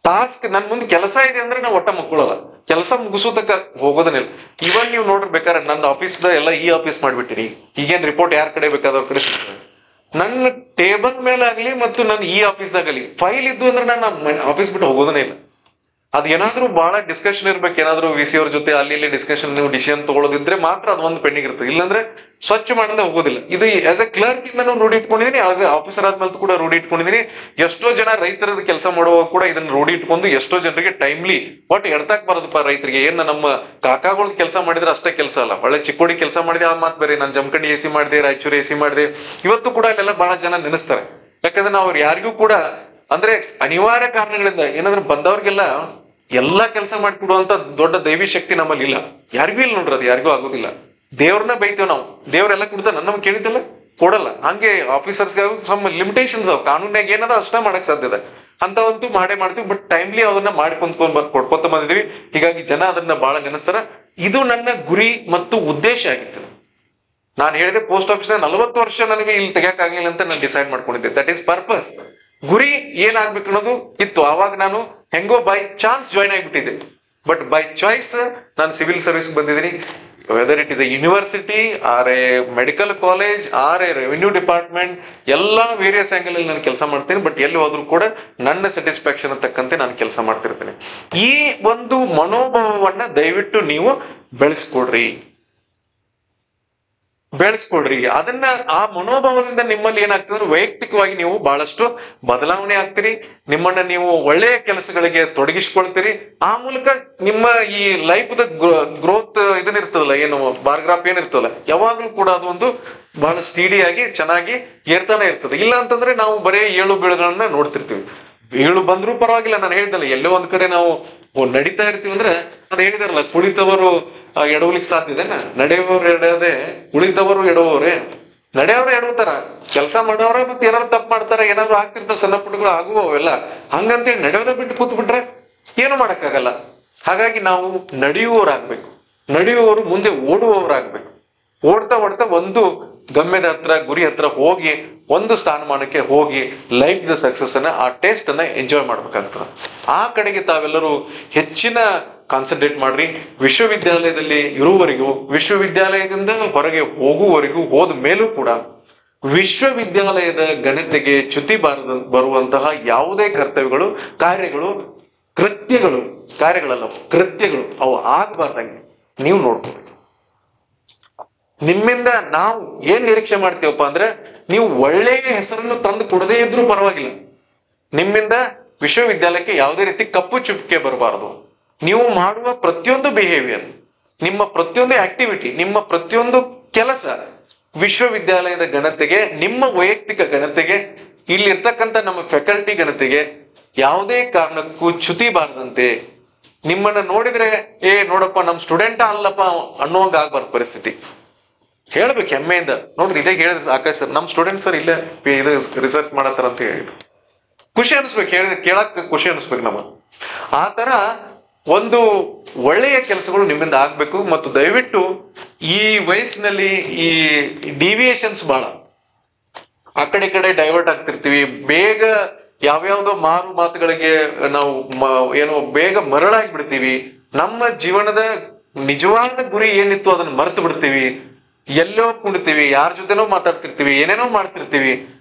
ಟಾಸ್ಕ್ ನನ್ ಮುಂದೆ ಕೆಲಸ ಇದೆ ಅಂದ್ರೆ ನಾವು ಒಟ್ಟ ಮಕ್ಕಳಲ್ಲ, ಕೆಲಸ ಮುಗಿಸೋದಕ್ಕ ಹೋಗೋದನ್ನಿಲ್ಲ. ಇವನ್ ನೀವು ನೋಡ್ಬೇಕಾದ್ರೆ ನನ್ನ ಆಫೀಸ್ದ ಎಲ್ಲ ಈ ಆಫೀಸ್ ಮಾಡ್ಬಿಟ್ಟಿನಿ. ಈಗೇನ್ ರಿಪೋರ್ಟ್ ಯಾರ ಕಡೆ ಬೇಕಾದವ್ರ ಕಡೆ ನನ್ನ ಟೇಬಲ್ ಮೇಲೆ ಆಗ್ಲಿ ಮತ್ತು ನನ್ನ ಈ ಆಫೀಸ್ದಾಗಲಿ ಫೈಲ್ ಇದ್ದು ಅಂದ್ರೆ ನಾನು ಆಫೀಸ್ ಬಿಟ್ಟು ಹೋಗೋದನ್ನೇ ಇಲ್ಲ. ಅದ್ ಏನಾದ್ರೂ ಬಹಳ ಡಿಸ್ಕಷನ್ ಇರ್ಬೇಕು, ಏನಾದ್ರು VC ಅವ್ರ ಜೊತೆ ಅಲ್ಲಿ ಇಲ್ಲಿ ಡಿಸ್ಕಷನ್, ನೀವು ಡಿಸಿಷನ್ ತಗೊಳ್ಳೋದಿದ್ರೆ ಮಾತ್ರ ಅದು ಒಂದು ಪೆಂಡಿಂಗ್ ಇರ್ತದೆ. ಇಲ್ಲಾಂದ್ರೆ ಸ್ವಚ್ಛ ಮಾಡದೆ ಹೋಗೋದಿಲ್ಲ. ಇದು ಆಸ್ ಎ ಕ್ಲರ್ಕ್ ಇಂದ ನಾನು ರೂಢಿ ಇಟ್ಕೊಂಡಿದ್ದೀನಿ, ಆಸ್ ಎ ಆಫೀಸರ್ ಆದ್ಮೇಲೆ ಕೂಡ ರೂಢಿ ಇಟ್ಕೊಂಡಿದ್ದೀನಿ. ಎಷ್ಟೋ ಜನ ರೈತರ ಕೆಲಸ ಮಾಡುವಾಗ ಕೂಡ ಇದನ್ನ ರೂಢಿ ಇಟ್ಕೊಂಡು ಎಷ್ಟೋ ಜನರಿಗೆ ಟೈಮ್ಲಿ ಬಟ್ ಎಡ್ತಾಕ್ ಬರೋದಪ್ಪ ರೈತರಿಗೆ. ಏನ್ ನಮ್ಮ ಕಾಕಾಗಳು ಕೆಲಸ ಮಾಡಿದ್ರೆ ಅಷ್ಟೇ ಕೆಲಸ ಅಲ್ಲ, ಒಳ್ಳೆ ಚಿಕ್ಕೋಡಿ ಕೆಲಸ ಮಾಡಿದೆ ಆ ಮಾತು ಬೇರೆ. ನಾನು ಜಮಖಂಡಿ AC ಮಾಡಿದೆ, ರಾಯಚೂರು AC ಮಾಡಿದೆ. ಇವತ್ತು ಕೂಡ ಅಲ್ಲೆಲ್ಲ ಬಹಳ ಜನ ನೆನೆಸ್ತಾರೆ. ಯಾಕಂದ್ರೆ ನಾವು ಯಾರಿಗೂ ಕೂಡ ಅಂದ್ರೆ ಅನಿವಾರ್ಯ ಕಾರಣಗಳಿಂದ ಏನಂದ್ರೆ ಬಂದವ್ರಿಗೆಲ್ಲ ಎಲ್ಲಾ ಕೆಲಸ ಮಾಡಿಕೊಡುವಂತ ದೊಡ್ಡ ದೈವಿ ಶಕ್ತಿ ನಮ್ಮಲ್ಲಿ ಇಲ್ಲ, ಯಾರಿಗೂ ಇಲ್ಲ ನೋಡ್ರಿ. ಅದು ಯಾರಿಗೂ ಆಗೋದಿಲ್ಲ. ದೇವ್ರನ್ನ ಬೈತೇವ್ ನಾವು, ದೇವ್ರೆಲ್ಲ ಕೊಡ್ತಾನೆ, ನಮ್ಗೆ ಕೇಳಿದ್ದಲ್ಲ ಕೊಡಲ್ಲ. ಹಂಗೆ ಆಫೀಸರ್ಸ್ಗೆ ಸಮ್ ಲಿಮಿಟೇಷನ್ಸ್ ಅವ, ಕಾನೂನಾಗ ಏನದ ಅಷ್ಟ ಮಾಡಕ್ ಸಾಧ್ಯ ಇದೆ, ಅಂತವಂತೂ ಮಾಡೇ ಮಾಡ್ತೀವಿ. ಬಟ್ ಟೈಮ್ಲಿ ಅದನ್ನ ಕೊಡ್ಕೊತ ಬಂದಿದೀವಿ. ಹೀಗಾಗಿ ಜನ ಅದನ್ನ ಬಹಳ ನೆನೆಸ್ತಾರ. ಇದು ನನ್ನ ಗುರಿ ಮತ್ತು ಉದ್ದೇಶ ಆಗಿತ್ತು. ನಾನು ಹೇಳಿದೆ ಪೋಸ್ಟ್ ಆಫೀಸ್ 40 ವರ್ಷ ನನಗೆ ಇಲ್ಲಿ ತೆಗಿಯಕ್ಕಾಗಿಲ್ಲ ಅಂತ ನಾನು ಡಿಸೈಡ್ ಮಾಡ್ಕೊಂಡಿದ್ದೆ. That is purpose. ಗುರಿ ಏನಾಗ್ಬೇಕು ಅನ್ನೋದು ಇತ್ತು. ಆವಾಗ ನಾನು ಹೆಂಗೋ ಬೈ ಚಾನ್ಸ್ ಜಾಯ್ನ್ ಆಗಿಬಿಟ್ಟಿದ್ದೆ. ಬಟ್ ಬೈ ಚಾಯ್ಸ್ ನಾನು ಸಿವಿಲ್ ಸರ್ವಿಸ್ ಬಂದಿದ್ದೀನಿ. Whether it is a university or a medical college or a revenue department, ಎಲ್ಲಾ ವೇರಿಯಸ್ ಆಂಗಲ್ ಅಲ್ಲಿ ನಾನು ಕೆಲಸ ಮಾಡ್ತೀನಿ. ಬಟ್ ಎಲ್ಲಿ ಹೋದ್ರು ಕೂಡ ನನ್ನ ಸ್ಯಾಟಿಸ್ಫ್ಯಾಕ್ಷನ್ ತಕ್ಕಂತೆ ನಾನು ಕೆಲಸ ಮಾಡ್ತಿರ್ತೇನೆ. ಈ ಒಂದು ಮನೋಭಾವವನ್ನ ದಯವಿಟ್ಟು ನೀವು ಬೆಳೆಸ್ಕೊಡ್ರಿ. ಅದನ್ನ ಆ ಮನೋಭಾವದಿಂದ ನಿಮ್ಮಲ್ಲಿ ಏನಾಗ್ತದೆ, ವೈಯಕ್ತಿಕವಾಗಿ ನೀವು ಬಹಳಷ್ಟು ಬದಲಾವಣೆ ಆಗ್ತೀರಿ. ನಿಮ್ಮನ್ನ ನೀವು ಒಳ್ಳೆಯ ಕೆಲಸಗಳಿಗೆ ತೊಡಗಿಸ್ಕೊಳ್ತೀರಿ. ಆ ಮೂಲಕ ನಿಮ್ಮ ಈ ಲೈಫ್ ದ ಗ್ರೋತ್ ಇದನ್ನಿರ್ತದಲ್ಲ, ಏನು ಬಾರ್ಗ್ರಾಫ್ ಏನಿರ್ತದಲ್ಲ, ಯಾವಾಗ್ಲೂ ಕೂಡ ಅದು ಒಂದು ಬಹಳ ಸ್ಟೀಡಿಯಾಗಿ ಚೆನ್ನಾಗಿ ಏರ್ತಾನೆ ಇರ್ತದೆ. ಇಲ್ಲ ಅಂತಂದ್ರೆ ನಾವು ಬರೀ ಏಳು ಬೀಳುಗಳನ್ನ ನೋಡ್ತಿರ್ತೀವಿ. ಬೀಳು ಬಂದ್ರೂ ಪರವಾಗಿಲ್ಲ. ನಾನು ಹೇಳಿದಲ್ಲ, ಎಲ್ಲೋ ಒಂದ್ ಕಡೆ ನಾವು ನಡೀತಾ ಇರ್ತೀವಿ ಅಂದ್ರೆ ಅದು ಹೇಳಿದಾರಲ್ಲ, ಕುಳಿತವರು ಎಡವಲಿಕ್ಕೆ ಸಾಧ್ಯ ಇದೆ, ನಡೆಯುವವರು ಎಡದೆ ಕುಳಿತವರು ಎಡವವ್ರೆ. ನಡೆಯವ್ರು ಎಡವುತ್ತಾರ, ಕೆಲಸ ಮಾಡೋವ್ರೆ ಮತ್ತೆ ಏನಾದ್ರು ತಪ್ಪು ಮಾಡ್ತಾರ, ಏನಾದ್ರು ಆಗ್ತಿರ್ತಾವ, ಸಣ್ಣ ಪುಟ್ಟಗಳು ಆಗುವವೆಲ್ಲ. ಹಂಗಂತೇಳಿ ನಡೆಯೋದ ಬಿಟ್ಟು ಕೂತ್ ಬಿಟ್ರೆ ಏನು ಮಾಡಕ್ಕಾಗಲ್ಲ. ಹಾಗಾಗಿ ನಾವು ನಡೆಯುವವರಾಗ್ಬೇಕು. ನಡೆಯುವವರು ಮುಂದೆ ಓಡುವವರಾಗ್ಬೇಕು. ಓಡ್ತಾ ಓಡ್ತಾ ಒಂದು ಗಮ್ಯದ ಹತ್ರ, ಗುರಿ ಹತ್ರ ಹೋಗಿ, ಒಂದು ಸ್ಥಾನಮಾನಕ್ಕೆ ಹೋಗಿ ಲೈಫ್ ದ ಸಕ್ಸಸ್ ಅನ್ನ, ಆ ಟೇಸ್ಟ್ ಅನ್ನ ಎಂಜಾಯ್ ಮಾಡ್ಬೇಕಾಗ್ತದೆ. ಆ ಕಡೆಗೆ ತಾವೆಲ್ಲರೂ ಹೆಚ್ಚಿನ ಕಾನ್ಸಂಟ್ರೇಟ್ ಮಾಡ್ರಿ. ವಿಶ್ವವಿದ್ಯಾಲಯದಲ್ಲಿ ಇರುವವರೆಗೂ, ವಿಶ್ವವಿದ್ಯಾಲಯದಿಂದ ಹೊರಗೆ ಹೋಗುವವರೆಗೂ, ಹೋದ ಮೇಲೂ ಕೂಡ ವಿಶ್ವವಿದ್ಯಾಲಯದ ಘನತೆಗೆ ಚ್ಯುತಿ ಬರುವಂತಹ ಯಾವುದೇ ಕರ್ತವ್ಯಗಳು, ಕಾರ್ಯಗಳು, ಕಾರ್ಯಗಳಲ್ಲ, ಕೃತ್ಯಗಳು ಅವು ಆಗಬಾರ್ದಂಗೆ ನೀವು ನೋಡ್ಕೋಬೇಕು. ನಿಮ್ಮಿಂದ ನಾವು ಏನ್ ನಿರೀಕ್ಷೆ ಮಾಡ್ತೀವಪ್ಪ ಅಂದ್ರೆ, ನೀವು ಒಳ್ಳೆಯ ಹೆಸರನ್ನು ತಂದು ಕೊಡದೇ ಇದ್ರೂ ಪರವಾಗಿಲ್ಲ, ನಿಮ್ಮಿಂದ ವಿಶ್ವವಿದ್ಯಾಲಯಕ್ಕೆ ಯಾವುದೇ ರೀತಿ ಕಪ್ಪು ಚುಪ್ಪಿಗೆ ಬರಬಾರದು. ನೀವು ಮಾಡುವ ಪ್ರತಿಯೊಂದು ಬಿಹೇವಿಯರ್, ನಿಮ್ಮ ಪ್ರತಿಯೊಂದು ಆಕ್ಟಿವಿಟಿ, ನಿಮ್ಮ ಪ್ರತಿಯೊಂದು ಕೆಲಸ ವಿಶ್ವವಿದ್ಯಾಲಯದ ಘನತೆಗೆ, ನಿಮ್ಮ ವೈಯಕ್ತಿಕ ಘನತೆಗೆ, ಇಲ್ಲಿರ್ತಕ್ಕಂಥ ನಮ್ಮ ಫ್ಯಾಕಲ್ಟಿ ಘನತೆಗೆ ಯಾವುದೇ ಕಾರಣಕ್ಕೂ ಚ್ಯುತಿ ಬಾರದಂತೆ. ನಿಮ್ಮನ್ನ ನೋಡಿದ್ರೆ ನೋಡಪ್ಪ ನಮ್ ಸ್ಟೂಡೆಂಟ್ ಅಲ್ಲಪ್ಪ ಅನ್ನೋಂಗ ಆಗ್ಬಾರ್ದು ಪರಿಸ್ಥಿತಿ. ಹೇಳ್ಬೇಕು ಹೆಮ್ಮೆಯಿಂದ, ನೋಡ್ರಿ ಇದೇ ಹೇಳಿದ್ರೆ ಆಕಾಶ್ ಸರ್, ನಮ್ ಸ್ಟೂಡೆಂಟ್ ಸರ್ ಇಲ್ಲೇ ರಿಸರ್ಚ್ ಮಾಡತ್ತಾರ ಅಂತ ಹೇಳಿದ್ರು. ಖುಷಿ ಅನಿಸ್ಬೇಕು, ಕೇಳಕ್ ಖುಷಿ ಅನಿಸ್ಬೇಕು ನಮಗೆ. ಆ ತರ ಒಂದು ಒಳ್ಳೆಯ ಕೆಲಸಗಳು ನಿಮ್ಮಿಂದ ಆಗ್ಬೇಕು. ಮತ್ತು ದಯವಿಟ್ಟು ಈ ವಯಸ್ಸಿನಲ್ಲಿ ಈ ಡಿವಿಯೇಷನ್ಸ್ ಬಹಳ, ಆ ಕಡೆ ಡೈವರ್ಟ್ ಆಗ್ತಿರ್ತೀವಿ. ಬೇಗ ಯಾವ್ಯಾವ್ದೋ ಮಾರು ಮಾತುಗಳಿಗೆ ನಾವು ಬೇಗ ಮರಳಾಗಿ ಬಿಡ್ತೀವಿ. ನಮ್ಮ ಜೀವನದ ನಿಜವಾದ ಗುರಿ ಏನಿತ್ತು ಅದನ್ನ ಮರೆತು ಬಿಡ್ತೀವಿ. ಎಲ್ಲೋ ಕುಂಡಿರ್ತೀವಿ, ಯಾರ ಜೊತೆನೋ ಮಾತಾಡ್ತಿರ್ತೀವಿ, ಏನೇನೋ ಮಾಡ್ತಿರ್ತೀವಿ.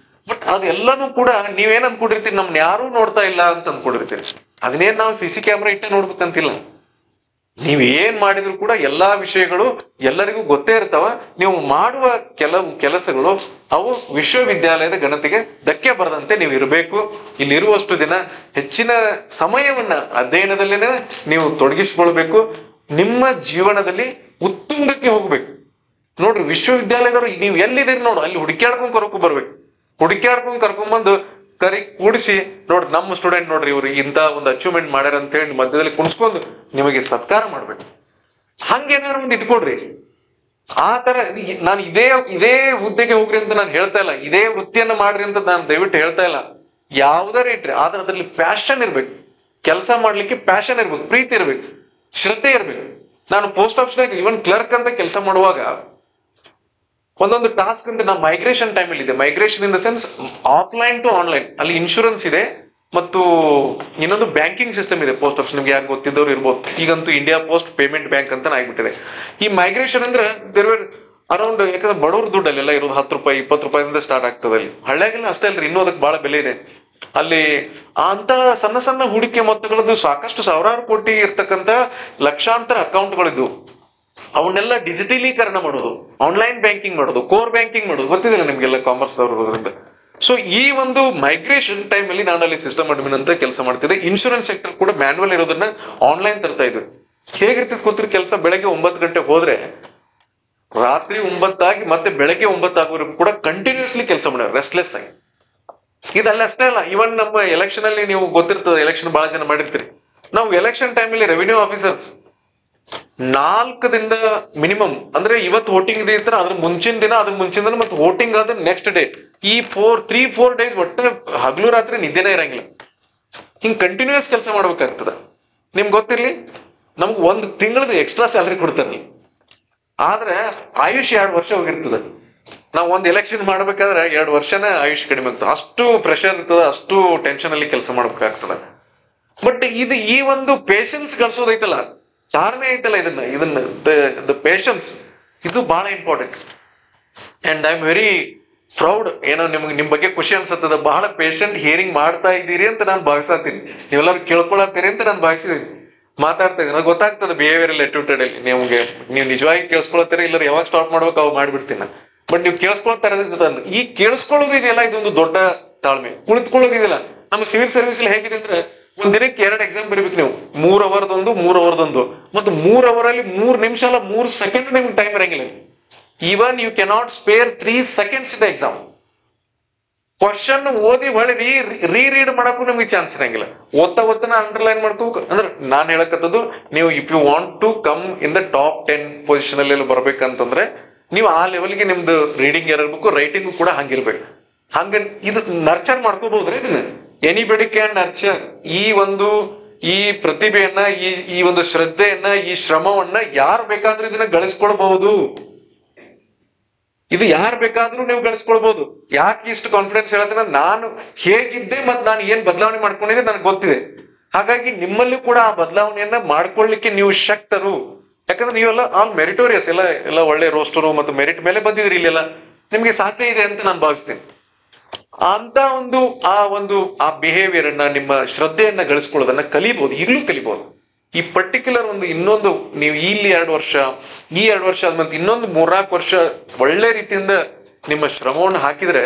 ಬಟ್ ಅದೆಲ್ಲಾನು ಕೂಡ ನೀವೇನ್ ಅಂದ್ಕೊಂಡಿರ್ತೀರಿ, ನಮ್ನ ಯಾರು ನೋಡ್ತಾ ಇಲ್ಲ ಅಂತ ಅಂದ್ಕೊಂಡಿರ್ತೀರಿ. ಅದನ್ನೇನ್ ನಾವು CC ಕ್ಯಾಮ್ರಾ ಇಟ್ಟೆ ನೋಡ್ಬೇಕಂತಿಲ್ಲ. ನೀವ್ ಏನ್ ಮಾಡಿದ್ರು ಕೂಡ ಎಲ್ಲಾ ವಿಷಯಗಳು ಎಲ್ಲರಿಗೂ ಗೊತ್ತೇ ಇರ್ತಾವ. ನೀವು ಮಾಡುವ ಕೆಲಸಗಳು ಅವು ವಿಶ್ವವಿದ್ಯಾಲಯದ ಘನತೆಗೆ ಧಕ್ಕೆ ಬರದಂತೆ ನೀವು ಇರಬೇಕು. ಇಲ್ಲಿರುವಷ್ಟು ದಿನ ಹೆಚ್ಚಿನ ಸಮಯವನ್ನ ಅಧ್ಯಯನದಲ್ಲೇನೆ ನೀವು ತೊಡಗಿಸ್ಕೊಳ್ಬೇಕು. ನಿಮ್ಮ ಜೀವನದಲ್ಲಿ ಉತ್ತುಂಗಕ್ಕೆ ಹೋಗ್ಬೇಕು. ನೋಡ್ರಿ, ವಿಶ್ವವಿದ್ಯಾಲಯದವ್ರು ನೀವು ಎಲ್ಲಿದ್ದೀರಿ ನೋಡು, ಅಲ್ಲಿ ಹುಡುಕ್ಯಾಡ್ಕೊಂಡ್ ಬರ್ಬೇಕು. ಹುಡುಕ್ಯಾಡ್ಕೊಂಡ್ ಕರ್ಕೊಂಡ್ಬಂದು ಕೂಡಿಸಿ, ನೋಡ್ರಿ ನಮ್ಮ ಸ್ಟೂಡೆಂಟ್ ನೋಡ್ರಿ ಇವ್ರು ಇಂತ ಒಂದು ಅಚೀವ್ಮೆಂಟ್ ಮಾಡ್ಯಾರ ಅಂತ ಹೇಳಿ ಮಧ್ಯದಲ್ಲಿ ಕುಣಿಸ್ಕೊಂಡು ನಿಮಗೆ ಸತ್ಕಾರ ಮಾಡ್ಬೇಕು. ಹಂಗೇನಾದ್ರು ಒಂದು ಇಟ್ಕೊಡ್ರಿ. ಆ ತರ ನಾನು ಇದೇ ಹುದ್ದೆಗೆ ಹೋಗ್ರಿ ಅಂತ ನಾನು ಹೇಳ್ತಾ ಇಲ್ಲ, ಇದೇ ವೃತ್ತಿಯನ್ನ ಮಾಡ್ರಿ ಅಂತ ನಾನು ದಯವಿಟ್ಟು ಹೇಳ್ತಾ ಇಲ್ಲ. ಯಾವ್ದಾರ ಇಟ್ರಿ, ಆದ್ರೆ ಅದ್ರಲ್ಲಿ ಪ್ಯಾಷನ್ ಇರ್ಬೇಕು. ಕೆಲಸ ಮಾಡ್ಲಿಕ್ಕೆ ಪ್ಯಾಷನ್ ಇರ್ಬೇಕು, ಪ್ರೀತಿ ಇರ್ಬೇಕು, ಶ್ರದ್ಧೆ ಇರ್ಬೇಕು. ನಾನು ಪೋಸ್ಟ್ ಆಫೀಸ್ನಾಗ ಇವನ್ ಕ್ಲರ್ಕ್ ಅಂತ ಕೆಲಸ ಮಾಡುವಾಗ ಒಂದೊಂದು ಟಾಸ್ಕ್ ಅಂತ ನಾವು ಮೈಗ್ರೇಷನ್ ಟೈಮಲ್ಲಿ ಇದೆ. Migration in the sense offline to online. ಅಲ್ಲಿ ಇನ್ಶೂರೆನ್ಸ್ ಇದೆ ಮತ್ತು ಇನ್ನೊಂದು ಬ್ಯಾಂಕಿಂಗ್ ಸಿಸ್ಟಮ್ ಇದೆ ಪೋಸ್ಟ್ ಆಫೀಸ್. ನಿಮ್ಗೆ ಯಾರು ಗೊತ್ತಿದ್ದವ್ರು ಇರ್ಬೋದು. ಈಗಂತೂ ಇಂಡಿಯಾ ಪೋಸ್ಟ್ ಪೇಮೆಂಟ್ ಬ್ಯಾಂಕ್ ಅಂತ ಆಗ್ಬಿಟ್ಟಿದೆ. ಈ ಮೈಗ್ರೇಷನ್ ಅಂದ್ರೆ ಅರೌಂಡ್, ಯಾಕಂದ್ರೆ ಬಡವ್ರ ದುಡ್ಡಲ್ಲೆಲ್ಲ ಇರೋದು 10 ರೂಪಾಯಿ 20 ರೂಪಾಯಿಂದ ಸ್ಟಾರ್ಟ್ ಆಗ್ತದೆ. ಅಲ್ಲಿ ಹಳ್ಳಿಯಾಗೆಲ್ಲ ಅಷ್ಟೇ ಅಲ್ರಿ, ಇನ್ನೂ ಅದಕ್ಕೆ ಬಹಳ ಬೆಲೆ ಇದೆ. ಅಲ್ಲಿ ಅಂತ ಸಣ್ಣ ಸಣ್ಣ ಹೂಡಿಕೆ ಮೊತ್ತಗಳದ್ದು ಸಾಕಷ್ಟು ಸಾವಿರಾರು ಕೋಟಿ ಇರ್ತಕ್ಕಂಥ ಲಕ್ಷಾಂತರ ಅಕೌಂಟ್ಗಳಿದ್ದು ಅವನ್ನೆಲ್ಲ ಡಿಜಿಟಲೀಕರಣ ಮಾಡೋದು, ಆನ್ಲೈನ್ ಬ್ಯಾಂಕಿಂಗ್ ಮಾಡೋದು, ಕೋರ್ ಬ್ಯಾಂಕಿಂಗ್ ಮಾಡೋದು ಗೊತ್ತಿಲ್ಲ ನಿಮ್ಗೆಲ್ಲ ಕಾಮರ್ಸ್ ಅವ್ರಿಂದ. ಸೊ ಈ ಒಂದು ಮೈಗ್ರೇಷನ್ ಟೈಮ್ ಅಲ್ಲಿ ನಾನು ಅಲ್ಲಿ ಸಿಸ್ಟಮ್ ಅಡ್ಮಿನ್ ಅಂತ ಕೆಲಸ ಮಾಡ್ತಿದ್ದೆ. ಇನ್ಶೂರೆನ್ಸ್ ಸೆಕ್ಟರ್ ಕೂಡ ಮ್ಯಾನ್ಯುವಲ್ ಇರೋದನ್ನ ಆನ್ಲೈನ್ ತರ್ತಾ ಇದ್ವಿ. ಹೇಗಿರ್ತಿದ್ ಕೂತ್ರಿ ಕೆಲಸ, ಬೆಳಗ್ಗೆ 9 ಗಂಟೆ ಹೋದ್ರೆ ರಾತ್ರಿ 9 ಆಗಿ ಮತ್ತೆ ಬೆಳಗ್ಗೆ 9 ಆಗೋವರೆಗೂ ಕೂಡ ಕಂಟಿನ್ಯೂಸ್ಲಿ ಕೆಲಸ ಮಾಡ್ಯಾರ, ರೆಸ್ಟ್ಲೆಸ್ ಆಗಿ. ಇದಲ್ಲ ಅಷ್ಟೇ ಅಲ್ಲ, ಇವನ್ ನಮ್ಮ ಎಲೆಕ್ಷನ್ ಅಲ್ಲಿ ನೀವು ಗೊತ್ತಿರ್ತದೆ, ಎಲೆಕ್ಷನ್ ಬಹಳ ಜನ ಮಾಡಿರ್ತೀರಿ. ನಾವು ಎಲೆಕ್ಷನ್ ಟೈಮ್ ಅಲ್ಲಿ ರೆವಿನ್ಯೂ ಆಫೀಸರ್ಸ್ 4 ದಿನದ ಮಿನಿಮಮ್, ಅಂದ್ರೆ ಇವತ್ತು ವೋಟಿಂಗ್ ಇದೆ ಅಂತ ಅದ್ರ ಮುಂಚಿನ ದಿನ ಮತ್ತೆ ವೋಟಿಂಗ್ ಆದ ನೆಕ್ಸ್ಟ್ ಡೇ, ಈ 3-4 ಡೇಸ್ ಒಟ್ಟೆ ಹಗಲು ರಾತ್ರಿ ನಿದ್ದೆನೇ ಇರಂಗಿಲ್ಲ. ಹಿಂಗ್ ಕಂಟಿನ್ಯೂಸ್ ಕೆಲಸ ಮಾಡ್ಬೇಕಾಗ್ತದ. ನಿಮ್ಗೆ ಗೊತ್ತಿರ್ಲಿ, ನಮ್ಗೆ 1 ತಿಂಗಳದ ಎಕ್ಸ್ಟ್ರಾ ಸ್ಯಾಲರಿ ಕೊಡ್ತಾರಲ್ಲ, ಆದ್ರೆ ಆಯುಷ್ 2 ವರ್ಷ ಹೋಗಿರ್ತದ. ನಾವು ಒಂದು ಎಲೆಕ್ಷನ್ ಮಾಡ್ಬೇಕಾದ್ರೆ 2 ವರ್ಷನ ಆಯುಷ್ ಕಡಿಮೆ ಆಗ್ತದೆ. ಅಷ್ಟು ಪ್ರೆಷರ್ ಇರ್ತದ, ಅಷ್ಟು ಟೆನ್ಷನ್ ಅಲ್ಲಿ ಕೆಲಸ ಮಾಡ್ಬೇಕಾಗ್ತದ. ಬಟ್ ಈ ಒಂದು ಪೇಷನ್ಸ್ ಗಳಿಸೋದೈತಲ್ಲ, ತಾಳ್ಮೆ ಐತಲ್ಲ, ಇದನ್ನ ದ ಪೇಷನ್ಸ್, ಇದು ಬಹಳ important. And I am very proud. ಏನೋ ನಿಮ್ ಬಗ್ಗೆ ಖುಷಿ ಅನ್ಸತ್ತದ, ಬಹಳ ಪೇಷಂಟ್ ಹಿಯರಿಂಗ್ ಮಾಡ್ತಾ ಇದ್ದೀರಿ ಅಂತ ನಾನು ಭಾವಿಸ್ತೀನಿ. ನೀವೆಲ್ಲರೂ ಕೇಳ್ಕೊಳತ್ತೀರಿ ಅಂತ ನಾನು ಭಾವಿಸಿದೀನಿ. ಮಾತಾಡ್ತಾ ಇದ್ದೀನಿ, ನನಗೆ ಗೊತ್ತಾಗ್ತದೆ ಬಿಹೇವಿಯರಲ್ ಅಟಿಟ್ಯೂಡ್ ಅಲ್ಲಿ ನೀವು ನಿಜವಾಗಿ ಕೇಳಿಸ್ಕೊಳತ್ತೀರಿ, ಇಲ್ಲ ಯಾವಾಗ ಸ್ಟಾಪ್ ಮಾಡ್ಬೇಕು ಅವಾಗ ಮಾಡ್ಬಿಡ್ತೀನಿ ನಾನು. ಬಟ್ ನೀವು ಕೇಳಿಸ್ಕೊಳ್ತಾ ಇರೋದ್ರಿಂದ ಈ ಕೇಳಿಸ್ಕೊಳ್ಳೋದು ಇದೆಯಲ್ಲ, ಇದೊಂದು ದೊಡ್ಡ ತಾಳ್ಮೆ. ಕುಳಿತುಕೊಳ್ಳೋದಿದೆಯಲ್ಲ, ನಮ್ಮ ಸಿವಿಲ್ ಸರ್ವಿಸ್ ಅಲ್ಲಿ ಹೇಗಿದೆ ಅಂದ್ರೆ ಒಂದ್ ದಿನಕ್ಕೆ 2 ಎಕ್ಸಾಮ್ ಬರೀಬೇಕು ನೀವು. 3 ಅವರ್ದೊಂದು 3 ಅವರ್ದೊಂದು, ಮತ್ತು 3 ಅವರಲ್ಲಿ 3 ನಿಮಿಷ ಅಲ್ಲ 3 ಸೆಕೆಂಡ್ ನಿಮ್ಗೆ ಟೈಮ್ ಇರಂಗಿಲ್ಲ. Even you cannot spare 3 seconds in the exam. Question ಓದಿ ಹೊಳೆ ರೀಡ್ ಮಾಡಕ್ಕೂ ನಿಮ್ಗೆ ಚಾನ್ಸ್ ಇರಂಗಿಲ್ಲ. ಓದ್ತಾ ಅಂಡರ್ಲೈನ್ ಮಾಡ್ಕೋಬೇಕು. ಅಂದ್ರೆ ನಾನ್ ಹೇಳಕತ್ತದು, ನೀವು if you want to come in the top 10 position ಅಲ್ಲಿ ಬರ್ಬೇಕಂತಂದ್ರೆ ನೀವು ಆ ಲೆವೆಲ್ಗೆ ನಿಮ್ದು ರೀಡಿಂಗ್ ಇರಬೇಕು, ರೈಟಿಂಗು ಕೂಡ ಹಂಗಿರ್ಬೇಕು. ಹಂಗ ಇದು ನರ್ಚರ್ ಮಾಡ್ಕೋಬಹುದ್ರಿ. ಇದನ್ನ ಎನಿಬಡಿ ಕ್ಯಾನ್ ನರ್ಚರ್. ಈ ಒಂದು ಈ ಪ್ರತಿಭೆಯನ್ನ, ಈ ಒಂದು ಶ್ರದ್ಧೆಯನ್ನ, ಈ ಶ್ರಮವನ್ನ ಯಾರು ಬೇಕಾದ್ರೂ ಇದನ್ನ ಗಳಿಸ್ಕೊಳ್ಬಹುದು. ಇದು ಯಾರು ಬೇಕಾದ್ರೂ ನೀವು ಗಳಿಸ್ಕೊಳ್ಬಹುದು. ಯಾಕೆ ಇಷ್ಟು ಕಾನ್ಫಿಡೆನ್ಸ್ ಹೇಳತ್ತಂದ್ರೆ, ನಾನು ಹೇಗಿದ್ದೆ ಮತ್ತು ನಾನು ಏನ್ ಬದಲಾವಣೆ ಮಾಡ್ಕೊಂಡಿದ್ದೆ ನನಗೆ ಗೊತ್ತಿದೆ. ಹಾಗಾಗಿ ನಿಮ್ಮಲ್ಲಿ ಕೂಡ ಆ ಬದಲಾವಣೆಯನ್ನ ಮಾಡ್ಕೊಳ್ಳಿಕ್ಕೆ ನೀವು ಶಕ್ತರು. ಯಾಕಂದ್ರೆ ನೀವೆಲ್ಲ ಆಲ್ ಮೆರಿಟೋರಿಯಸ್, ಎಲ್ಲ ಒಳ್ಳೆ ರೋಸ್ಟರು ಮತ್ತು ಮೆರಿಟ್ ಮೇಲೆ ಬಂದಿದ್ರಿ. ಇಲ್ಲೆಲ್ಲ ನಿಮ್ಗೆ ಸಾಧ್ಯ ಇದೆ ಅಂತ ನಾನು ಭಾವಿಸ್ತೇನೆ. ಅಂತ ಆ ಬಿಹೇವಿಯರ್ ಅನ್ನ, ನಿಮ್ಮ ಶ್ರದ್ಧೆಯನ್ನ ಗಳಿಸ್ಕೊಳ್ಳೋದನ್ನ ಕಲಿಬಹುದು, ಈಗಲೂ ಕಲಿಬಹುದು. ಈ ಪರ್ಟಿಕ್ಯುಲರ್ ಇನ್ನೊಂದು ನೀವು ಇಲ್ಲಿ 2 ವರ್ಷ, ಈ 2 ವರ್ಷ ಆದ್ಮೇಲೆ ಇನ್ನೊಂದು 3-4 ವರ್ಷ ಒಳ್ಳೆ ರೀತಿಯಿಂದ ನಿಮ್ಮ ಶ್ರಮವನ್ನು ಹಾಕಿದ್ರೆ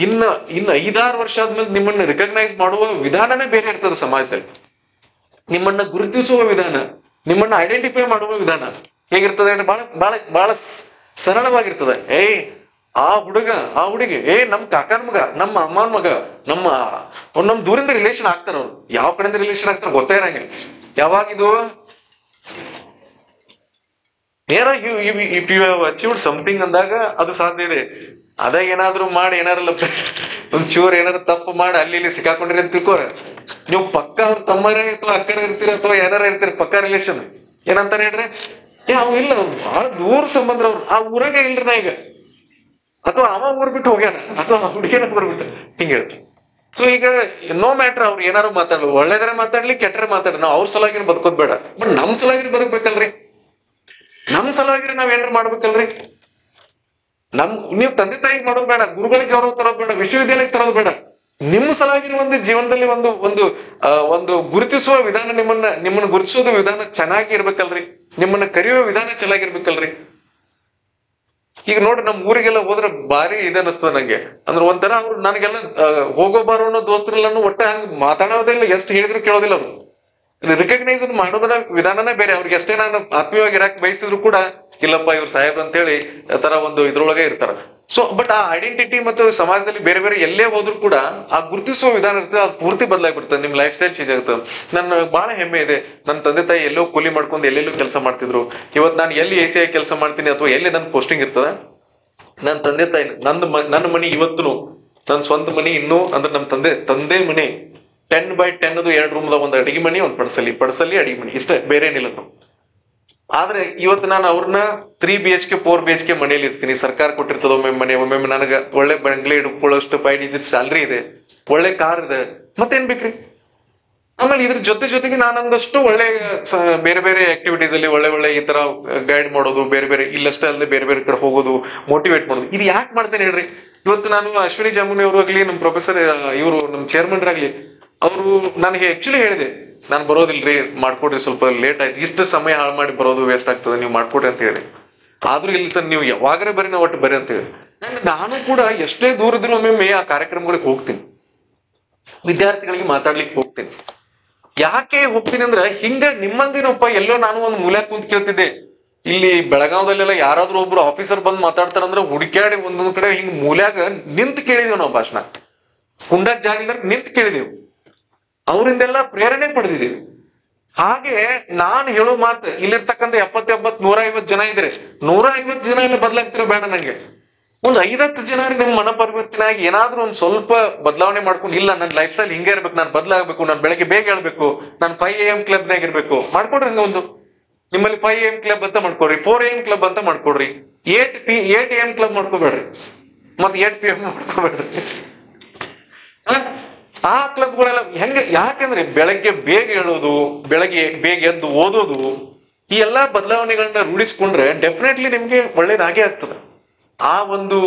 ಇನ್ನು 5-6 ವರ್ಷ ಆದ್ಮೇಲೆ ನಿಮ್ಮನ್ನ ರಿಕಗ್ನೈಸ್ ಮಾಡುವ ವಿಧಾನನೇ ಬೇರೆ ಇರ್ತದೆ. ಸಮಾಜದಲ್ಲಿ ನಿಮ್ಮನ್ನ ಗುರುತಿಸುವ ವಿಧಾನ, ನಿಮ್ಮನ್ನ ಐಡೆಂಟಿಫೈ ಮಾಡುವ ವಿಧಾನ ಹೇಗಿರ್ತದೆ ಅಂದ್ರೆ ಬಹಳ ಬಹಳ ಬಹಳ ಸರಳವಾಗಿರ್ತದೆ. ಆ ಹುಡುಗಿ ನಮ್ ಕಾಕನ ಮಗ, ನಮ್ಮ ಅಮ್ಮನ ಮಗ, ನಮ್ಮ ದೂರಿಂದ ರಿಲೇಷನ್ ಆಗ್ತಾರ. ಅವ್ರು ಯಾವ ಕಡೆಯಿಂದ ರಿಲೇಷನ್ ಆಗ್ತಾರ ಗೊತ್ತೇ ಇರಂಗಿಲ್ಲ. ಯಾವಾಗಿದು if you have achieved something ಅಂದಾಗ ಅದು ಸಾಧ್ಯ ಇದೆ. ಅದ ಏನಾದ್ರು ಮಾಡಿ ಒಂಚೂರು ಏನಾದ್ರು ತಪ್ಪು ಮಾಡಿ ಅಲ್ಲಿ ಇಲ್ಲಿ ಸಿಕ್ಕಾಕೊಂಡಿರಿ ಅಂತ ತಿಳ್ಕೋರ, ನೀವು ಪಕ್ಕ ಅವ್ರ ತಮ್ಮರೇ ಅಥವಾ ಅಕ್ಕರ ಇರ್ತೀರ ಅಥವಾ ಏನಾರ ಇರ್ತೀರಿ ಪಕ್ಕ ರಿಲೇಷನ್, ಏನಂತಾರ ಹೇಳ್ರಿ, ಅವ್ ಇಲ್ಲ, ಅವ್ರು ಬಹಳ ದೂರ ಸಂಬಂಧ, ಅವ್ರು ಆ ಊರಾಗ ಇಲ್ರಿ ನಾ ಈಗ, ಅಥವಾ ಅವ ಊರ್ ಬಿಟ್ಟು ಹೋಗ್ಯಾನ, ಅಥವಾ ಹುಡುಗಿನ ಊರ್ಬಿಟ್ಟು ಹಿಂಗೆ ಹೇಳ್ರಿ. ಸೊ ಈಗ ನೋ ಮ್ಯಾಟ್ರ್ ಅವ್ರು ಏನಾರು ಮಾತಾಡ್ಲಿ, ಒಳ್ಳೇದ್ರೆ ಮಾತಾಡ್ಲಿ ಕೆಟ್ಟರೆ ಮಾತಾಡ್ಲಿ, ನಾವು ಅವ್ರ ಸಲುವಾಗಿ ಬದುಕೋದ್ ಬೇಡ. ಬಟ್ ನಮ್ ಸಲುವಾಗಿ ಬದುಕ್ಬೇಕಲ್ರಿ, ನಮ್ ಸಲುವಾಗಿ ನಾವ್ ಏನಾರು ಮಾಡ್ಬೇಕಲ್ರಿ. ನೀವು ತಂದೆ ತಾಯಿಗೆ ಮಾಡೋದು ಬೇಡ, ಗುರುಗಳಿಗೆ ಗೌರವ ತರೋದು ಬೇಡ, ವಿಶ್ವವಿದ್ಯಾಲಯಕ್ಕೆ ತರೋದು ಬೇಡ. ನಿಮ್ಮ ಸಲುವಾಗಿ ಒಂದು ಜೀವನದಲ್ಲಿ ಒಂದು ಗುರುತಿಸುವ ವಿಧಾನ, ನಿಮ್ಮನ್ನ ಗುರುತಿಸೋದು ವಿಧಾನ ಚೆನ್ನಾಗಿ ಇರ್ಬೇಕಲ್ರಿ, ನಿಮ್ಮನ್ನ ಕರೆಯುವ ವಿಧಾನ ಚೆನ್ನಾಗಿರ್ಬೇಕಲ್ರಿ. ಈಗ ನೋಡ್ರಿ, ನಮ್ ಊರಿಗೆಲ್ಲ ಹೋದ್ರೆ ಬಾರಿ ಇದನ್ನಿಸ್ತದ ನಂಗೆ. ಅಂದ್ರೆ ಒಂಥರ ಅವ್ರು ನನಗೆಲ್ಲ ಹೋಗೋ ಬಾರೋ ಅನ್ನೋ ದೋಸ್ತರೆಲ್ಲ ಒಟ್ಟೆ ಹಂಗ ಮಾತಾಡೋದಿಲ್ಲ, ಎಷ್ಟು ಹೇಳಿದ್ರು ಕೇಳೋದಿಲ್ಲ. ಅವರು ರಿಕಗ್ನೈಸ್ ಮಾಡೋದನ್ನ ವಿಧಾನನೇ ಬೇರೆ. ಅವ್ರಿಗೆ ಎಷ್ಟೇ ನಾನು ಆತ್ಮೀಯವಾಗಿ ಇರಾಕ್ ಬಯಸಿದ್ರು ಕೂಡ, ಇಲ್ಲಪ್ಪ ಇವ್ರು ಸಾಹೇಬ್ರ ಅಂತ ಹೇಳಿ ತರ ಇದ್ರೊಳಗೆ ಇರ್ತಾರ. ಸೊ ಬಟ್ ಆ ಐಡೆಂಟಿಟಿ ಮತ್ತು ಸಮಾಜದಲ್ಲಿ ಬೇರೆ ಬೇರೆ ಎಲ್ಲೇ ಹೋದ್ರು ಕೂಡ ಆ ಗುರುತಿಸುವ ವಿಧಾನ ಇರ್ತದೆ, ಅದು ಪೂರ್ತಿ ಬದಲಾಗ್ಬಿಡ್ತದೆ. ನಿಮ್ ಲೈಫ್ ಸ್ಟೈಲ್ ಚೇಂಜ್ ಆಗುತ್ತೆ. ನನ್ನ ಬಹಳ ಹೆಮ್ಮೆ ಇದೆ, ನನ್ನ ತಂದೆ ತಾಯಿ ಎಲ್ಲೋ ಕೂಲಿ ಮಾಡ್ಕೊಂಡು ಎಲ್ಲೆಲ್ಲೋ ಕೆಲಸ ಮಾಡ್ತಿದ್ರು. ಇವತ್ತು ನಾನು ಎಲ್ಲಿ ACI ಕೆಲಸ ಮಾಡ್ತೀನಿ ಅಥವಾ ಎಲ್ಲಿ ನನ್ನ ಪೋಸ್ಟಿಂಗ್ ಇರ್ತದ, ನನ್ನ ತಂದೆ ತಾಯಿ ನನ್ನ ಮನಿ ಇವತ್ತು ನನ್ನ ಸ್ವಂತ ಮನಿ ಇನ್ನೂ ಅಂದ್ರೆ ನಮ್ಮ ತಂದೆ ಮನೆ 10x10 2 ರೂಮ್ದಾಗ ಒಂದು ಅಡಿಗೆ ಮನಿ, ಒಂದು ಪಡಸಲಿ ಅಡಿಗೆ ಮನಿ, ಇಷ್ಟೇ, ಬೇರೆ ಏನಿಲ್ಲ ನಾವು. ಆದ್ರೆ ಇವತ್ತು ನಾನು ಅವ್ರನ್ನ 3 BHK 4 BHK ಮನೇಲಿ ಇರ್ತೀನಿ. ಸರ್ಕಾರ ಕೊಟ್ಟಿರ್ತದ ಒಮ್ಮೆ ನನಗೆ ಒಳ್ಳೆ ಬಂಗ್ಲೆ ಇಟ್ಕೊಳ್ಳೋಷ್ಟು 5 ಡಿಜಿಟ್ ಸ್ಯಾಲ್ರಿ ಇದೆ, ಒಳ್ಳೆ ಕಾರ್ ಇದೆ, ಮತ್ತೇನ್ ಬೇಕ್ರಿ. ಆಮೇಲೆ ಇದ್ರ ಜೊತೆಗೆ ನಾನೊಂದಷ್ಟು ಒಳ್ಳೆ ಬೇರೆ ಬೇರೆ ಆಕ್ಟಿವಿಟೀಸ್ ಅಲ್ಲಿ ಒಳ್ಳೆ ಈ ತರ ಗೈಡ್ ಮಾಡೋದು, ಬೇರೆ ಬೇರೆ ಇಲ್ಲಷ್ಟೇ ಅಲ್ಲದೆ ಬೇರೆ ಬೇರೆ ಕಡೆ ಹೋಗೋದು, ಮೋಟಿವೇಟ್ ಮಾಡೋದು. ಇದು ಯಾಕೆ ಮಾಡ್ತೇನೆ ಹೇಳ್ರಿ? ಇವತ್ತು ನಾನು ಅಶ್ವಿನಿ ಜಾಮುನಿ ಅವರು ಆಗ್ಲಿ, ನಮ್ಮ ಪ್ರೊಫೆಸರ್ ಇವರು ನಮ್ಮ ಚೇರ್ಮನ್ ಆಗ್ಲಿ, ಅವರು ನನಗೆ ಆಕ್ಚುಲಿ ಹೇಳಿದೆ, ನಾನು ಬರೋದಿಲ್ರಿ, ಮಾಡ್ಕೊಡ್ರಿ, ಸ್ವಲ್ಪ ಲೇಟ್ ಆಯ್ತು, ಇಷ್ಟು ಸಮಯ ಹಾಳು ಮಾಡಿ ಬರೋದು ವೇಸ್ಟ್ ಆಗ್ತದೆ, ನೀವು ಮಾಡ್ಕೊಡ್ರಿ ಅಂತ ಹೇಳಿ. ಆದ್ರೂ ಇಲ್ಲ ಸರ್, ನೀವು ಯಾವಾಗರೇ ಬರ್ರಿ, ನಾವು ಒಟ್ಟು ಬರ್ರಿ ಅಂತ ಹೇಳಿ. ನಾನು ಕೂಡ ಎಷ್ಟೇ ದೂರ ಇದ್ರು ಒಮ್ಮೆ ಆ ಕಾರ್ಯಕ್ರಮಗಳಿಗೆ ಹೋಗ್ತೀನಿ, ವಿದ್ಯಾರ್ಥಿಗಳಿಗೆ ಮಾತಾಡ್ಲಿಕ್ಕೆ ಹೋಗ್ತೀನಿ. ಯಾಕೆ ಹೋಗ್ತೀನಿ ಅಂದ್ರೆ, ಹಿಂಗ ನಿಮ್ಮಂದಿನಪ್ಪ ಎಲ್ಲೋ ನಾನು ಒಂದು ಮೂಲ್ಯಾಗ ಕುಂತ ಕೇಳ್ತಿದ್ದೆ. ಇಲ್ಲಿ ಬೆಳಗಾವದಲ್ಲೆಲ್ಲ ಯಾರಾದ್ರೂ ಒಬ್ರು ಆಫೀಸರ್ ಬಂದ್ ಮಾತಾಡ್ತಾರಂದ್ರೆ ಹುಡುಕ್ಯಾಡಿ ಒಂದೊಂದ್ ಕಡೆ ಹಿಂಗ್ ಮೂಲ್ಯಾಗ ನಿಂತು ಕೇಳಿದೇವ್ ನಾವು ಭಾಷಣ. ಕುಂಡಾಕ್ ಜಾಗ ಇಲ್ದಾರ ನಿಂತು ಕೇಳಿದೆವು, ಅವರಿಂದೆಲ್ಲ ಪ್ರೇರಣೆ ಪಡೆದಿದ್ದೀವಿ. ಹಾಗೆ ನಾನು ಹೇಳೋ ಮಾತು, ಇಲ್ಲಿರ್ತಕ್ಕಂಥ 70-150 ಜನ ಇದ್ರೆ 150 ಜನ ಎಲ್ಲ ಬದಲಾಗ್ತಿರೋ ಬೇಡ. ನಂಗೆ ಒಂದು 5-10 ಜನ ನಿಮ್ ಮನ ಪರಿವರ್ತನೆ ಆಗಿ ಏನಾದ್ರೂ ಒಂದ್ ಸ್ವಲ್ಪ ಬದಲಾವಣೆ ಮಾಡ್ಕೊಂಡು, ಇಲ್ಲ ನನ್ನ ಲೈಫ್ ಸ್ಟೈಲ್ ಹಿಂಗೆ ಇರ್ಬೇಕು, ನಾನು ಬದಲಾಗಬೇಕು, ನಾನು ಬೆಳಗ್ಗೆ ಬೇಗ ಹೇಳ್ಬೇಕು, ನಾನು 5 AM ಕ್ಲಬ್ನಾಗ ಇರ್ಬೇಕು, ಮಾಡ್ಕೊಡ್ರಿ. ಹಂಗ ನಿಮ್ಮಲ್ಲಿ 5 AM ಕ್ಲಬ್ ಅಂತ ಮಾಡ್ಕೊಡ್ರಿ, 4 AM ಕ್ಲಬ್ ಅಂತ ಮಾಡ್ಕೊಡ್ರಿ, 8 AM ಕ್ಲಬ್ ಮಾಡ್ಕೋಬೇಡ್ರಿ, ಮತ್ತೆ 8 PM ಮಾಡ್ಕೋಬೇಡ್ರಿ. ಆ ಕ್ಲಬ್ಗಳೆಲ್ಲ ಯಾಕಂದ್ರೆ ಬೆಳಗ್ಗೆ ಬೇಗ ಹೇಳೋದು, ಬೆಳಗ್ಗೆ ಬೇಗ ಎದ್ದು ಓದೋದು, ಈ ಎಲ್ಲಾ ಬದಲಾವಣೆಗಳನ್ನ ರೂಢಿಸ್ಕೊಂಡ್ರೆ ಡೆಫಿನೆಟ್ಲಿ ನಿಮ್ಗೆ ಒಳ್ಳೇದಾಗೇ ಆಗ್ತದೆ. ಆ ಒಂದು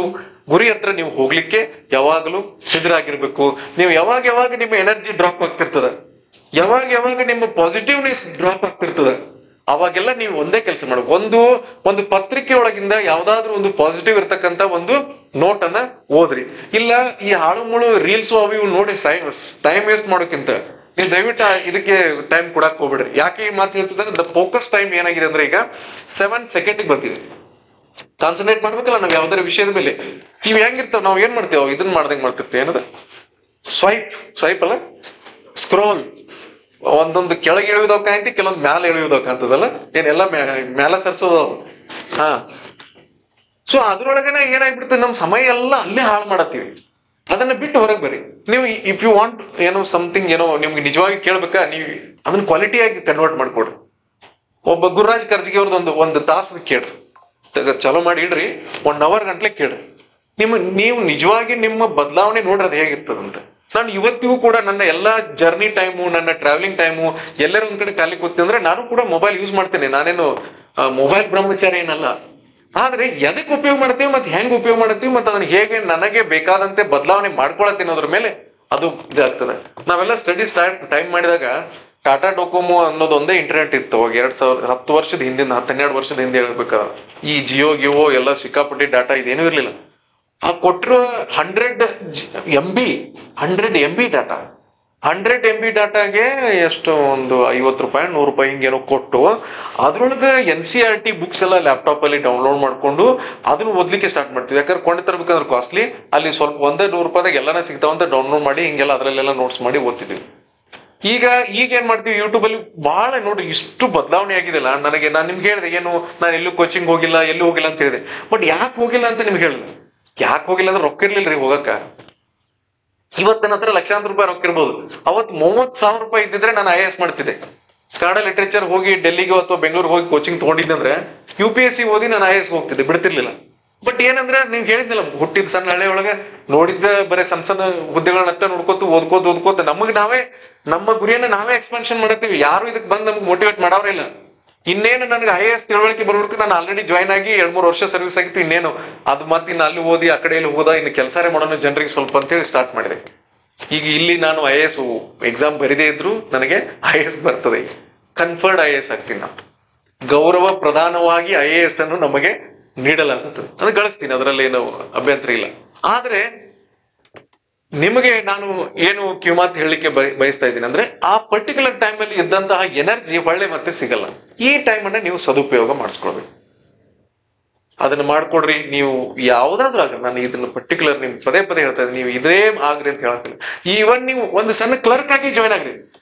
ಗುರಿ ಹತ್ರ ನೀವು ಹೋಗ್ಲಿಕ್ಕೆ ಯಾವಾಗಲೂ ಸಿದ್ಧರಾಗಿರ್ಬೇಕು. ನೀವು ಯಾವಾಗ ನಿಮ್ಮ ಎನರ್ಜಿ ಡ್ರಾಪ್ ಆಗ್ತಿರ್ತದ, ಯಾವಾಗ ನಿಮ್ಮ ಪಾಸಿಟಿವ್ನೆಸ್ ಡ್ರಾಪ್ ಆಗ್ತಿರ್ತದ, ಅವಾಗೆಲ್ಲ ನೀವು ಒಂದೇ ಕೆಲಸ ಮಾಡ್ಬೇಕು. ಒಂದು ಪತ್ರಿಕೆ ಒಳಗಿಂದ ಯಾವ್ದಾದ್ರು ಒಂದು ಪಾಸಿಟಿವ್ ಇರ್ತಕ್ಕಂಥ ಒಂದು ನೋಟ್ ಅನ್ನ ಓದ್ರಿ. ಇಲ್ಲ ಈ ಹಾಳು ಮುಳು ರೀಲ್ಸ್ ಅವು ಇವು ನೋಡಿ ಟೈಮ್ ವೇಸ್ಟ್ ಮಾಡೋಕ್ಕಿಂತ ನೀವು ದಯವಿಟ್ಟು ಇದಕ್ಕೆ ಟೈಮ್ ಕೊಡಕ್ ಹೋಗ್ಬಿಡ್ರಿ. ಯಾಕೆ ಈ ಮಾತು ಹೇಳ್ತಿದ್ರೆ, ದ ಫೋಕಸ್ ಟೈಮ್ ಏನಾಗಿದೆ ಅಂದ್ರೆ ಈಗ 7 ಸೆಕೆಂಡ್ ಬಂದಿದೆ. ಕಾನ್ಸಂಟ್ರೇಟ್ ಮಾಡ್ಬೇಕಲ್ಲ ನಾವು ಯಾವ್ದಾರ ವಿಷಯದ ಮೇಲೆ. ಇವ್ ಹೆಂಗಿರ್ತಾವ, ನಾವ್ ಏನ್ ಮಾಡ್ತೇವೆ, ಇದನ್ನ ಮಾಡ್ದಂಗ್ ಮಾಡ್ತಿರ್ತೇವೆ, ಏನದ ಸ್ವೈಪ್ ಅಲ್ಲ, ಸ್ಕ್ರೋಲ್, ಒಂದೊಂದು ಕೆಳಗೆ ಇಳಿಯೋದವ್ ಕಾಂತಿ, ಕೆಲವೊಂದು ಮ್ಯಾಲ ಇಳಿಯೋದವ್ ಕಾಣ್ತದಲ್ಲ, ಏನೆಲ್ಲ ಮ್ಯಾಲ ಸರ್ಸೋದವ್. ಸೊ ಅದ್ರೊಳಗನೆ ಏನಾಗ್ಬಿಡ್ತದೆ, ನಮ್ ಸಮಯ ಎಲ್ಲ ಅಲ್ಲೇ ಹಾಳು ಮಾಡತ್ತೀವಿ. ಅದನ್ನ ಬಿಟ್ಟು ಹೊರಗೆ ಬರ್ರಿ. ನೀವು ಇಫ್ ಯು ವಾಂಟ್ ಏನೋ ಸಮಥಿಂಗ್ ಏನೋ ನಿಮ್ಗೆ ನಿಜವಾಗಿ ಕೇಳ್ಬೇಕಾ, ನೀವು ಅದನ್ನ ಕ್ವಾಲಿಟಿಯಾಗಿ ಕನ್ವರ್ಟ್ ಮಾಡ್ಕೊಡ್ರಿ. ಒಬ್ಬ ಗುರುರಾಜ್ ಕರ್ಜಿಗೆ ಅವ್ರದ್ದು ಒಂದು ತಾಸು ಕೇಳ್ರಿ, ಚಲೋ ಮಾಡಿ ಇಡ್ರಿ, 1 hour ಗಂಟ್ಲೆ ಕೇಳ್ರಿ. ನೀವು ನಿಜವಾಗಿ ನಿಮ್ಮ ಬದಲಾವಣೆ ನೋಡ್ರಿ ಅದು ಹೇಗಿರ್ತದಂತ. ನಾನು ಇವತ್ತಿಗೂ ಕೂಡ ನನ್ನ ಎಲ್ಲಾ ಜರ್ನಿ ಟೈಮು, ನನ್ನ ಟ್ರಾವೆಲಿಂಗ್ ಟೈಮು ಎಲ್ಲರೂ ಒಂದ್ ಕಡೆ ಖಾಲಿ ಕೂತೀನಿ ಅಂದ್ರೆ ನಾನು ಕೂಡ ಮೊಬೈಲ್ ಯೂಸ್ ಮಾಡ್ತೇನೆ. ನಾನೇನು ಮೊಬೈಲ್ ಬ್ರಹ್ಮಚಾರಿ ಏನಲ್ಲ. ಆದ್ರೆ ಎದಕ್ಕೆ ಉಪಯೋಗ ಮಾಡ್ತೀವಿ ಮತ್ತೆ ಹೆಂಗ್ ಉಪಯೋಗ ಮಾಡ್ತೀವಿ ಮತ್ತೆ ಅದನ್ನ ಹೇಗೆ ನನಗೆ ಬೇಕಾದಂತೆ ಬದಲಾವಣೆ ಮಾಡ್ಕೊಳತ್ತೀನಿ ಅನ್ನೋದ್ರ ಮೇಲೆ ಅದು ಇದಾಗ್ತದೆ. ನಾವೆಲ್ಲ ಸ್ಟಡಿ ಸ್ಟಾರ್ಟ್ ಟೈಮ್ ಮಾಡಿದಾಗ ಟಾಟಾ ಡೊಕೊಮೊ ಅನ್ನೋದು ಒಂದೇ ಇಂಟರ್ನೆಟ್ ಇತ್ತು ಅವಾಗ 2010 ವರ್ಷದ ಹಿಂದಿನ 12 ವರ್ಷದ ಹಿಂದೆ ಹೇಳ್ಬೇಕಾದ್ರೆ. ಈ ಜಿಯೋ ಗಿಯೋ ಎಲ್ಲ ಸಿಕ್ಕಾಪಟ್ಟಿ ಡಾಟಾ ಇದೇನೂ ಇರ್ಲಿಲ್ಲ. ಆ ಕೊಟ್ಟಿರೋ 100 MB ಡಾಟಾ, 100 MB ಡಾಟಾಗೆ ಎಷ್ಟು ಒಂದು 50 ರೂಪಾಯಿ 100 ರೂಪಾಯಿ ಹಿಂಗೇನೋ ಕೊಟ್ಟು ಅದ್ರೊಳಗೆ NCERT ಬುಕ್ಸ್ ಎಲ್ಲ ಲ್ಯಾಪ್ಟಾಪ್ ಅಲ್ಲಿ ಡೌನ್ಲೋಡ್ ಮಾಡ್ಕೊಂಡು ಅದನ್ನ ಓದ್ಲಿಕ್ಕೆ ಸ್ಟಾರ್ಟ್ ಮಾಡ್ತೀವಿ. ಯಾಕಂದ್ರೆ ಕೊಂಡು ತರಬೇಕಂದ್ರೆ ಕಾಸ್ಟ್ಲಿ, ಅಲ್ಲಿ ಸ್ವಲ್ಪ 100-100 ರೂಪಾಯಿದಾಗ ಎಲ್ಲಾನ ಸಿಗ್ತಾವಂತ ಡೌನ್ಲೋಡ್ ಮಾಡಿ ಹಿಂಗೆಲ್ಲ ಅದ್ರಲ್ಲೆಲ್ಲ ನೋಟ್ಸ್ ಮಾಡಿ ಓದ್ತಿದ್ವಿ. ಈಗ ಏನ್ ಮಾಡ್ತೀವಿ, ಯೂಟ್ಯೂಬ್ ಅಲ್ಲಿ ಬಹಳ ನೋಡಿ ಇಷ್ಟು ಬದಲಾವಣೆ ಆಗಿದೆಲ್ಲ. ನಾನು ನಿಮ್ಗೆ ಹೇಳಿದೆ ಏನು, ನಾನು ಎಲ್ಲೂ ಕೋಚಿಂಗ್ ಹೋಗಿಲ್ಲ, ಎಲ್ಲೂ ಹೋಗಿಲ್ಲ ಅಂತ ಹೇಳಿದೆ. ಬಟ್ ಯಾಕೆ ಹೋಗಿಲ್ಲ ಅಂತ ನಿಮ್ಗೆ ಹೇಳಿದೆ. ಯಾಕೆ ಹೋಗಿಲ್ಲ ಅಂದ್ರೆ ರೊಕ್ಕ ಇರ್ಲಿಲ್ರಿ ಹೋಗಕ್ಕ. ಇವತ್ತು ನನ್ನ ಹತ್ರ ಲಕ್ಷಾಂತರ ರೂಪಾಯಿ ರೊಕ್ಕ ಇರ್ಬೋದು, ಅವತ್ತು 30,000 ರೂಪಾಯಿ ಇದ್ದಿದ್ರೆ ನಾನು IAS ಮಾಡ್ತಿದ್ದೆ. ಕನ್ನಡ ಲಿಟ್ರೇಚರ್ ಹೋಗಿ ಡೆಲ್ಲಿಗೆ ಅಥವಾ ಬೆಂಗಳೂರಿಗೆ ಹೋಗಿ ಕೋಚಿಂಗ್ ತಗೊಂಡಿದ್ದಂದ್ರೆ UPSC ಓದಿ ನಾನು IAS ಹೋಗ್ತಿದ್ದೆ, ಬಿಡ್ತಿರ್ಲಿಲ್ಲ. ಬಟ್ ಏನಂದ್ರೆ ನೀವು ಹೇಳಿದ್ನಲ್ಲ, ಹುಟ್ಟಿದ ಸಣ್ಣ ಹಳ್ಳಿ ಒಳಗೆ ನೋಡಿದ್ದ ಬರೀ ಸಣ್ಣ ಸಣ್ಣ ಹುದ್ದೆಗಳನ್ನಷ್ಟ ನೋಡ್ಕೋತ ಓದ್ಕೋತ ನಮಗೆ ನಾವೇ ನಮ್ಮ ಗುರಿಯನ್ನ ನಾವೇ ಎಕ್ಸ್ಪಾನ್ಷನ್ ಮಾಡತ್ತೀವಿ. ಯಾರು ಇದಕ್ಕೆ ಬಂದು ನಮ್ಗೆ ಮೋಟಿವೇಟ್ ಮಾಡೋರಿಲ್ಲ. ಇನ್ನೇನು ನನಗೆ IAS ತಿಳುವಳಿಕೆ ಬರೋದಕ್ಕೆ ನಾನು ಆಲ್ರೆಡಿ ಜಾಯ್ನ್ ಆಗಿ 2-3 ವರ್ಷ ಸರ್ವಿಸ್ ಆಗಿತ್ತು. ಇನ್ನೇನು ಅದು ಮತ್ತೆ ಇನ್ನು ಅಲ್ಲಿ ಓದಿ ಆ ಕಡೆಯಲ್ಲಿ ಹೋದ ಇನ್ನು ಕೆಲಸನೇ ಮಾಡೋಣ ಜನರಿಗೆ ಸ್ವಲ್ಪ ಅಂತೇಳಿ ಸ್ಟಾರ್ಟ್ ಮಾಡಿದೆ. ಈಗ ಇಲ್ಲಿ ನಾನು IAS ಎಕ್ಸಾಮ್ ಬರಿದೇ ಇದ್ರು ನನಗೆ IAS ಬರ್ತದೆ. ಕನ್ಫರ್ಡ್ IAS ಆಗ್ತೀನಿ ನಾನು. ಗೌರವ ಪ್ರಧಾನವಾಗಿ IAS ಅನ್ನು ನಮಗೆ ನೀಡಲಾಗುತ್ತದೆ, ಅದು ಗಳಿಸ್ತೀನಿ, ಅದರಲ್ಲಿ ಏನು ಅಭ್ಯಂತರ ಇಲ್ಲ. ಆದ್ರೆ ನಿಮಗೆ ನಾನು ಏನು ಕಿವಿಮಾತು ಹೇಳಲಿಕ್ಕೆ ಬಯಸ್ತಾ ಇದ್ದೀನಿ ಅಂದ್ರೆ, ಆ ಪರ್ಟಿಕ್ಯುಲರ್ ಟೈಮ್ ಅಲ್ಲಿ ಇದ್ದಂತಹ ಎನರ್ಜಿ ಒಳ್ಳೆ ಮತ್ತೆ ಸಿಗಲ್ಲ. ಈ ಟೈಮ್ ಅನ್ನ ನೀವು ಸದುಪಯೋಗ ಮಾಡಿಸ್ಕೊಳ್ಬೇಕು. ಅದನ್ನ ಮಾಡ್ಕೊಡ್ರಿ. ನೀವು ಯಾವ್ದಾದ್ರೂ ಆಗಲ್ಲ, ನಾನು ಇದನ್ನ ಪರ್ಟಿಕ್ಯುಲರ್ ನಿಮ್ ಪದೇ ಹೇಳ್ತಾ ಇದ್ದೀನಿ, ನೀವು ಇದೇ ಆಗ್ರಿ ಅಂತ ಹೇಳ್ತೀನಿ. ಈವನ್ ನೀವು ಒಂದು ಸಣ್ಣ ಕ್ಲರ್ಕ್ ಆಗಿ ಜಾಯ್ನ್ ಆಗ್ರಿ.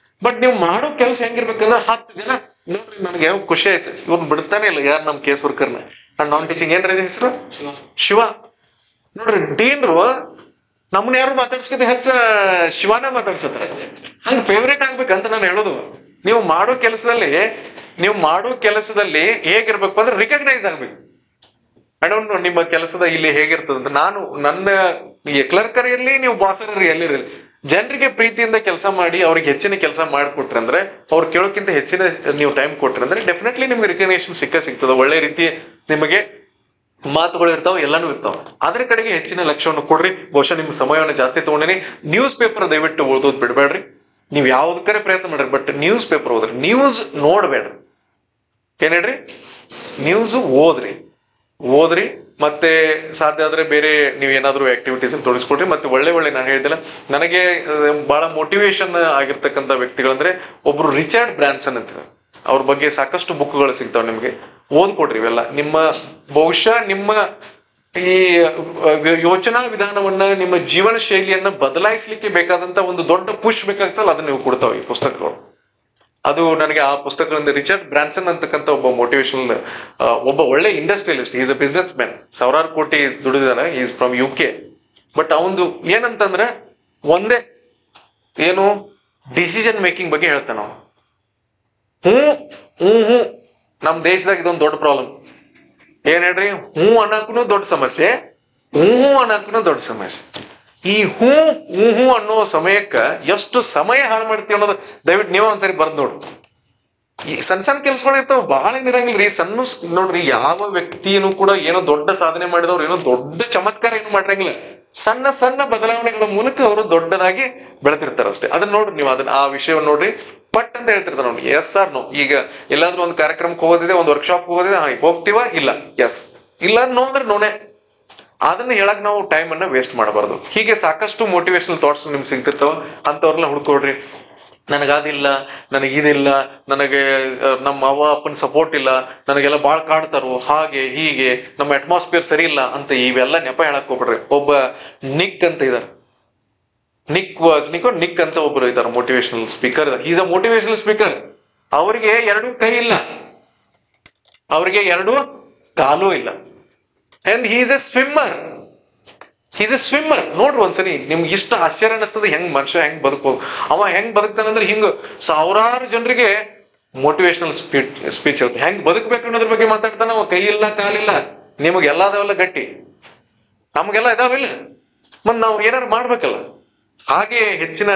ಬಟ್ ನೀವು ಮಾಡೋ ಕೆಲಸ ಹೆಂಗಿರ್ಬೇಕಂದ್ರೆ 10 ಜನ ನೋಡ್ರಿ, ನನಗೆ ಖುಷಿ ಆಯ್ತು, ಇವ್ರನ್ನ ಬಿಡ್ತಾನೆ ಇಲ್ಲ ಯಾರು ನಮ್ಮ ಕೇಸ್ ವರ್ಕರ್ನ. ನಾನ್ ಟೀಚಿಂಗ್ ಏನ್ರ ಹೆಸರು ಶಿವ. ನೋಡ್ರಿ ಡೀನ್ರು ನಮ್ಮನ್ನ ಯಾರು ಮಾತಾಡ್ಸ್ಕಿಂತ ಹೆಚ್ಚ ಶಿವನ ಮಾತಾಡ್ಸತ್ತಾರೆ. ಹಂಗ ಫೇವ್ರೇಟ್ ಆಗ್ಬೇಕಂತ ನಾನು ಹೇಳೋದು. ನೀವು ಮಾಡೋ ಕೆಲಸದಲ್ಲಿ ಹೇಗಿರ್ಬೇಕು ಅಂದ್ರೆ ರಿಕಗ್ನೈಸ್ ಆಗ್ಬೇಕು. ಐ ಡೋಂಟ್ ನೋ ನಿಮ್ಮ ಕೆಲಸದ ಇಲ್ಲಿ ಹೇಗಿರ್ತದಂತ. ನಾನು ನನ್ನ ಕ್ಲರ್ಕರ್ ಇರ್ಲಿ, ನೀವು ಬಾಸರ್ ಎಲ್ಲಿರಲಿ, ಜನರಿಗೆ ಪ್ರೀತಿಯಿಂದ ಕೆಲಸ ಮಾಡಿ ಅವ್ರಿಗೆ ಹೆಚ್ಚಿನ ಕೆಲಸ ಮಾಡಿಕೊಟ್ರೆ ಅಂದ್ರೆ, ಅವ್ರು ಕೇಳೋಕ್ಕಿಂತ ಹೆಚ್ಚಿನ ನೀವು ಟೈಮ್ ಕೊಟ್ರೆ ಅಂದ್ರೆ ಡೆಫಿನೆಟ್ಲಿ ನಿಮ್ಗೆ ರಿಕಗ್ನೇಷನ್ ಸಿಗ್ತದೆ. ಒಳ್ಳೆ ರೀತಿ ನಿಮಗೆ ಮಾತುಗಳು ಇರ್ತಾವ, ಎಲ್ಲಾನು ಇರ್ತಾವ. ಅದ್ರ ಕಡೆಗೆ ಹೆಚ್ಚಿನ ಲಕ್ಷ್ಯವನ್ನು ಕೊಡ್ರಿ. ಬಹುಶಃ ನಿಮ್ ಸಮಯವನ್ನು ಜಾಸ್ತಿ ತಗೊಂಡಿನಿ. ನ್ಯೂಸ್ ಪೇಪರ್ ದಯವಿಟ್ಟು ಓದೋದು ಬಿಡಬೇಡ್ರಿ. ನೀವ್ ಯಾವ್ದಕ್ಕರೆ ಪ್ರಯತ್ನ ಮಾಡ್ರಿ, ಬಟ್ ನ್ಯೂಸ್ ಪೇಪರ್ ಓದ್ರಿ. ನ್ಯೂಸ್ ನೋಡ್ಬೇಡ್ರಿ, ಏನ್ ಹೇಳ್ರಿ, ನ್ಯೂಸ್ ಓದ್ರಿ. ಮತ್ತೆ ಸಾಧ್ಯ ಆದ್ರೆ ಬೇರೆ ನೀವು ಏನಾದ್ರು ಆಕ್ಟಿವಿಟೀಸ್ ತೊಡಗಿಸ್ಕೊಡ್ರಿ. ಮತ್ತೆ ಒಳ್ಳೆ ನಾನು ಹೇಳಿದಿಲ್ಲ, ನನಗೆ ಬಹಳ ಮೋಟಿವೇಶನ್ ಆಗಿರ್ತಕ್ಕಂಥ ವ್ಯಕ್ತಿಗಳಂದ್ರೆ ಒಬ್ರು ರಿಚರ್ಡ್ ಬ್ರಾನ್ಸನ್ ಅಂತ, ಅವ್ರ ಬಗ್ಗೆ ಸಾಕಷ್ಟು ಬುಕ್ಗಳು ಸಿಗ್ತಾವ, ನಿಮ್ಗೆ ಓದ್ಕೊಡ್ರಿ. ಇವೆಲ್ಲ ಬಹುಶಃ ನಿಮ್ಮ ಈ ಯೋಚನಾ ವಿಧಾನವನ್ನ, ನಿಮ್ಮ ಜೀವನ ಶೈಲಿಯನ್ನ ಬದಲಾಯಿಸ್ಲಿಕ್ಕೆ ಬೇಕಾದಂತ ಒಂದು ದೊಡ್ಡ ಪುಷ್ ಬೇಕಾಗ್ತಲ್ಲ, ಅದನ್ನ ನೀವು ಕೊಡ್ತಾವ ಈ ಪುಸ್ತಕಗಳು. ಅದು ನನಗೆ ಆ ಪುಸ್ತಕಗಳಿಂದ ರಿಚರ್ಡ್ ಬ್ರಾನ್ಸನ್ ಅಂತಕ್ಕಂಥ ಒಬ್ಬ ಮೋಟಿವೇಶನಲ್, ಒಬ್ಬ ಒಳ್ಳೆ industrialist, is a business man, 1000 ಕೋಟಿ ದುಡಿದಾನೆ, ಈಸ್ ಫ್ರಮ್ UK. ಬಟ್ ಅವಂದು ಏನಂತಂದ್ರೆ ಒಂದೇ ಏನು ಡಿಸಿಷನ್ ಮೇಕಿಂಗ್ ಬಗ್ಗೆ ಹೇಳ್ತಾನ ಅವನು. ಹ್ಞೂ ನಮ್ ದೇಶದಾಗ ಇದೊಂದು ದೊಡ್ಡ ಪ್ರಾಬ್ಲಮ್. ಏನ್ ಹೇಳ್ರಿ, ಹ್ಞೂ ಅನ್ನಕ್ಕೂ ದೊಡ್ಡ ಸಮಸ್ಯೆ, ಹ್ಞೂ ಅನ್ನಕ್ಕೂ ದೊಡ್ಡ ಸಮಸ್ಯೆ. ಈ ಹ್ಞೂ ಅನ್ನೋ ಸಮಯಕ್ಕ ಎಷ್ಟು ಸಮಯ ಹಾಳು ಮಾಡ್ತೀವಿ ಅನ್ನೋದು ದಯವಿಟ್ಟು ನೀವು ಒಂದ್ಸರಿ ಬರ್ದ್ ನೋಡ್ರಿ. ಈ ಸಣ್ಣ ಕೆಲಸಗಳು ಇರ್ತಾವ, ಬಹಳ ಏನಿರಂಗಿಲ್ರಿ. ಸಣ್ಣ ನೋಡ್ರಿ, ಯಾವ ವ್ಯಕ್ತಿಯನ್ನು ಕೂಡ ಏನೋ ದೊಡ್ಡ ಸಾಧನೆ ಮಾಡಿದವ್ರು ಏನೋ ದೊಡ್ಡ ಚಮತ್ಕಾರ ಏನು ಮಾಡಿರಂಗಿಲ್ಲ. ಸಣ್ಣ ಬದಲಾವಣೆಗಳ ಮೂಲಕ ಅವರು ದೊಡ್ಡದಾಗಿ ಬೆಳೆತಿರ್ತಾರ ಅಷ್ಟೇ. ಅದನ್ನ ನೋಡ್ರಿ, ನೀವು ಆ ವಿಷಯವನ್ನು ನೋಡ್ರಿ. ಪಟ್ ಅಂತ ಹೇಳ್ತಿರ್ತಾರ ನೋಡಿ, ಎಸ್ ಆರ್ ನೋ. ಈಗ ಎಲ್ಲಾದ್ರೂ ಒಂದು ಕಾರ್ಯಕ್ರಮಕ್ಕೆ ಹೋಗೋದಿದೆ, ಒಂದು ವರ್ಕ್ಶಾಪ್ ಹೋಗೋದಿದೆ, ಹೋಗ್ತೀವ, ಇಲ್ಲ, ಎಸ್, ಇಲ್ಲ, ನೋ ಅಂದ್ರೆ ನೋನೆ. ಅದನ್ನ ಹೇಳಕ್ ನಾವು ಟೈಮ್ ಅನ್ನ ವೇಸ್ಟ್ ಮಾಡಬಾರ್ದು. ಹೀಗೆ ಸಾಕಷ್ಟು ಮೋಟಿವೇಶನಲ್ ಥಾಟ್ಸ್ ನಿಮ್ಗೆ ಸಿಗ್ತಿರ್ತಾವ, ಅಂತವ್ರನ್ನ ಹುಡ್ಕೊಡ್ರಿ. ನನಗದಿಲ್ಲ, ನನಗಿದಿಲ್ಲ, ನನಗೆ ನಮ್ಮ ಅವ್ವ ಅಪ್ಪನ ಸಪೋರ್ಟ್ ಇಲ್ಲ, ನನಗೆಲ್ಲ ಬಾಳ್ ಕಾಡ್ತಾರೋ, ಹಾಗೆ ಹೀಗೆ, ನಮ್ಮ ಅಟ್ಮಾಸ್ಫಿಯರ್ ಸರಿ ಇಲ್ಲ ಅಂತ ಇವೆಲ್ಲ ನೆಪ ಹೇಳಕ್ ಹೋಗ್ಬಿಡ್ರಿ. ಒಬ್ಬ ನಿಕ್ ಅಂತ ಇದಾರೆ, ನಿಕ್ ಅಂತ ಒಬ್ರು ಇದಾರೆ, motivational speaker. Is a motivational speaker. ಅವರಿಗೆ 2 ಕೈ ಇಲ್ಲ, ಅವರಿಗೆ 2 ಕಾಲು ಇಲ್ಲ. And he is A swimmer. Is A swimmer. ನೋಡ್ರಿ ಒಂದ್ಸರಿ ನಿಮ್ಗೆ ಇಷ್ಟ ಆಶ್ಚರ್ಯ ಅನಿಸ್ತದೆ ಹೆಂಗ್ ಮನುಷ್ಯ ಹೆಂಗ್ ಬದುಕೋದು. ಅವ ಹೆಂಗ್ ಬದುಕ್ತಾನಂದ್ರೆ ಹಿಂಗ ಸಾವಿರಾರು ಜನರಿಗೆ ಮೋಟಿವೇಶನಲ್ ಸ್ಪೀಚ್ ಇರುತ್ತೆ. ಹೆಂಗ್ ಬದುಕ್ಬೇಕು ಅನ್ನೋದ್ರ ಬಗ್ಗೆ ಮಾತಾಡ್ತಾನ. ಅವ ಕೈ ಇಲ್ಲ ಕಾಲಿಲ್ಲ, ನಿಮಗೆ ಎಲ್ಲದವೆಲ್ಲ ಗಟ್ಟಿ, ನಮ್ಗೆಲ್ಲ ಇದಾವಿಲ್ಲ. ಮತ್ ನಾವು ಏನಾರು ಮಾಡ್ಬೇಕಲ್ಲ. ಹಾಗೆ ಹೆಚ್ಚಿನ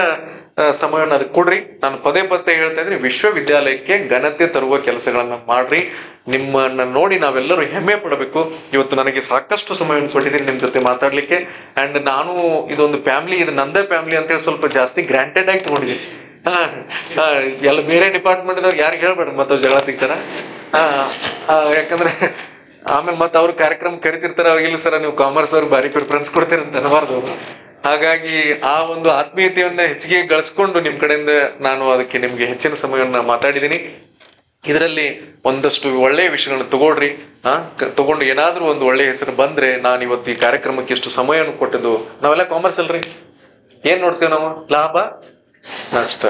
ಸಮಯವನ್ನು ಅದಕ್ಕೆ ಕೊಡ್ರಿ. ನಾನು ಪದೇ ಪದೇ ಹೇಳ್ತಾ ಇದ್ದೀನಿ, ವಿಶ್ವವಿದ್ಯಾಲಯಕ್ಕೆ ಘನತೆ ತರುವ ಕೆಲಸಗಳನ್ನ ಮಾಡ್ರಿ. ನಿಮ್ಮನ್ನ ನೋಡಿ ನಾವೆಲ್ಲರೂ ಹೆಮ್ಮೆ ಪಡಬೇಕು. ಇವತ್ತು ನನಗೆ ಸಾಕಷ್ಟು ಸಮಯವನ್ನು ಕೊಟ್ಟಿದ್ದೀನಿ ನಿಮ್ ಜೊತೆ ಮಾತಾಡ್ಲಿಕ್ಕೆ. ಅಂಡ್ ನಾನು ಇದೊಂದು ಫ್ಯಾಮಿಲಿ, ಇದು ನಂದೇ ಫ್ಯಾಮಿಲಿ ಅಂತ ಹೇಳಿ ಸ್ವಲ್ಪ ಜಾಸ್ತಿ ಗ್ರಾಂಟೆಡ್ ಆಗಿ ತಗೊಂಡಿದ್ದೀನಿ. ಎಲ್ಲ ಬೇರೆ ಡಿಪಾರ್ಟ್ಮೆಂಟ್ ದವ್ರು ಯಾರಿಗೆ ಹೇಳ್ಬೇಡ್ರಿ, ಮತ್ತೆ ಜಗಳ ತೆಗಿತಾರ. ಯಾಕಂದ್ರೆ ಆಮೇಲೆ ಮತ್ತೆ ಅವ್ರ ಕಾರ್ಯಕ್ರಮ ಕರಿತಿರ್ತಾರ, ಇಲ್ಲ ಸರ್ ನೀವು ಕಾಮರ್ಸ್ ಅವ್ರು ಭಾರಿ ಪ್ರಿಫರೆನ್ಸ್ ಕೊಡ್ತೀರಂತ ಅನ್ನಬಾರ್ದು. ಹಾಗಾಗಿ ಆ ಒಂದು ಆತ್ಮೀಯತೆಯನ್ನ ಹೆಚ್ಚಿಗೆ ಗಳಿಸ್ಕೊಂಡು ನಿಮ್ ಕಡೆಯಿಂದ ನಾನು ಅದಕ್ಕೆ ನಿಮ್ಗೆ ಹೆಚ್ಚಿನ ಸಮಯವನ್ನ ಮಾತಾಡಿದ್ದೀನಿ. ಇದರಲ್ಲಿ ಒಂದಷ್ಟು ಒಳ್ಳೆಯ ವಿಷಯಗಳನ್ನ ತಗೊಳ್ರಿ. ತಗೊಂಡು ಏನಾದ್ರೂ ಒಂದು ಒಳ್ಳೆಯ ಹೆಸರು ಬಂದ್ರೆ, ನಾನು ಇವತ್ತು ಈ ಕಾರ್ಯಕ್ರಮಕ್ಕೆ ಎಷ್ಟು ಸಮಯವನ್ನು ಕೊಟ್ಟದ್ದು. ನಾವೆಲ್ಲ ಕಾಮರ್ಸ್ ಅಲ್ರಿ, ಏನ್ ನೋಡ್ತೇವೆ ನಾವು? ಲಾಭ ನಷ್ಟ.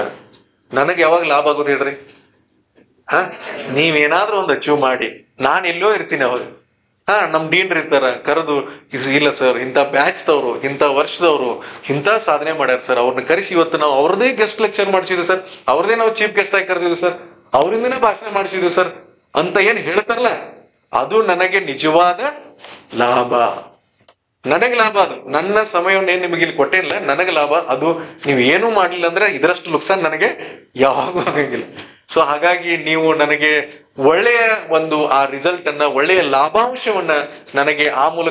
ನನಗೆ ಯಾವಾಗ ಲಾಭ ಆಗೋದು ಹೇಳ್ರಿ? ನೀವೇನಾದ್ರೂ ಒಂದು ಅಚೀವ್ ಮಾಡಿ, ನಾನು ಎಲ್ಲೋ ಇರ್ತೀನಿ ಅವಾಗ. ನಮ್ ಡೀನ್ರ್ ಇರ್ತಾರ ಕರೆದು, ಇಲ್ಲ ಸರ್ ಇಂಥ ಬ್ಯಾಚ್ ದವರು, ಇಂಥ ವರ್ಷದವರು ಇಂಥ ಸಾಧನೆ ಮಾಡ್ಯಾರ ಸರ್, ಅವ್ರನ್ನ ಕರೆಸಿ ಇವತ್ತು ನಾವು ಅವ್ರದೇ ಗೆಸ್ಟ್ ಲೆಕ್ಚರ್ ಮಾಡಿಸಿದ್ವಿ ಸರ್, ಅವ್ರದೇ ನಾವು ಚೀಫ್ ಗೆಸ್ಟ್ ಆಗಿ ಕರೆದಿದ್ವಿ ಸರ್, ಅವರಿಂದನೇ ಭಾಷಣ ಮಾಡಿಸಿದ್ವಿ ಸರ್ ಅಂತ ಏನ್ ಹೇಳ್ತಾರಲ್ಲ, ಅದು ನನಗೆ ನಿಜವಾದ ಲಾಭ. ನನಗೆ ಲಾಭ ಅದು. ನನ್ನ ಸಮಯವನ್ನು ಏನ್ ನಿಮಗೆ ಇಲ್ಲಿ ಕೊಟ್ಟೇನಿಲ್ಲ, ನನಗೆ ಲಾಭ ಅದು. ನೀವು ಏನೂ ಮಾಡ್ಲಿಲ್ಲ ಅಂದ್ರೆ ಇದರಷ್ಟು ನುಕ್ಸಾನ್ ನನಗೆ ಯಾವಾಗೂ ಆಗಂಗಿಲ್ಲ. ಸೊ ಹಾಗಾಗಿ ನೀವು ನನಗೆ ಒಳ್ಳೆಯ ಒಂದು ಆ ರಿಸಲ್ಟ್ ಅನ್ನ, ಒಳ್ಳೆಯ ಲಾಭಾಂಶವನ್ನ ನನಗೆ ಆ ಮೂಲಕ